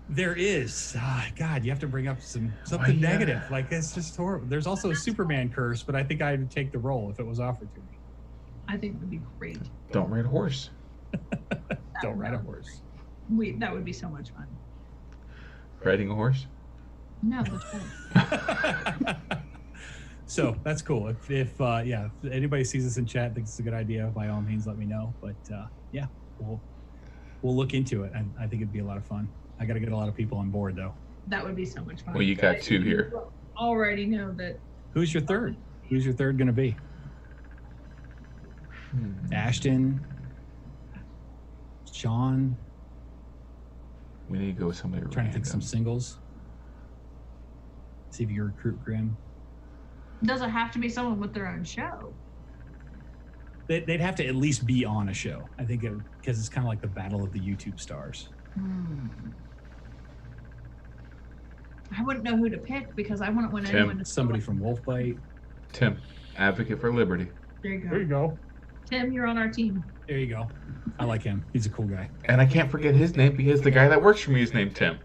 There is. God, you have to bring up something negative. Like, it's just horrible. There's also a Superman curse, but I think I would take the role if it was offered to me. I think it would be great. Don't ride a horse. Don't ride a horse. That would be so much fun. Riding a horse? No, that's fun. So that's cool. If anybody sees this in chat, thinks it's a good idea, by all means, let me know. But we'll look into it. I think it'd be a lot of fun. I got to get a lot of people on board, though. That would be so much fun. Well, you got 2 here. Already know that. Who's your third? Who's your third going to be? Ashton, Sean. We need to go with somebody. Trying to think some singles. See if you can recruit Grim. Doesn't have to be someone with their own show. They'd have to at least be on a show. I think because it's kind of like the battle of the YouTube stars. I wouldn't know who to pick because I wouldn't want anyone to. Somebody from Wolfbite. Tim, advocate for liberty. There you go. There you go. Tim, you're on our team. There you go. I like him. He's a cool guy. And I can't forget his name because the guy that works for me is named Tim.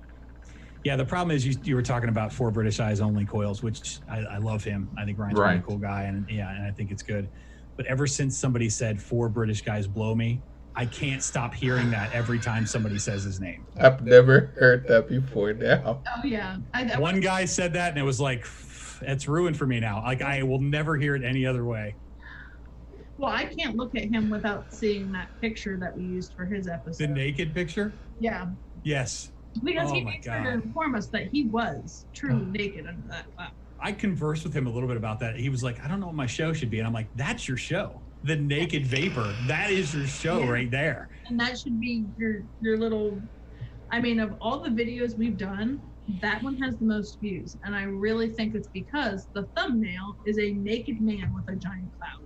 Yeah, the problem is you were talking about 4 British Eyes Only coils, which I love him. I think Ryan's a really cool guy, and I think it's good. But ever since somebody said 4 British guys blow me, I can't stop hearing that every time somebody says his name. I've never heard that before now. Oh, yeah. One guy said that, and it was like, it's ruined for me now. Like, I will never hear it any other way. Well, I can't look at him without seeing that picture that we used for his episode. The naked picture? Yeah. Yes. Because he made sure to inform us that he was truly naked under that cloud. I conversed with him a little bit about that. He was like, I don't know what my show should be. And I'm like, that's your show. The Naked Vapor. That is your show right there. And that should be your little, of all the videos we've done, that one has the most views. And I really think it's because the thumbnail is a naked man with a giant cloud.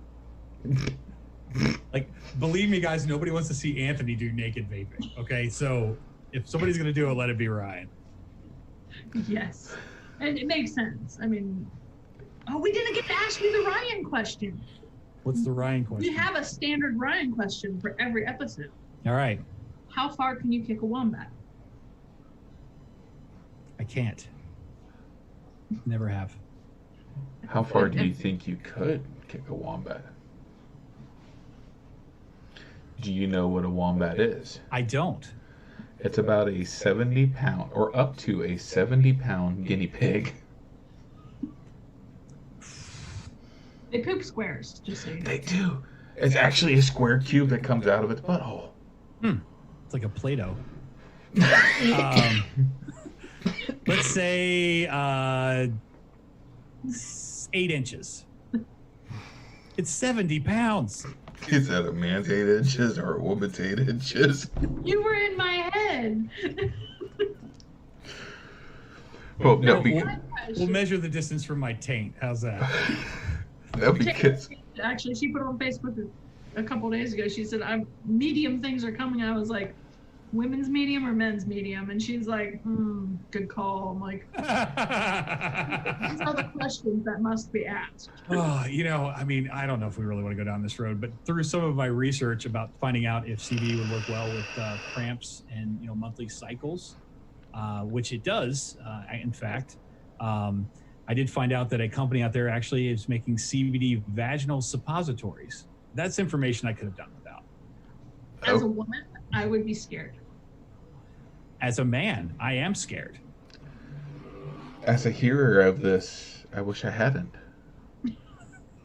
Like, believe me, guys, nobody wants to see Anthony do naked vaping. Okay, so if somebody's gonna do it, let it be Ryan. Yes, and it makes sense. We didn't get to ask you the Ryan question. What's the Ryan question? We have a standard Ryan question for every episode. All right. How far can you kick a wombat? I can't. Never have. How far do you think you could kick a wombat? Do you know what a wombat is? I don't. It's about a 70-pound, or up to a 70-pound guinea pig. They poop squares, just so you know. They do. It's actually a square cube that comes out of its butthole. It's like a Play-Doh. Let's say 8 inches. It's 70 pounds. Is that a man's 8 inches or a woman's 8 inches? You were in my head. Well, no, We'll measure the distance from my taint. How's that? no, because Actually, she put on Facebook a couple days ago. She said, medium things are coming. I was like, women's medium or men's medium? And she's like, good call. I'm like, these are the questions that must be asked. Oh, you know, I mean, I don't know if we really want to go down this road, but through some of my research about finding out if CBD would work well with cramps and, you know, monthly cycles, which it does, in fact, I did find out that a company out there actually is making CBD vaginal suppositories. That's information I could have done without. As a woman, I would be scared. As a man, I am scared. as a hearer of this, I wish I hadn't.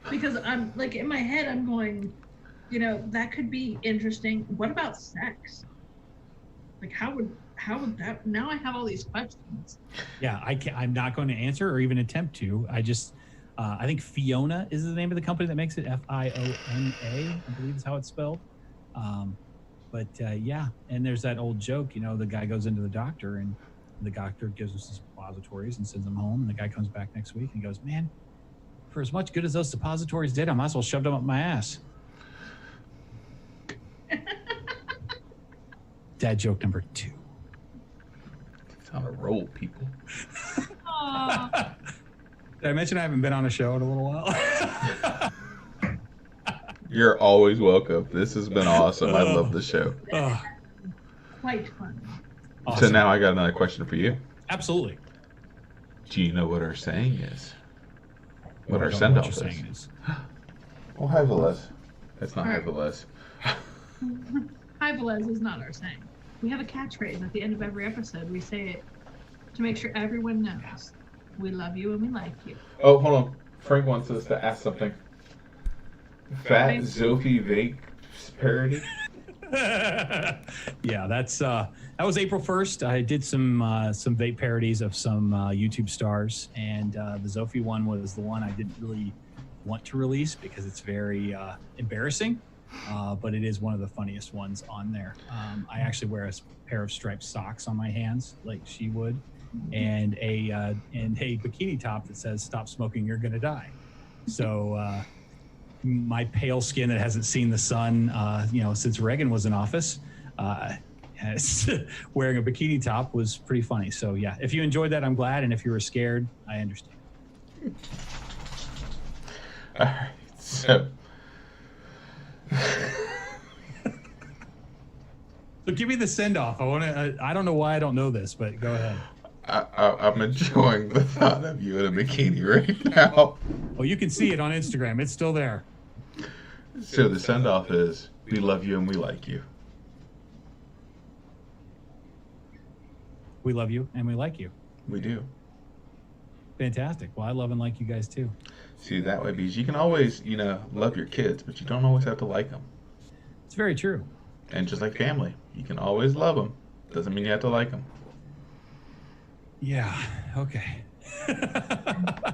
Because I'm like, in my head, I'm going, you know, that could be interesting. What about sex? Like, how would that, now I have all these questions. Yeah, I'm not going to answer or even attempt to. I just, I think Fiona is the name of the company that makes it, Fiona, I believe is how it's spelled. But yeah, and there's that old joke, you know, the guy goes into the doctor and the doctor gives him some suppositories and sends him home. And the guy comes back next week and goes, man, for as much good as those suppositories did, I might as well shove them up my ass. Dad joke number 2. It's on a roll, people. Did I mention I haven't been on a show in a little while? You're always welcome. This has been awesome. I love the show. Quite fun. Awesome. So now I got another question for you. Absolutely. Do you know what our saying is? What I our don't know send-off what is? you're saying is. Well, hi, Velez. It's not hi, Velez. Hi, Velez is not our saying. We have a catchphrase at the end of every episode. We say it to make sure everyone knows we love you and we like you. Oh, hold on. Frank wants us to ask something. Fat Zophie Vape parody? Yeah, that's that was April 1st. I did some vape parodies of some YouTube stars, and the Zophie one was the one I didn't really want to release because it's very embarrassing, but it is one of the funniest ones on there. I actually wear a pair of striped socks on my hands like she would, and a bikini top that says "Stop smoking, you're gonna die." So my pale skin that hasn't seen the sun, you know, since Reagan was in office, wearing a bikini top was pretty funny. So yeah, if you enjoyed that, I'm glad. And if you were scared, I understand. All right, so. So give me the send off. I don't know why I don't know this, but go ahead. I'm enjoying the thought of you in a bikini right now. Oh, you can see it on Instagram. It's still there. So the send-off is, we love you and we like you. We love you and we like you. We do. Fantastic. Well, I love and like you guys too. See, that way, because you can always, you know, love your kids, but you don't always have to like them. It's very true. And just like family, you can always love them. Doesn't mean you have to like them. Yeah. Okay. And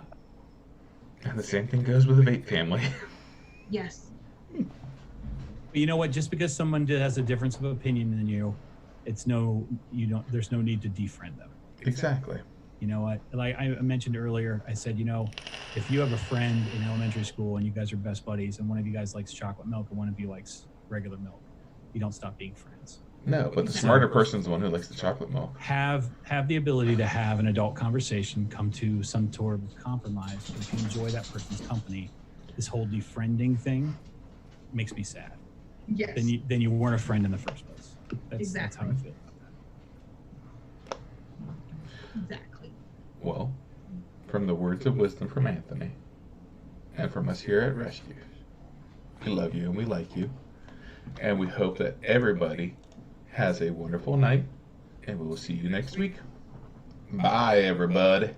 the same thing goes with the vape family. Yes. But you know what? Just because someone has a difference of opinion than you, there's no need to defriend them. Exactly. You know what? Like I mentioned earlier, I said, you know, if you have a friend in elementary school and you guys are best buddies and one of you guys likes chocolate milk and one of you likes regular milk, you don't stop being friends. No, but the smarter person's the one who likes the chocolate milk. Have the ability to have an adult conversation, come to some sort of compromise. If you enjoy that person's company, this whole defriending thing makes me sad. Yes. Then you weren't a friend in the first place. That's how I feel about that. Exactly. Well, from the words of wisdom from Anthony and from us here at Rescue, we love you and we like you. And we hope that everybody has a wonderful night. And we will see you next week. Bye, everybody.